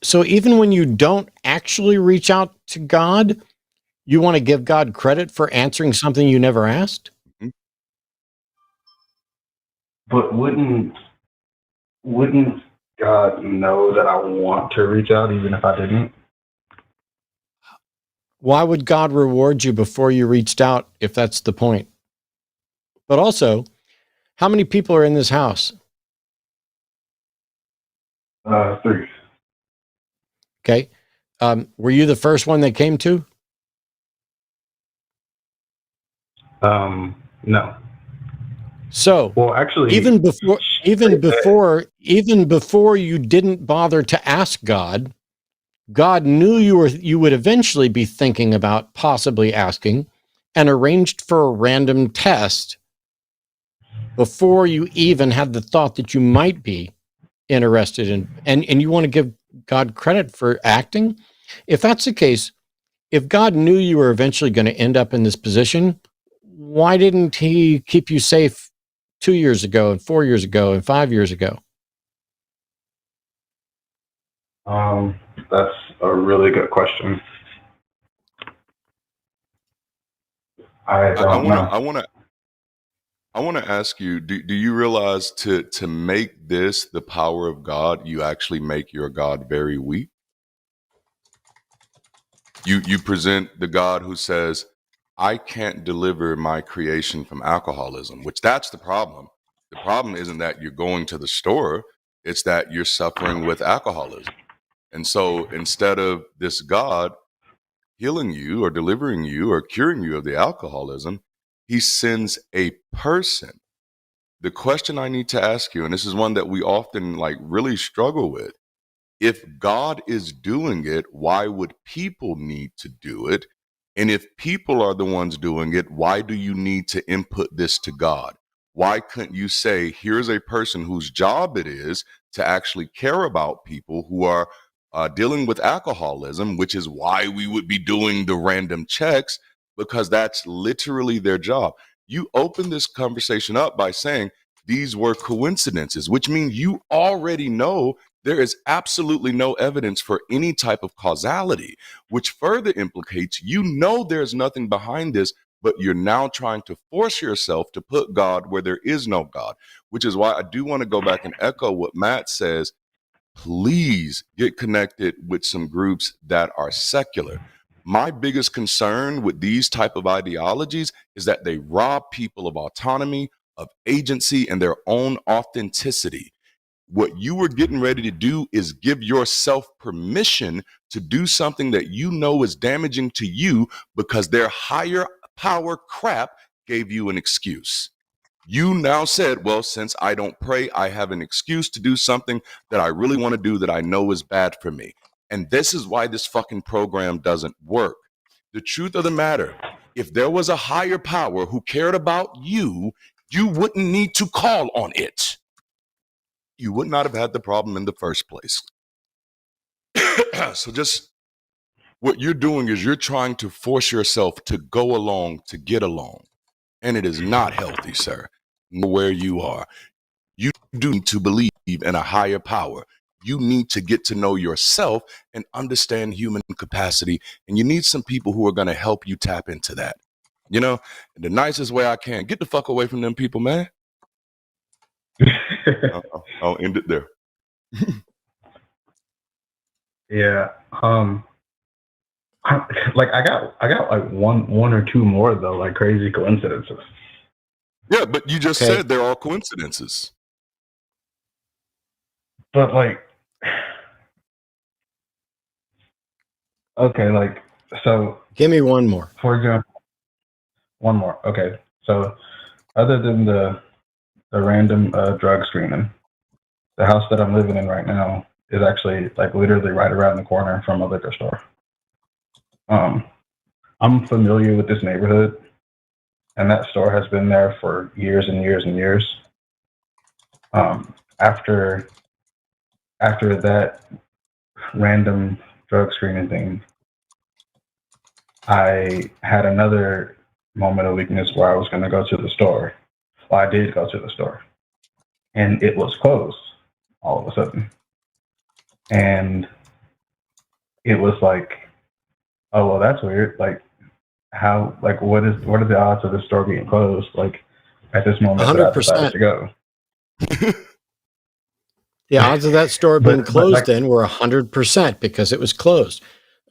So even when you don't actually reach out to God, you want to give God credit for answering something you never asked? But wouldn't God know that I want to reach out even if I didn't? Why would God reward you before you reached out if that's the point? But also, how many people are in this house? 3. Okay. Were you the first one they came to? No. So, Well, actually, even before you didn't bother to ask God, God knew you would eventually be thinking about possibly asking, and arranged for a random test before you even had the thought that you might be interested in, and you want to give God credit for acting? If that's the case, if God knew you were eventually going to end up in this position, why didn't he keep you safe 2 years ago and 4 years ago and 5 years ago? that's a really good question. I don't know. I want to ask you, do you realize to make this the power of God, you actually make your God very weak? You present the God who says, I can't deliver my creation from alcoholism, which that's the problem. The problem isn't that you're going to the store, it's that you're suffering with alcoholism. And so instead of this God healing you or delivering you or curing you of the alcoholism, he sends a person. The question I need to ask you, and this is one that we often really struggle with, if God is doing it, why would people need to do it? And if people are the ones doing it, why do you need to input this to God? Why couldn't you say, here's a person whose job it is to actually care about people who are dealing with alcoholism, which is why we would be doing the random checks, because that's literally their job. You open this conversation up by saying these were coincidences, which means you already know there is absolutely no evidence for any type of causality, which further implicates there's nothing behind this, but you're now trying to force yourself to put God where there is no God, which is why I do want to go back and echo what Matt says. Please get connected with some groups that are secular. My biggest concern with these type of ideologies is that they rob people of autonomy, of agency, and their own authenticity. What you were getting ready to do is give yourself permission to do something that you know is damaging to you because their higher power crap gave you an excuse. You now said, well, since I don't pray, I have an excuse to do something that I really want to do that I know is bad for me. And this is why this fucking program doesn't work. The truth of the matter, if there was a higher power who cared about you, you wouldn't need to call on it. You would not have had the problem in the first place. So just what you're doing is you're trying to force yourself to go along to get along. And it is not healthy, sir. Know where you are. You do need to believe in a higher power. You need to get to know yourself and understand human capacity. And you need some people who are going to help you tap into that. You know, in the nicest way I can. Get the fuck away from them people, man. I'll end it there. Yeah. I got one or two more though, crazy coincidences. Yeah, but you just said there are coincidences. But so give me one more. For example, one more. Okay. So other than the random drug screening, the house that I'm living in right now is actually literally right around the corner from a liquor store. I'm familiar with this neighborhood, and that store has been there for years and years and years. After that random drug screening thing, I had another moment of weakness where I was going to go to the store. Well, I did go to the store, and it was closed all of a sudden. And it was oh, well, that's weird. What are the odds of the store being closed? At this moment, 100%. That I decided to go. The odds of that store being closed then were 100% because it was closed.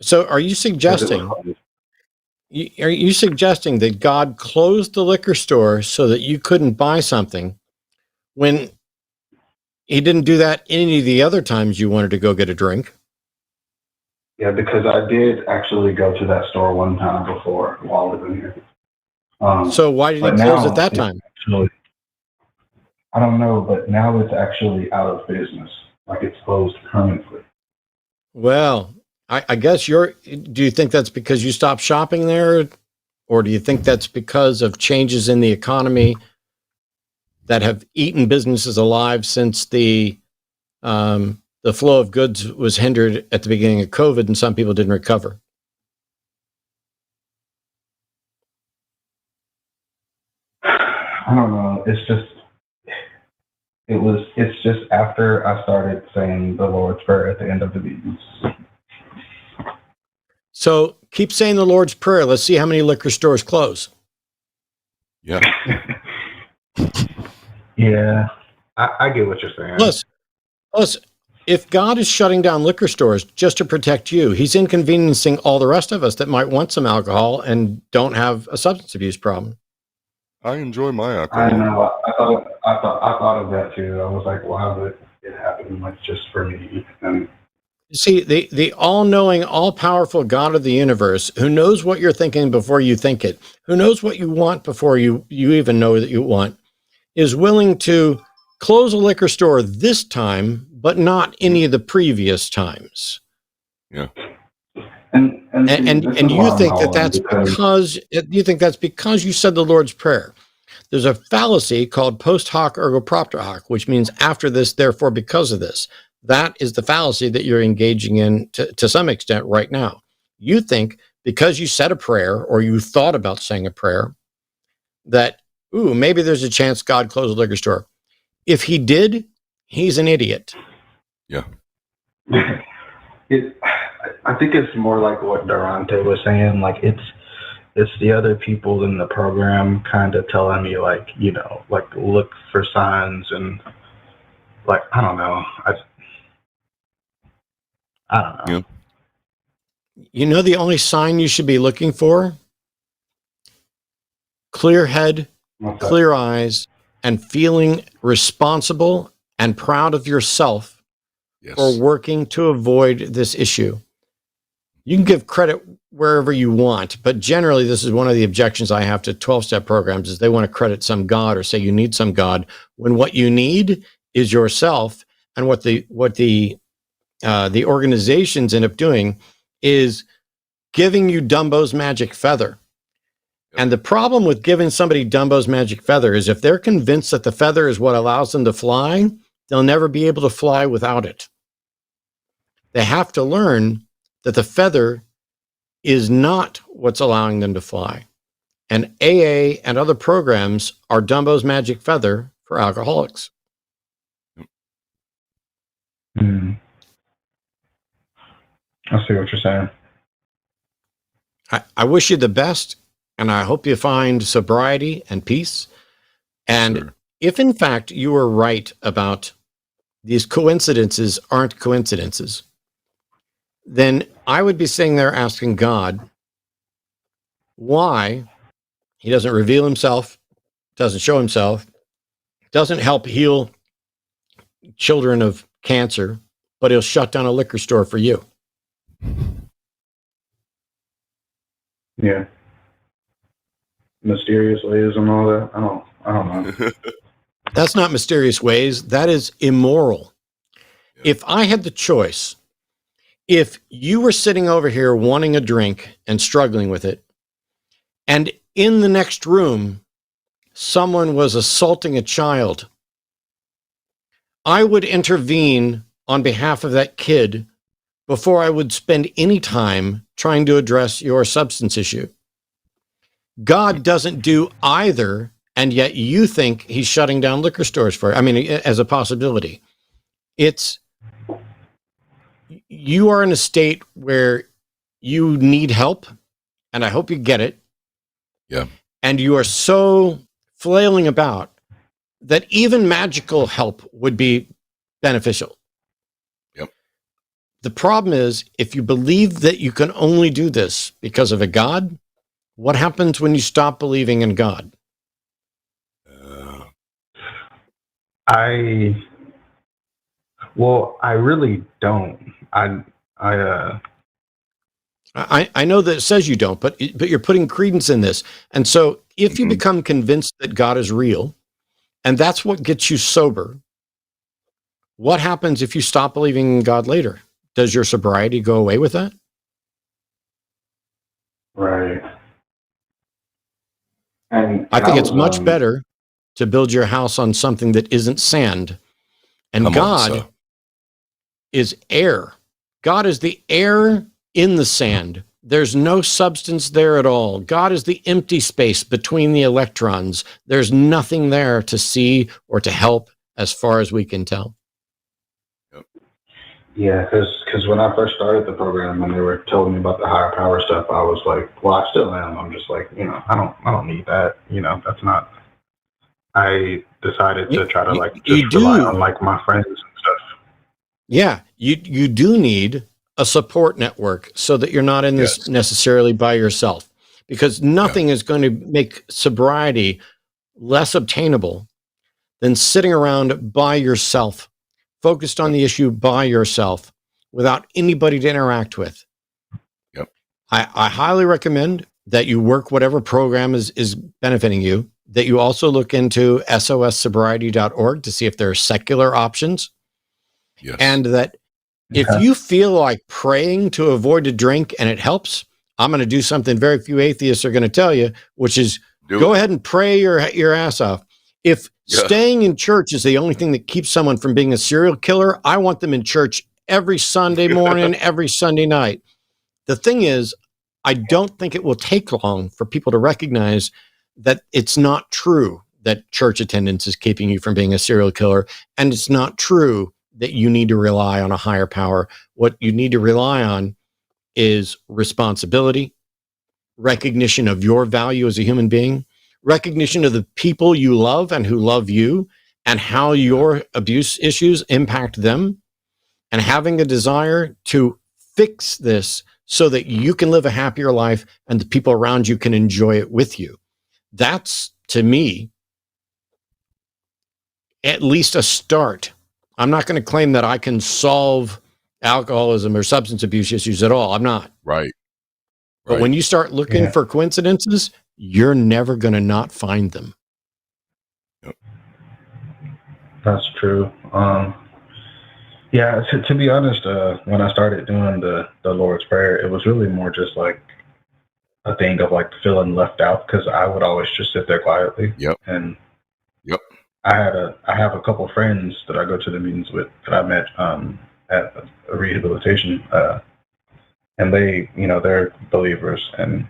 So are you suggesting Are you suggesting that God closed the liquor store so that you couldn't buy something when he didn't do that any of the other times you wanted to go get a drink? Yeah, because I did actually go to that store one time before while living here. So why did he close at that time? Actually, I don't know, but now it's actually out of business. Like it's closed permanently. Well, I guess do you think that's because you stopped shopping there? Or do you think that's because of changes in the economy that have eaten businesses alive since the flow of goods was hindered at the beginning of COVID and some people didn't recover? I don't know. It's just after I started saying the Lord's Prayer at the end of the meetings. So keep saying the Lord's Prayer. Let's see how many liquor stores close. Yeah. Yeah, I get what you're saying. Plus, if God is shutting down liquor stores just to protect you, he's inconveniencing all the rest of us that might want some alcohol and don't have a substance abuse problem. I enjoy my alcohol. I know. I thought of that too. I was like, why would it happen like just for me? And see, the all-knowing, all-powerful God of the universe, who knows what you're thinking before you think it, who knows what you want before you even know that you want, is willing to close a liquor store this time, but not any of the previous times. Yeah. And you think that's because you said the Lord's Prayer. There's a fallacy called post hoc ergo propter hoc, which means after this, therefore because of this. That is the fallacy that you're engaging in to some extent right now. You think because you said a prayer or you thought about saying a prayer that, maybe there's a chance God closed the liquor store. If he did, he's an idiot. Yeah. I think it's more like what Darante was saying. Like it's the other people in the program kind of telling me like, like look for signs and like, I don't know. I don't know. Yeah. The only sign you should be looking for? Clear head, clear eyes, and feeling responsible and proud of yourself for working to avoid this issue. You can give credit wherever you want, but generally this is one of the objections I have to 12-step programs is they want to credit some God or say you need some God when what you need is yourself. And what the organizations end up doing is giving you Dumbo's magic feather. And the problem with giving somebody Dumbo's magic feather is if they're convinced that the feather is what allows them to fly, they'll never be able to fly without it. They have to learn that the feather is not what's allowing them to fly. And AA and other programs are Dumbo's magic feather for alcoholics. I see what you're saying. I wish you the best, and I hope you find sobriety and peace. And if in fact you were right about these coincidences aren't coincidences, then I would be sitting there asking God why he doesn't reveal himself, doesn't show himself, doesn't help heal children of cancer, but he'll shut down a liquor store for you. Yeah. Mysterious ways and all that. I don't know. That's not mysterious ways. That is immoral. If I had the choice, if you were sitting over here wanting a drink and struggling with it, and in the next room, someone was assaulting a child, I would intervene on behalf of that kid before I would spend any time trying to address your substance issue. God doesn't do either, and yet you think he's shutting down liquor stores for it. I mean, as a possibility. You are in a state where you need help, and I hope you get it. Yeah. And you are so flailing about that even magical help would be beneficial. Yep. The problem is, if you believe that you can only do this because of a God, What happens when you stop believing in God? I really don't. I know that it says you don't, but you're putting credence in this. And so if you become convinced that God is real, and that's what gets you sober, what happens if you stop believing in God later? Does your sobriety go away with that? Right. And I think it's much better to build your house on something that isn't sand. And God is air. God is the air in the sand. There's no substance there at all. God is the empty space between the electrons. There's nothing there to see or to help as far as we can tell. Yeah, because when I first started the program and they were telling me about the higher power stuff, I was like, well, I still am. I'm just like, I don't need that. That's not. I decided to try to just rely on my friends and stuff. Yeah, you do need a support network so that you're not in this necessarily by yourself, because nothing is going to make sobriety less obtainable than sitting around by yourself, focused on the issue by yourself without anybody to interact with. Yep. I highly recommend that you work whatever program is benefiting you, that you also look into SOSsobriety.org to see if there are secular options. Yes. And that if you feel like praying to avoid a drink and it helps, I'm going to do something very few atheists are going to tell you, which is go ahead and pray your ass off. If staying in church is the only thing that keeps someone from being a serial killer, I want them in church every Sunday morning, every Sunday night. The thing is, I don't think it will take long for people to recognize that it's not true that church attendance is keeping you from being a serial killer. And it's not true that you need to rely on a higher power. What you need to rely on is responsibility, recognition of your value as a human being, recognition of the people you love and who love you, and how your abuse issues impact them, and having a desire to fix this so that you can live a happier life and the people around you can enjoy it with you. That's, to me, at least a start. I'm not going to claim that I can solve alcoholism or substance abuse issues at all. I'm not. Right. But when you start looking for coincidences, you're never going to not find them. Yep. That's true. Yeah, to be honest, when I started doing the Lord's Prayer, it was really more just like a thing of like feeling left out, because I would always just sit there quietly. Yep. And I have a couple friends that I go to the meetings with that I met at a rehabilitation, and they, they're believers, and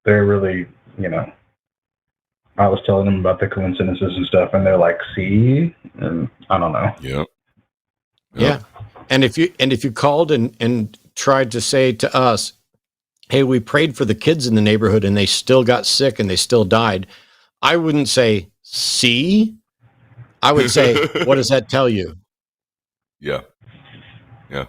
they're really, I was telling them about the coincidences and stuff, and they're like, "See," and I don't know. Yep. Yeah. And if you called and tried to say to us, "Hey, we prayed for the kids in the neighborhood and they still got sick and they still died," I wouldn't say, "See?" I would say, "What does that tell you?" Yeah. Yeah.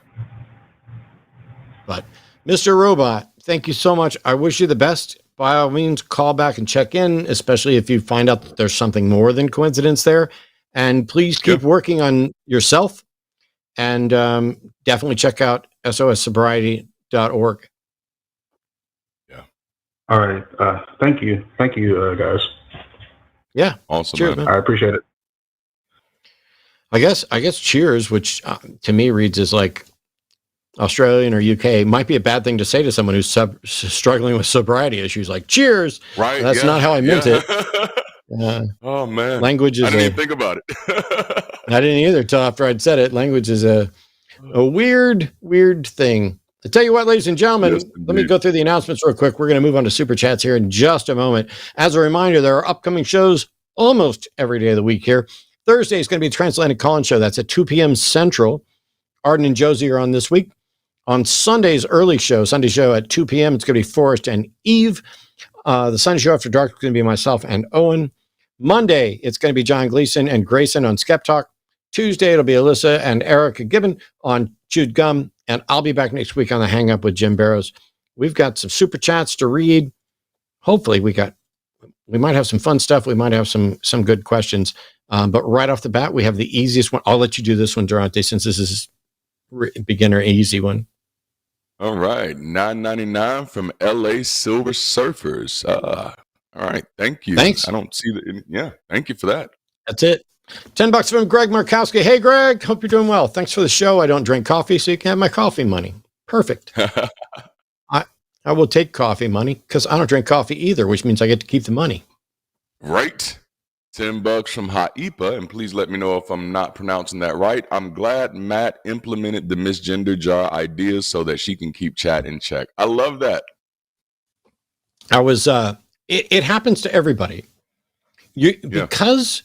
But Mr. Robot, thank you so much. I wish you the best. By all means, call back and check in, especially if you find out that there's something more than coincidence there. And please keep working on yourself. And definitely check out SOSsobriety.org. Yeah. All right. Thank you. Thank you, guys. Yeah. Awesome. Cheers, man. I appreciate it. I guess cheers, which to me reads as like Australian or UK, might be a bad thing to say to someone who's struggling with sobriety issues, like cheers. Right. That's not how I meant it. Oh man. Language is I didn't even think about it. I didn't either till after I'd said it. Language is a weird thing. I tell you what, ladies and gentlemen, let me go through the announcements real quick. We're going to move on to Super Chats here in just a moment. As a reminder, there are upcoming shows almost every day of the week here. Thursday is going to be a Transatlantic Call-In Show. That's at 2 p.m. Central. Arden and Josie are on this week. On Sunday's Sunday show at 2 p.m., it's going to be Forrest and Eve. The Sunday show after dark is going to be myself and Owen. Monday, it's going to be John Gleason and Grayson on Skeptalk. Tuesday, it'll be Alyssa and Erica Gibbon on Chewed Gum. And I'll be back next week on the Hang Up with Jim Barrows. We've got some Super Chats to read. hopefully we might have some fun stuff. We might have some good questions. But right off the bat, we have the easiest one. I'll let you do this one, Darante, since this is beginner easy one. All right, $9.99 from LA Silver Surfers. All right, thank you. Thanks. I don't see the. Yeah, thank you for that. That's it. $10 from Greg Markowski. Hey, Greg, hope you're doing well. Thanks for the show. I don't drink coffee, so you can have my coffee money. Perfect. I will take coffee money because I don't drink coffee either, which means I get to keep the money. Right. $10 from Haipa, and please let me know if I'm not pronouncing that right. I'm glad Matt implemented the misgender jar ideas so that she can keep chat in check. I love that. I was. It happens to everybody. Because,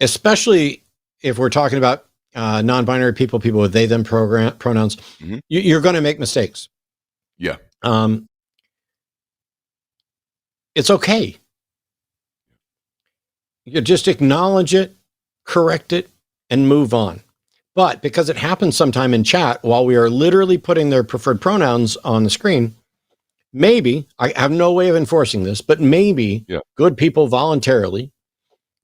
especially if we're talking about non-binary people with they them pronouns, you're going to make mistakes. Yeah. It's okay. You just acknowledge it, correct it, and move on. But because it happens sometime in chat while we are literally putting their preferred pronouns on the screen, maybe, I have no way of enforcing this, but maybe good people voluntarily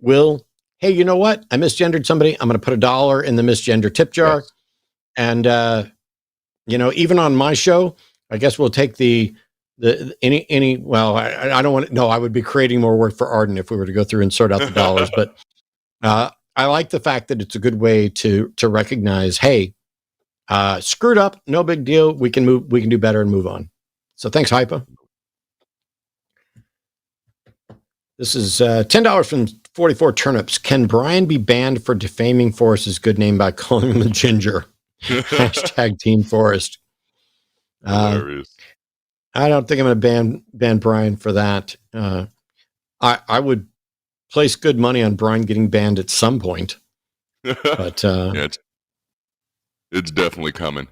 will, hey, you know what? I misgendered somebody. I'm going to put $1 in the misgender tip jar. Yes. And, even on my show, I guess we'll take well, I don't want to, no, I would be creating more work for Arden if we were to go through and sort out the dollars, but I like the fact that it's a good way to recognize, hey, screwed up, no big deal. We can do better and move on. So thanks, Hypa. This is $10 from 44 Turnips. Can Brian be banned for defaming Forrest's good name by calling him a ginger? Hashtag Team Forrest. Hilarious. I don't think I'm going to ban Brian for that. I would place good money on Brian getting banned at some point. But it's definitely coming.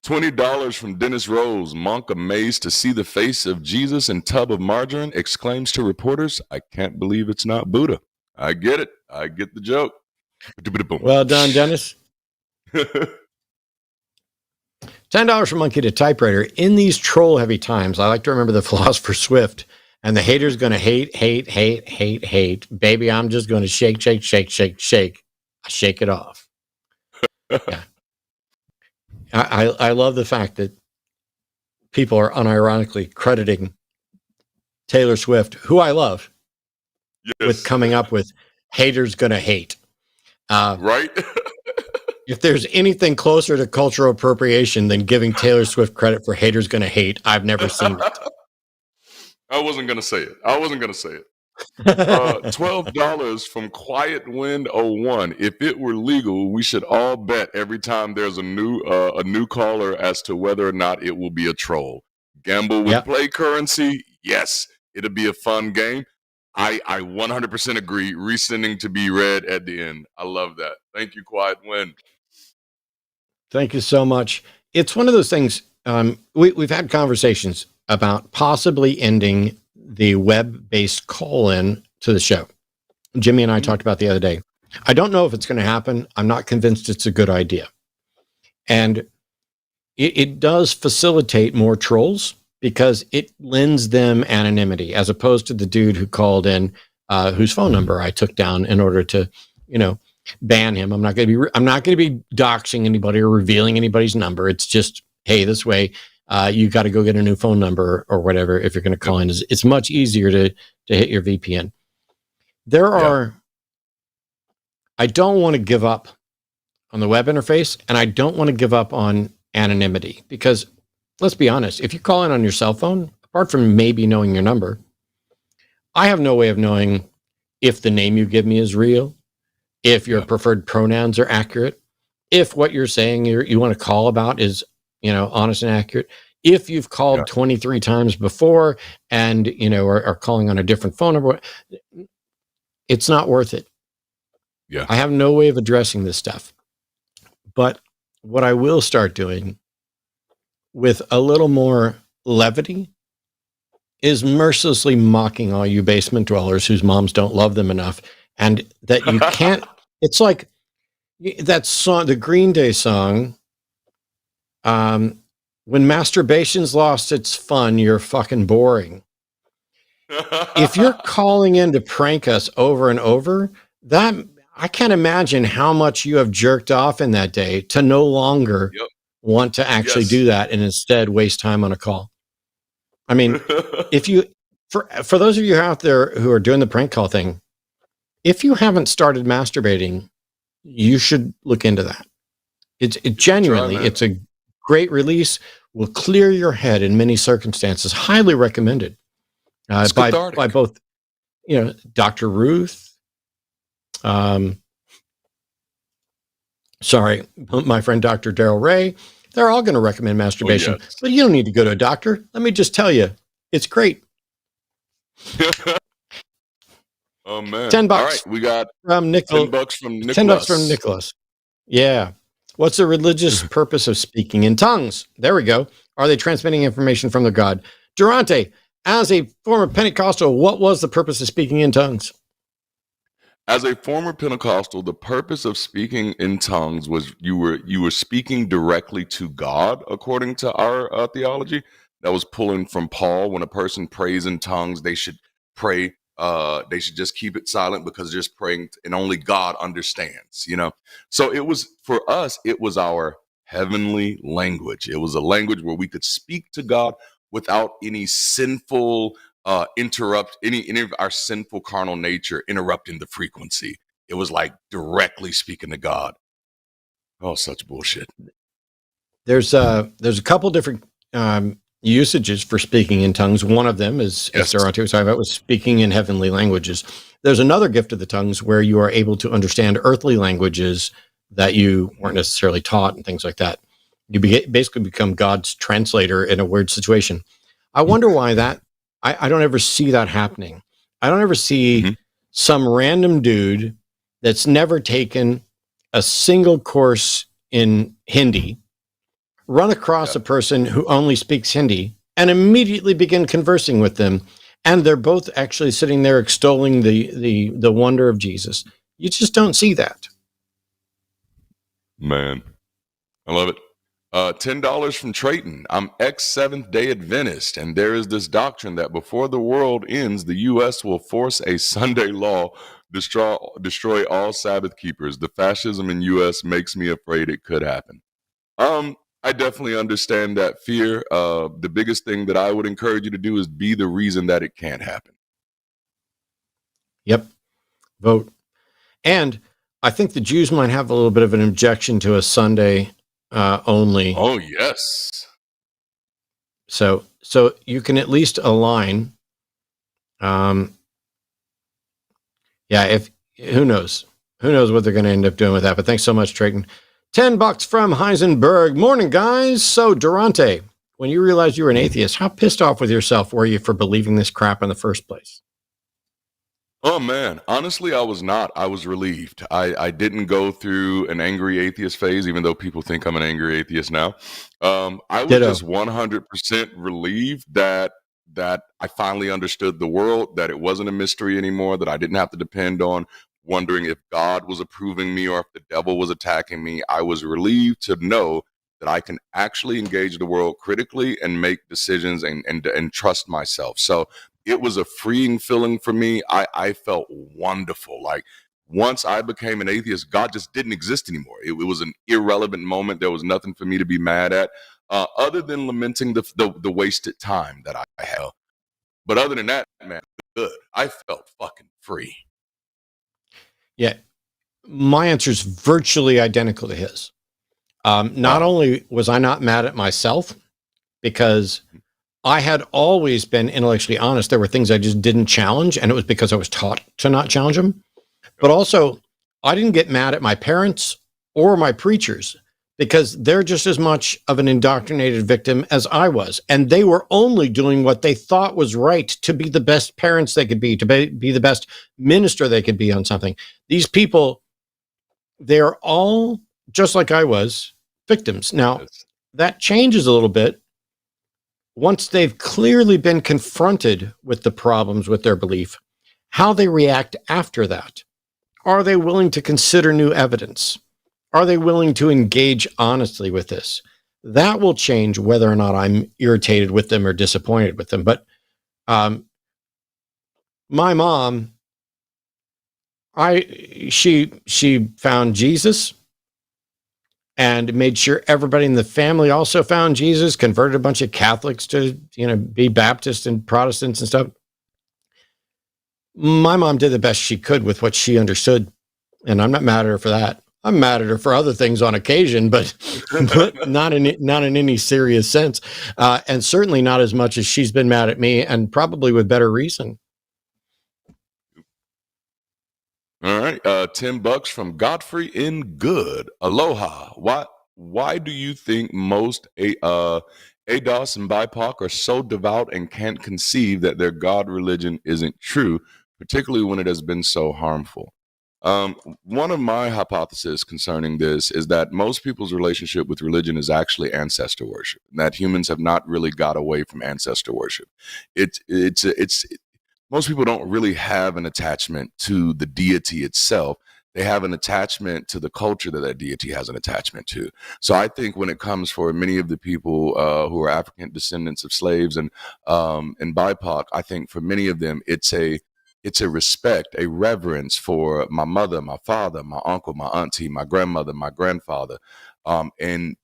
$20 from Dennis Rose. Monk amazed to see the face of Jesus in tub of margarine, exclaims to reporters, I can't believe it's not Buddha. I get it. I get the joke. Well done, Dennis. $10 from Monkey to Typewriter. In these troll heavy times, I like to remember the philosopher Swift and the haters going to hate. Baby, I'm just going to shake. I shake it off. Yeah. I love the fact that people are unironically crediting Taylor Swift, who I love, with coming up with haters going to hate. Right? If there's anything closer to cultural appropriation than giving Taylor Swift credit for haters gonna hate, I've never seen it. I wasn't gonna say it. $12 from Quiet Wind 01. If it were legal, we should all bet every time there's a new caller as to whether or not it will be a troll. Gamble with play currency. Yes, it'll be a fun game. I 100% agree. Resending to be read at the end. I love that. Thank you, Quiet Wind. Thank you so much. It's one of those things, we've had conversations about possibly ending the web-based call-in to the show. Jimmy and I talked about the other day. I don't know if it's going to happen. I'm not convinced it's a good idea. And it does facilitate more trolls because it lends them anonymity, as opposed to the dude who called in, whose phone number I took down in order to, ban him. I'm not going to be doxing anybody or revealing anybody's number. It's just, hey, this way, you got to go get a new phone number or whatever. If you're going to call in, it's much easier to hit your VPN. I don't want to give up on the web interface, and I don't want to give up on anonymity because let's be honest, if you call in on your cell phone, apart from maybe knowing your number, I have no way of knowing if the name you give me is real, if your preferred pronouns are accurate, if what you're saying you want to call about is, honest and accurate, if you've called 23 times before and, are calling on a different phone number, it's not worth it. Yeah. I have no way of addressing this stuff. But what I will start doing with a little more levity is mercilessly mocking all you basement dwellers whose moms don't love them enough. And that you can't, it's like that song, the Green Day song, when masturbation's lost its fun, you're fucking boring. if you're calling in to prank us over and over, that I can't imagine how much you have jerked off in that day to no longer Yep. want to actually Yes. do that and instead waste time on a call. I mean, if you, for those of you out there who are doing the prank call thing, if you haven't started masturbating, you should look into that. It genuinely, it's a great release, will clear your head in many circumstances. Highly recommended by both, Dr. Ruth. Sorry, my friend Dr. Daryl Ray. They're all going to recommend masturbation, but you don't need to go to a doctor. Let me just tell you, it's great. Oh man! $10. All right, we got from Nicholas. $10 from Nicholas. $10 from Nicholas. Yeah. What's the religious purpose of speaking in tongues? There we go. Are they transmitting information from their God? Durante, as a former Pentecostal, what was the purpose of speaking in tongues? As a former Pentecostal, the purpose of speaking in tongues was you were speaking directly to God, according to our theology. That was pulling from Paul. When a person prays in tongues, they should pray. They should just keep it silent because they're just praying, and only God understands. So it was for us. It was our heavenly language. It was a language where we could speak to God without any sinful. Interrupt any of our sinful carnal nature interrupting the frequency. It was like directly speaking to God. Oh, such bullshit. There's a couple different usages for speaking in tongues. One of them is, as Darante was talking about, was speaking in heavenly languages. There's another gift of the tongues where you are able to understand earthly languages that you weren't necessarily taught and things like that. You basically become God's translator in a weird situation. I wonder why that. I don't ever see that happening. I don't ever see some random dude that's never taken a single course in Hindi run across a person who only speaks Hindi and immediately begin conversing with them. And they're both actually sitting there extolling the wonder of Jesus. You just don't see that. Man, I love it. $10 from Trayton. I'm ex-Seventh-day Adventist, and there is this doctrine that before the world ends, the U.S. will force a Sunday law, destroy all Sabbath keepers. The fascism in U.S. makes me afraid it could happen. I definitely understand that fear. The biggest thing that I would encourage you to do is be the reason that it can't happen. Yep. Vote. And I think the Jews might have a little bit of an objection to a Sunday only. Oh yes. So you can at least align. If who knows what they're going to end up doing with that. But thanks so much, Trayton. $10 from Heisenberg. Morning, guys. So Durante, when you realized you were an atheist, how pissed off with yourself were you for believing this crap in the first place? Oh man, honestly, I was not. I was relieved. I didn't go through an angry atheist phase, even though people think I'm an angry atheist now. I was just 100% relieved that I finally understood the world, that it wasn't a mystery anymore, that I didn't have to depend on wondering if God was approving me or if the devil was attacking me. I was relieved to know that I can actually engage the world critically and make decisions and trust myself. So it was a freeing feeling for me. I felt wonderful. Like once I became an atheist, God just didn't exist anymore. It was an irrelevant moment. There was nothing for me to be mad at, other than lamenting the wasted time that I had. But other than that, man, good. I felt fucking free. Yeah, my answer is virtually identical to his. Not only was I not mad at myself because I had always been intellectually honest. There were things I just didn't challenge, and it was because I was taught to not challenge them. But also, I didn't get mad at my parents or my preachers because they're just as much of an indoctrinated victim as I was. And they were only doing what they thought was right to be the best parents they could be, to be the best minister they could be on something. These people, they're all, just like I was, victims. Now, that changes a little bit once they've clearly been confronted with the problems with their belief. How they react after that. Are they willing to consider new evidence? Are they willing to engage honestly with this? That will change whether or not I'm irritated with them or disappointed with them. But my mom, she found Jesus and made sure everybody in the family also found Jesus, converted a bunch of Catholics to, be Baptist and Protestants and stuff. My mom did the best she could with what she understood, and I'm not mad at her for that. I'm mad at her for other things on occasion, but not in any serious sense, and certainly not as much as she's been mad at me, and probably with better reason. All right, $10 from Godfrey in Good. Aloha. Why do you think most ADOS and BIPOC are so devout and can't conceive that their God religion isn't true, particularly when it has been so harmful? One of my hypotheses concerning this is that most people's relationship with religion is actually ancestor worship, and that humans have not really got away from ancestor worship. Most people don't really have an attachment to the deity itself. They have an attachment to the culture that deity has an attachment to. So I think when it comes for many of the people who are African descendants of slaves and BIPOC, I think for many of them, it's a respect, a reverence for my mother, my father, my uncle, my auntie, my grandmother, my grandfather. And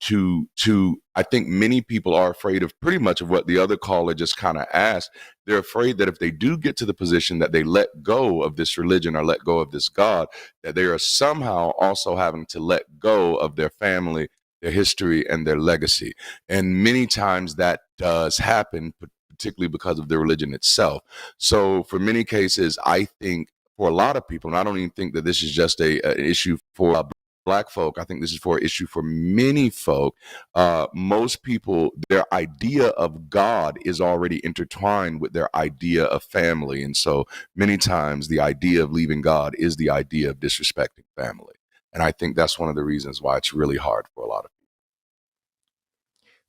I think many people are afraid of pretty much of what the other caller just kind of asked. They're afraid that if they do get to the position that they let go of this religion or let go of this God, that they are somehow also having to let go of their family, their history, and their legacy. And many times that does happen, particularly because of the religion itself. So for many cases, I think for a lot of people, and I don't even think that this is just an issue for Black folk, I think this is for an issue for many folk. Most people, their idea of God is already intertwined with their idea of family. And so many times the idea of leaving God is the idea of disrespecting family. And I think that's one of the reasons why it's really hard for a lot of people.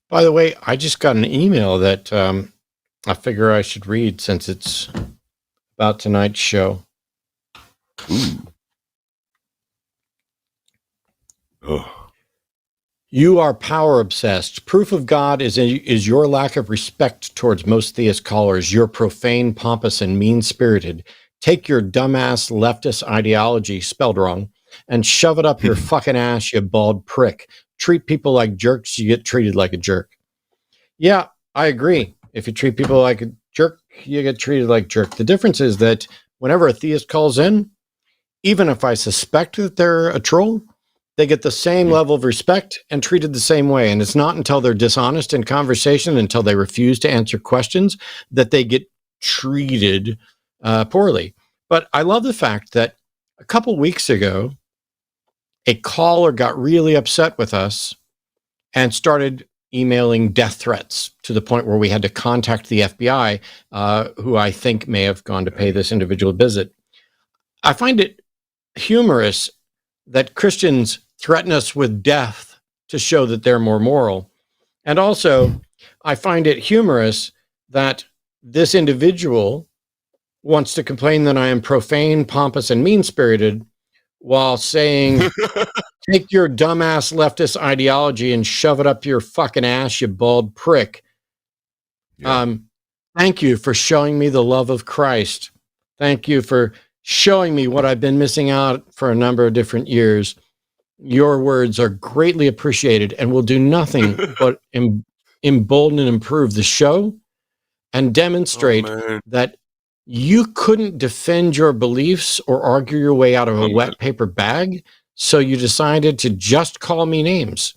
By the way, I just got an email that I figure I should read since it's about tonight's show. Ooh. Oh. You are power obsessed. Proof of God is your lack of respect towards most theist callers. You're profane, pompous, and mean-spirited. Take your dumbass leftist ideology, spelled wrong, and shove it up your fucking ass, you bald prick. Treat people like jerks, you get treated like a jerk. Yeah, I agree. If you treat people like a jerk, you get treated like a jerk. The difference is that whenever a theist calls in, even if I suspect that they're a troll, they get the same level of respect and treated the same way. And it's not until they're dishonest in conversation, until they refuse to answer questions, that they get treated poorly. But I love the fact that a couple weeks ago, a caller got really upset with us and started emailing death threats to the point where we had to contact the FBI, who I think may have gone to pay this individual a visit. I find it humorous that Christians threaten us with death to show that they're more moral. And also, I find it humorous that this individual wants to complain that I am profane, pompous, and mean-spirited while saying, take your dumbass leftist ideology and shove it up your fucking ass, you bald prick. Yeah. Thank you for showing me the love of Christ. Thank you for showing me what I've been missing out for a number of different years. Your words are greatly appreciated and will do nothing but embolden and improve the show and demonstrate that you couldn't defend your beliefs or argue your way out of a wet paper bag, so you decided to just call me names.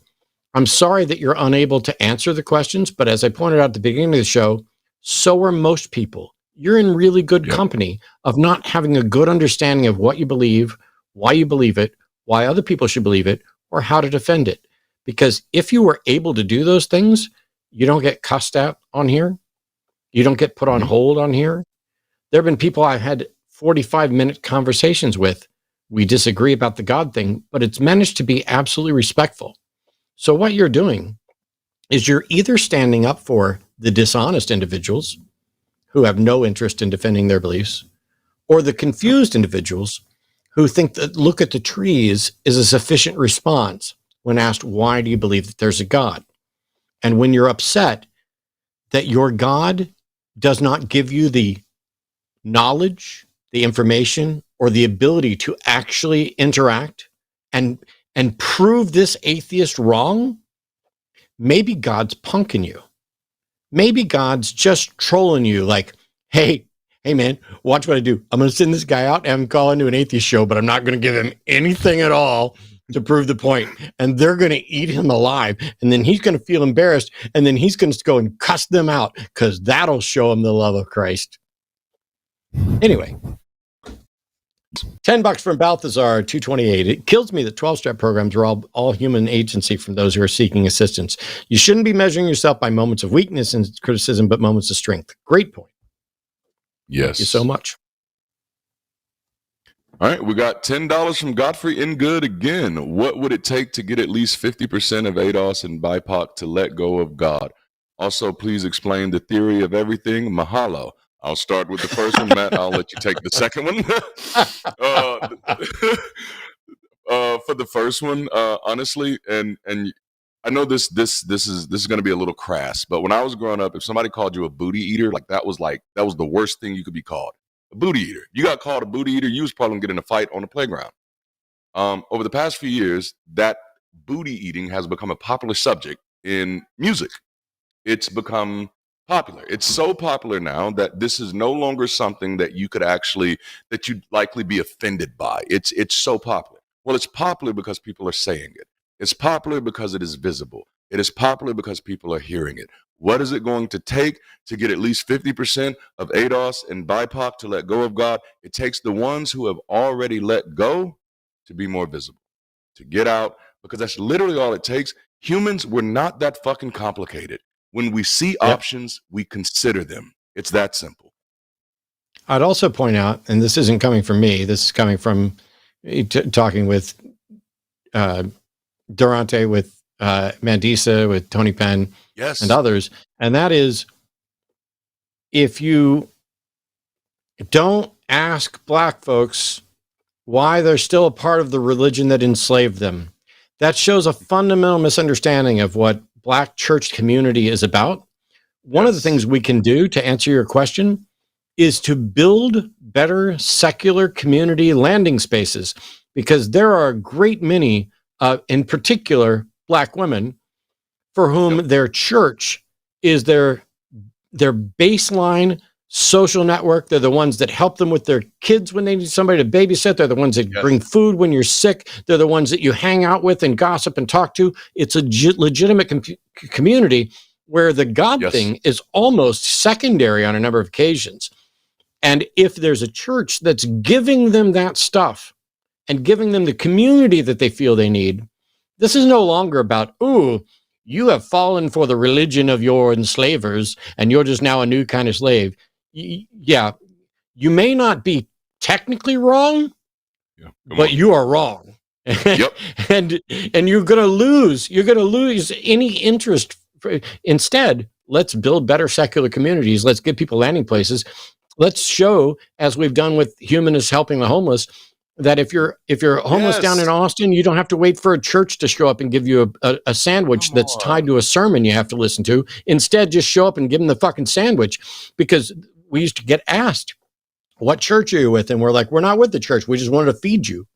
I'm sorry that you're unable to answer the questions, but as I pointed out at the beginning of the show, so are most people. You're in really good company of not having a good understanding of what you believe, why you believe it, why other people should believe it, or how to defend it. Because if you were able to do those things, you don't get cussed out on here. You don't get put on hold on here. There have been people I've had 45-minute conversations with. We disagree about the God thing, but it's managed to be absolutely respectful. So what you're doing is you're either standing up for the dishonest individuals who have no interest in defending their beliefs, or the confused individuals who think that look at the trees is a sufficient response when asked, why do you believe that there's a God? And when you're upset that your God does not give you the knowledge, the information, or the ability to actually interact and prove this atheist wrong, maybe God's punking you. Maybe God's just trolling you like, hey man, watch what I do. I'm going to send this guy out and have him call into an atheist show, but I'm not going to give him anything at all to prove the point. And they're going to eat him alive. And then he's going to feel embarrassed. And then he's going to go and cuss them out because that'll show him the love of Christ. Anyway, $10 from Balthazar, 228. It kills me that 12-step programs are all human agency from those who are seeking assistance. You shouldn't be measuring yourself by moments of weakness and criticism, but moments of strength. Great point. Yes. Thank you so much. All right, we got $10 from Godfrey N. Good again. What would it take to get at least 50% of ADOS and BIPOC to let go of God? Also, please explain the theory of everything. Mahalo. I'll start with the first one, Matt. I'll let you take the second one. For the first one, honestly, and I know this is going to be a little crass, but when I was growing up, if somebody called you a booty eater, that was the worst thing you could be called. A booty eater. You got called a booty eater, you was probably getting in a fight on the playground. Over the past few years, that booty eating has become a popular subject in music. It's become popular. It's so popular now that this is no longer something that you'd likely be offended by. It's so popular. Well, it's popular because people are saying it. It's popular because it is visible. It is popular because people are hearing it. What is it going to take to get at least 50% of ADOS and BIPOC to let go of God? It takes the ones who have already let go to be more visible, to get out, because that's literally all it takes. Humans, we're not that fucking complicated. When we see options, we consider them. It's that simple. I'd also point out, and this isn't coming from me, this is coming from talking with Darante, with Mandisa, with Tony Penn, and others, and that is, if you don't ask Black folks why they're still a part of the religion that enslaved them, that shows a fundamental misunderstanding of what Black church community is about. One of the things we can do to answer your question is to build better secular community landing spaces, because there are a great many, in particular, Black women for whom their church is their baseline social network. They're the ones that help them with their kids when they need somebody to babysit. They're the ones that bring food when you're sick. They're the ones that you hang out with and gossip and talk to. It's a legitimate community where the God thing is almost secondary on a number of occasions. And if there's a church that's giving them that stuff and giving them the community that they feel they need, this is no longer about, ooh, you have fallen for the religion of your enslavers and you're just now a new kind of slave. Yeah, you may not be technically wrong, but you are wrong. and you're going to lose any interest. Instead, let's build better secular communities. Let's give people landing places. Let's show, as we've done with Humanists Helping the Homeless, that if you're homeless down in Austin, you don't have to wait for a church to show up and give you a sandwich that's tied to a sermon you have to listen to. Instead, just show up and give them the fucking sandwich. Because we used to get asked, what church are you with? And we're like, we're not with the church. We just wanted to feed you.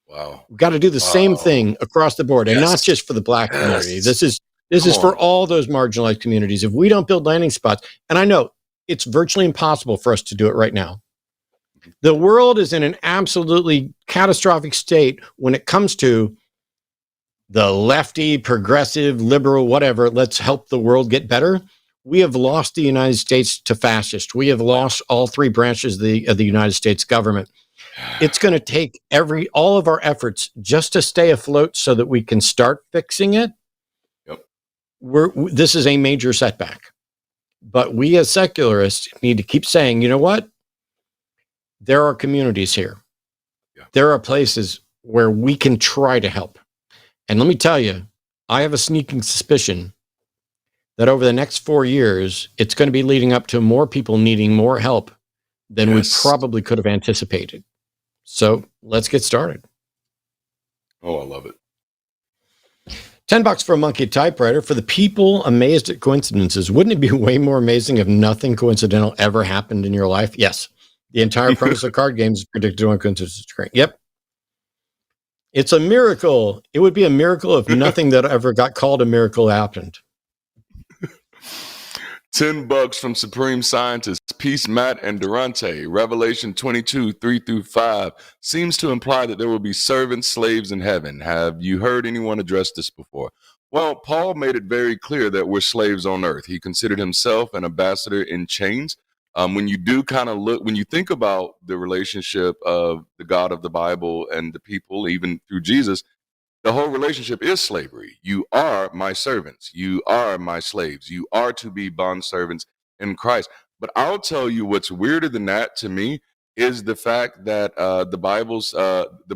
Wow. We've got to do the same thing across the board, and not just for the Black community. This is for all those marginalized communities. If we don't build landing spots, and I know it's virtually impossible for us to do it right now. The world is in an absolutely catastrophic state when it comes to the lefty, progressive, liberal, whatever. Let's help the world get better. We have lost the United States to fascist. We have lost all three branches of the United States government. It's going to take all of our efforts just to stay afloat so that we can start fixing it. This is a major setback. But we as secularists need to keep saying, you know what? There are communities here. There are places where we can try to help. And let me tell you, I have a sneaking suspicion that over the next 4 years, it's going to be leading up to more people needing more help than we probably could have anticipated. So let's get started. Oh, I love it. $10 for a monkey typewriter. For the people amazed at coincidences, wouldn't it be way more amazing if nothing coincidental ever happened in your life? Yes. The entire premise of card games is predicted to unconsistent screen. Yep. It's a miracle. It would be a miracle if nothing that ever got called a miracle happened. $10 from Supreme Scientists, Peace, Matt, and Darante. Revelation 22, 3-5 seems to imply that there will be servants, slaves in heaven. Have you heard anyone address this before? Well, Paul made it very clear that we're slaves on earth. He considered himself an ambassador in chains. When you do kind of look, when you think about the relationship of the God of the Bible and the people, even through Jesus, the whole relationship is slavery. You are my servants. You are my slaves. You are to be bondservants in Christ. But I'll tell you what's weirder than that to me is the fact that the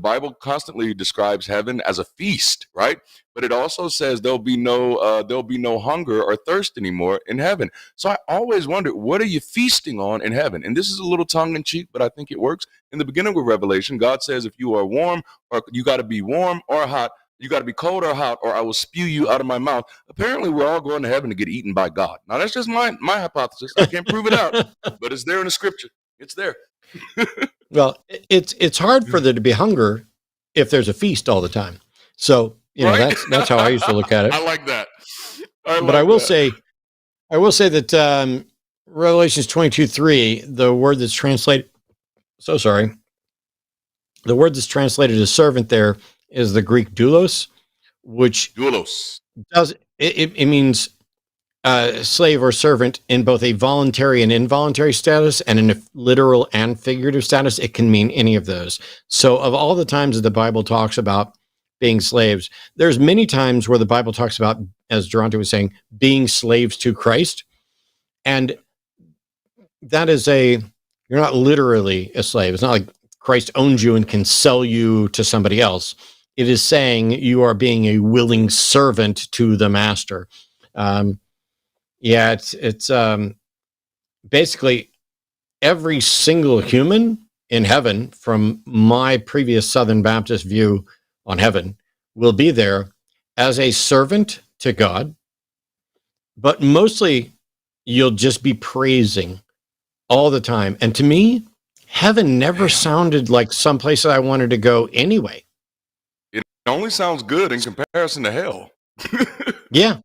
Bible constantly describes heaven as a feast, right? But it also says there'll be no hunger or thirst anymore in heaven. So I always wondered, what are you feasting on in heaven? And this is a little tongue in cheek, but I think it works. In the beginning of Revelation, God says, if you are warm, or you got to be warm or hot, you got to be cold or hot, or I will spew you out of my mouth. Apparently, we're all going to heaven to get eaten by God. Now, that's just my hypothesis. I can't prove it out, but it's there in the scripture. It's there. Well, it's hard for there to be hunger if there's a feast all the time. So, Right? that's how I used to look at it. I like that. But I will say that Revelations 22:3, the word that's translated as servant there is the Greek doulos, which it means slave or servant in both a voluntary and involuntary status, and in a literal and figurative status. It can mean any of those. So of all the times that the Bible talks about being slaves, there's many times where the Bible talks about, as Darante was saying, being slaves to Christ. And that is you're not literally a slave. It's not like Christ owns you and can sell you to somebody else. It is saying you are being a willing servant to the master. It's basically every single human in heaven, from my previous Southern Baptist view on heaven, will be there as a servant to God, but mostly you'll just be praising all the time. And to me, heaven never sounded like someplace that I wanted to go anyway. It only sounds good in comparison to hell. Yeah.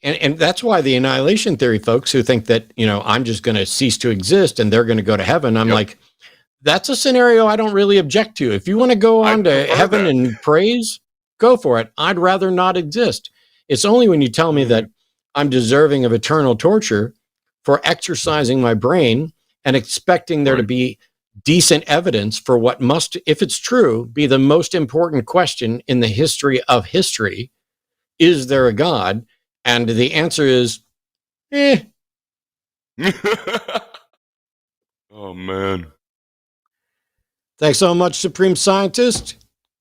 And that's why the annihilation theory folks who think that, I'm just going to cease to exist and they're going to go to heaven. I'm like, that's a scenario I don't really object to. If you want to go on to heaven and praise, go for it. I'd rather not exist. It's only when you tell me that I'm deserving of eternal torture for exercising my brain and expecting there to be decent evidence for what must, if it's true, be the most important question in the history of history. Is there a God? And the answer is, Oh, man. Thanks so much, Supreme Scientist.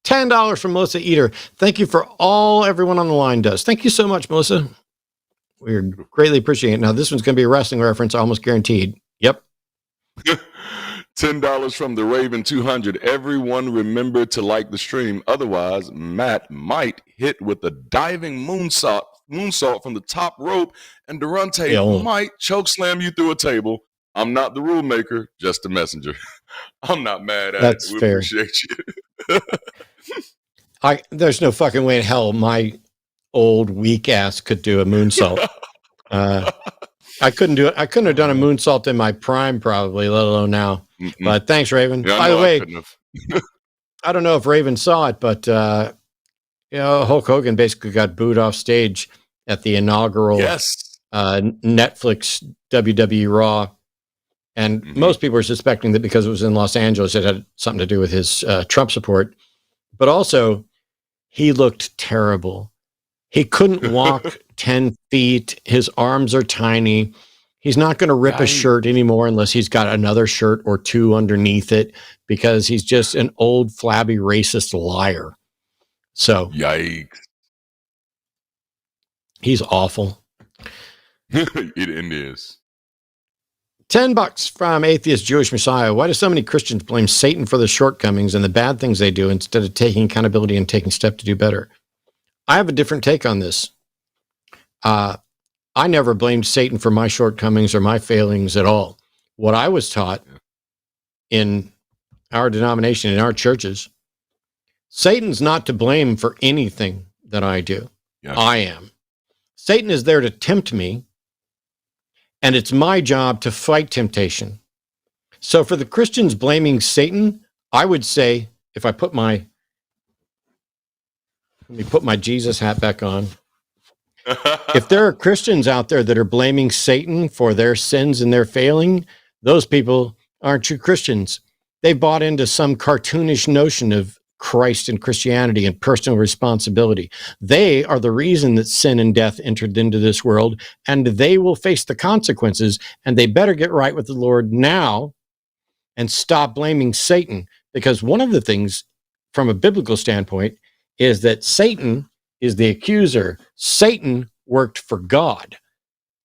$10 from Melissa Eater. Thank you for all everyone on the line does. Thank you so much, Melissa. We're greatly appreciate it. Now, this one's going to be a wrestling reference, almost guaranteed. Yep. $10 from the Raven 200. Everyone remember to like the stream. Otherwise, Matt might hit with a diving moonsault from the top rope, and Darante might choke slam you through a table. I'm not the rule maker, just a messenger. I'm not mad at That's it. We fair. appreciate you. There's no fucking way in hell my old weak ass could do a moonsault. I couldn't do it. I couldn't have done a moonsault in my prime, probably, let alone now. But thanks, Raven. Yeah, by the way, I don't know if Raven saw it, but Hulk Hogan basically got booed off stage at the inaugural Netflix WWE Raw. And most people are suspecting that because it was in Los Angeles, it had something to do with his Trump support. But also, he looked terrible. He couldn't walk 10 feet. His arms are tiny. He's not going to rip a shirt anymore unless he's got another shirt or two underneath it, because he's just an old, flabby, racist liar. So, yikes. He's awful. It is. $10 from Atheist Jewish Messiah. Why do so many Christians blame Satan for the shortcomings and the bad things they do instead of taking accountability and taking steps to do better? I have a different take on this. I never blamed Satan for my shortcomings or my failings at all. What I was taught in our denomination, in our churches, Satan's not to blame for anything that I do. Yes. I am. Satan is there to tempt me, and it's my job to fight temptation. So for the Christians blaming Satan, I would say, if I put my, let me put my Jesus hat back on. If there are Christians out there that are blaming Satan for their sins and their failing, those people aren't true Christians. They've bought into some cartoonish notion of Christ and Christianity and personal responsibility. They are the reason that sin and death entered into this world, and they will face the consequences, and they better get right with the Lord now and stop blaming Satan. Because one of the things from a biblical standpoint is that Satan is the accuser. Satan worked for God.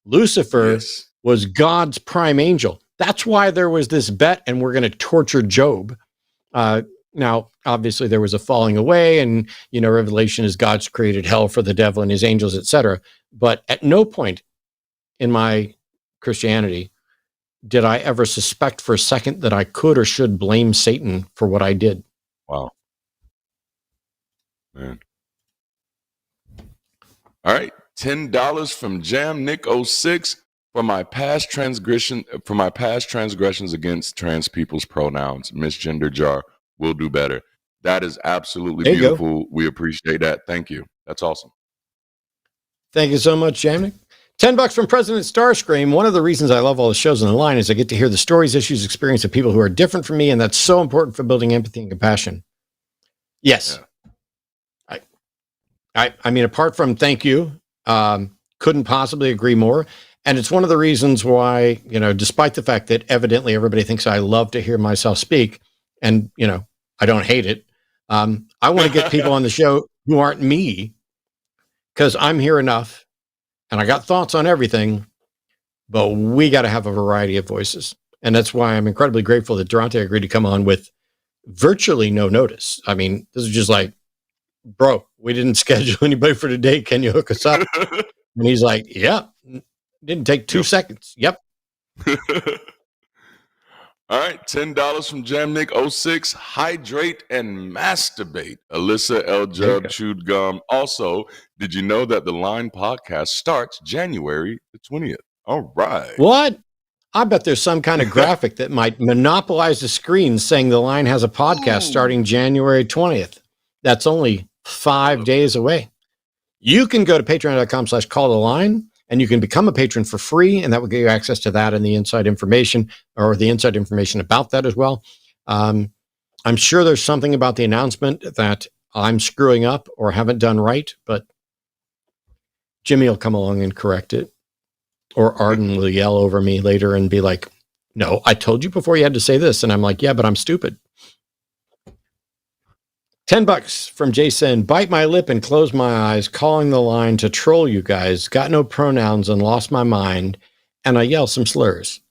Lucifer was God's prime angel. That's why there was this bet, and we're going to torture Job. Now, obviously, there was a falling away, and, Revelation is God's created hell for the devil and his angels, etc. But at no point in my Christianity did I ever suspect for a second that I could or should blame Satan for what I did. Wow. Man. All right. $10 from Jam Nick 06 for my past transgressions against trans people's pronouns. Misgender jar will do better. That is absolutely beautiful. We appreciate that. Thank you. That's awesome. Thank you so much, Jam Nick. $10 from President Starscream. One of the reasons I love all the shows on the line is I get to hear the stories, issues, experience of people who are different from me, and that's so important for building empathy and compassion. Yes. Yeah. I mean, apart from thank you, couldn't possibly agree more. And it's one of the reasons why, despite the fact that evidently everybody thinks I love to hear myself speak, and, I don't hate it, I want to get people on the show who aren't me, because I'm here enough, and I got thoughts on everything, but we got to have a variety of voices. And that's why I'm incredibly grateful that Darante agreed to come on with virtually no notice. I mean, this is just like, bro, we didn't schedule anybody for today. Can you hook us up? And he's like, yeah, didn't take 2 seconds. Yep. All right. $10 from Jamnick06. Hydrate and masturbate. Alyssa L. Jub chewed gum. Also, did you know that the Line podcast starts January the 20th? All right. What? I bet there's some kind of graphic that might monopolize the screen saying the Line has a podcast starting January 20th. That's only 5 days away. You can go to patreon.com/calltheline and you can become a patron for free, and that will give you access to that and the inside information, or the inside information about that as well. I'm sure there's something about the announcement that I'm screwing up or haven't done right, but Jimmy will come along and correct it. Or Arden will yell over me later and be like, no, I told you before you had to say this. And I'm like, yeah, but I'm stupid. $10 from Jason. Bite my lip and close my eyes, calling the Line to troll you guys. Got no pronouns and lost my mind. And I yell some slurs.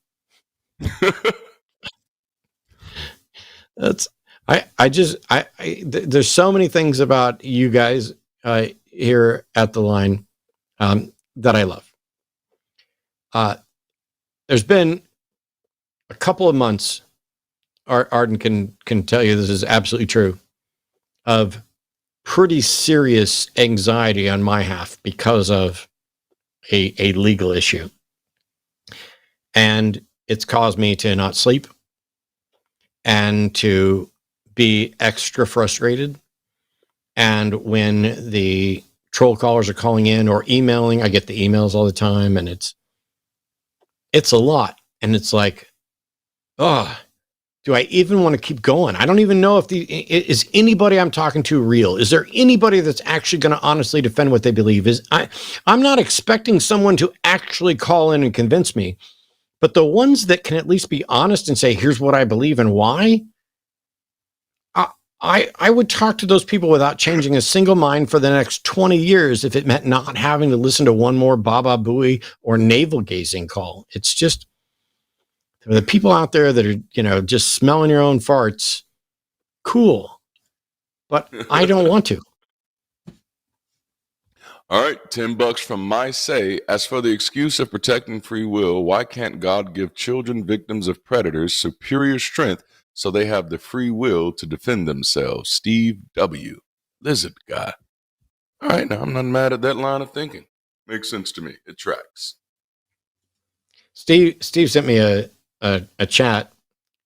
There's so many things about you guys here at the Line that I love. There's been a couple of months, Arden can tell you this is absolutely true, of pretty serious anxiety on my half because of a legal issue. And it's caused me to not sleep and to be extra frustrated. And when the troll callers are calling in or emailing, I get the emails all the time, and it's a lot. And it's like, do I even want to keep going? I don't even know if is anybody I'm talking to real? Is there anybody that's actually going to honestly defend what they believe? I'm not expecting someone to actually call in and convince me, but the ones that can at least be honest and say, here's what I believe and why, I would talk to those people without changing a single mind for the next 20 years if it meant not having to listen to one more Baba Booey or navel gazing call. It's just, the people out there that are, just smelling your own farts, cool. But I don't want to. All right, $10 from My Say. As for the excuse of protecting free will, why can't God give children victims of predators superior strength so they have the free will to defend themselves. Steve W. Lizard guy. All right, now I'm not mad at that line of thinking. Makes sense to me. It tracks. Steve sent me a chat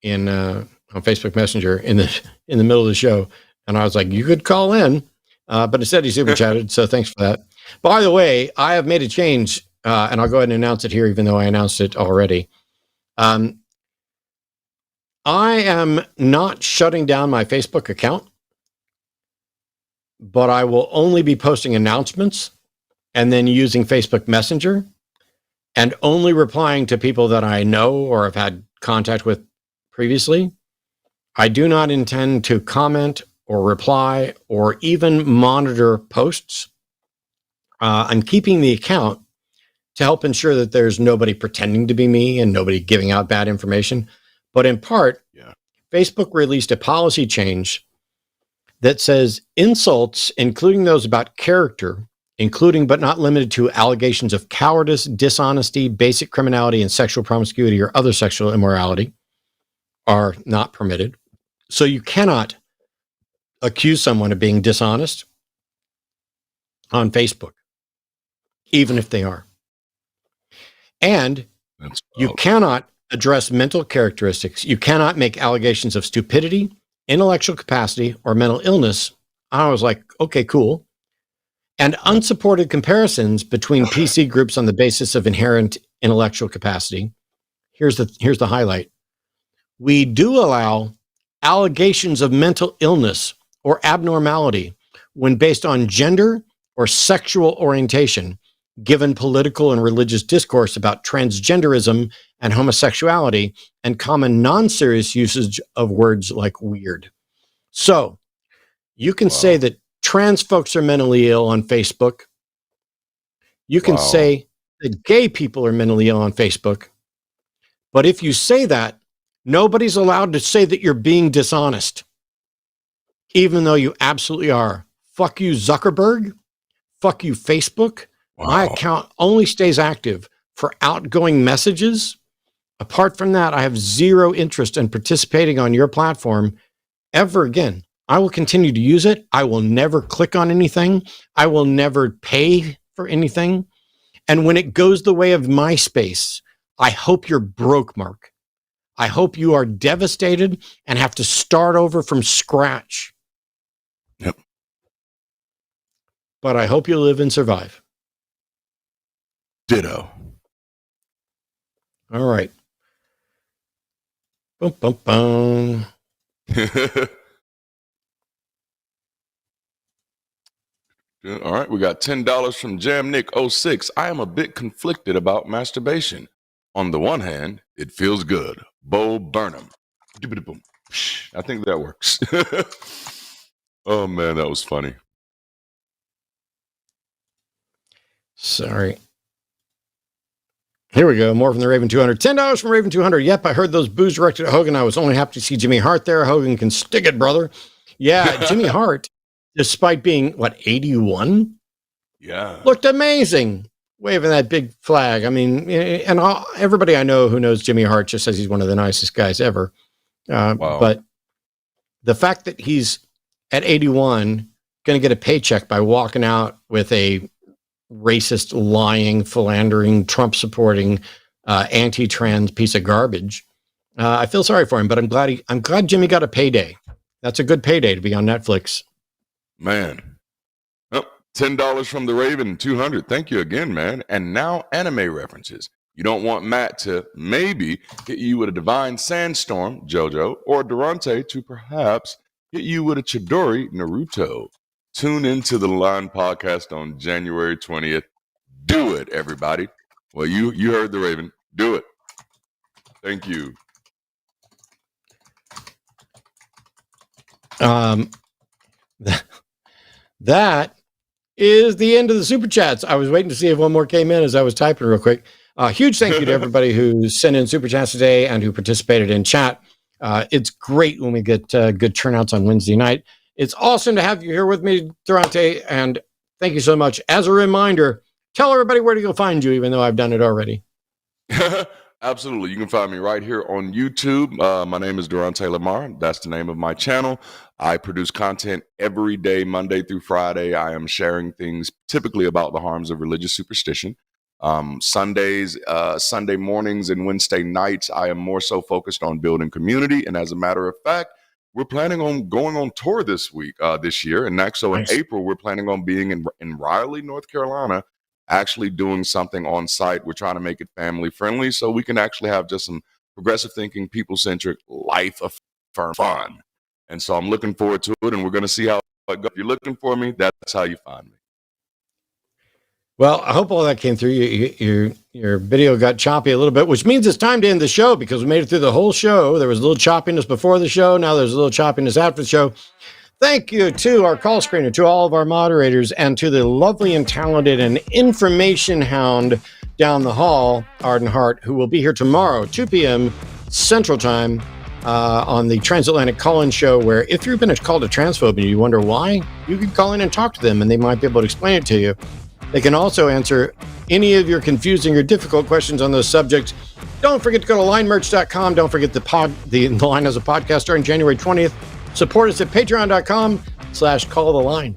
on Facebook Messenger in the middle of the show, and I was like, you could call in, but instead he super chatted, so thanks for that. By the way, I have made a change, and I'll go ahead and announce it here, even though I announced it already. I am not shutting down my Facebook account, but I will only be posting announcements and then using Facebook Messenger and only replying to people that I know or have had contact with previously. I do not intend to comment or reply or even monitor posts. I'm keeping the account to help ensure that there's nobody pretending to be me and nobody giving out bad information. But in part, Facebook released a policy change that says insults, including those about character, including but not limited to allegations of cowardice, dishonesty, basic criminality, and sexual promiscuity or other sexual immorality, are not permitted. So you cannot accuse someone of being dishonest on Facebook, even if they are. And you cannot address mental characteristics. You cannot make allegations of stupidity, intellectual capacity, or mental illness. I was like, okay, cool. And unsupported comparisons between PC groups on the basis of inherent intellectual capacity. Here's the highlight. We do allow allegations of mental illness or abnormality when based on gender or sexual orientation, given political and religious discourse about transgenderism and homosexuality and common non-serious usage of words like weird. So you can say that trans folks are mentally ill on Facebook. You can say that gay people are mentally ill on Facebook. But if you say that, nobody's allowed to say that you're being dishonest, even though you absolutely are. Fuck you, Zuckerberg. Fuck you, Facebook. My account only stays active for outgoing messages. Apart from that, I have zero interest in participating on your platform ever again. I will continue to use it. I will never click on anything. I will never pay for anything. And when it goes the way of MySpace, I hope you're broke, Mark. I hope you are devastated and have to start over from scratch. Yep. But I hope you live and survive. Ditto. All right. Boom, boom, boom. All right, we got $10 from JamNick06. I am a bit conflicted about masturbation. On the one hand, it feels good. Bo Burnham. I think that works. Oh, man, that was funny. Sorry. Here we go. More from the Raven 200. $10 from Raven 200. Yep, I heard those boos directed at Hogan. I was only happy to see Jimmy Hart there. Hogan can stick it, brother. Yeah, Jimmy Hart, despite being, 81? Yeah. Looked amazing. Waving that big flag. I mean, and everybody I know who knows Jimmy Hart just says he's one of the nicest guys ever. But the fact that he's at 81 going to get a paycheck by walking out with a racist, lying, philandering, Trump-supporting, anti-trans piece of garbage, I feel sorry for him. But I'm glad Jimmy got a payday. That's a good payday to be on Netflix. Man. Oh, $10 from the Raven 200. Thank you again, man. And now anime references. You don't want Matt to maybe hit you with a Divine Sandstorm, JoJo, or Darante to perhaps hit you with a Chidori, Naruto. Tune into the Line podcast on January 20th. Do it, everybody. Well, you heard the Raven. Do it. Thank you. That is the end of the super chats. I was waiting to see if one more came in as I was typing real quick. Huge thank you to everybody who sent in super chats today and who participated in chat. It's great when we get good turnouts on Wednesday night. It's awesome to have you here with me, Darante, and thank you so much. As a reminder, tell everybody where to go find you, even though I've done it already. Absolutely. You can find me right here on YouTube. My name is Dante Lamar. That's the name of my channel. I produce content every day, Monday through Friday. I am sharing things typically about the harms of religious superstition. Sundays, Sunday mornings, and Wednesday nights, I am more so focused on building community. And as a matter of fact, we're planning on going on tour this year and next. So in April, we're planning on being in Raleigh, North Carolina, actually doing something on site. We're trying to make it family friendly so we can actually have just some progressive thinking, people centric, life affirming fun. And so I'm looking forward to it, and we're going to see how it goes. If you're looking for me, that's how you find me. Well, I hope all that came through. Your video got choppy a little bit, which means it's time to end the show because we made it through the whole show. There was a little choppiness before the show. Now there's a little choppiness after the show. Thank you to our call screener, to all of our moderators, and to the lovely and talented and information hound down the hall, Arden Hart, who will be here tomorrow, 2 p.m. Central Time, on the Transatlantic Call-In Show, where if you've been called a transphobe and you wonder why, you can call in and talk to them, and they might be able to explain it to you. They can also answer any of your confusing or difficult questions on those subjects. Don't forget to go to linemerch.com. Don't forget the Line has a podcast starting January 20th. Support us at patreon.com/calltheline.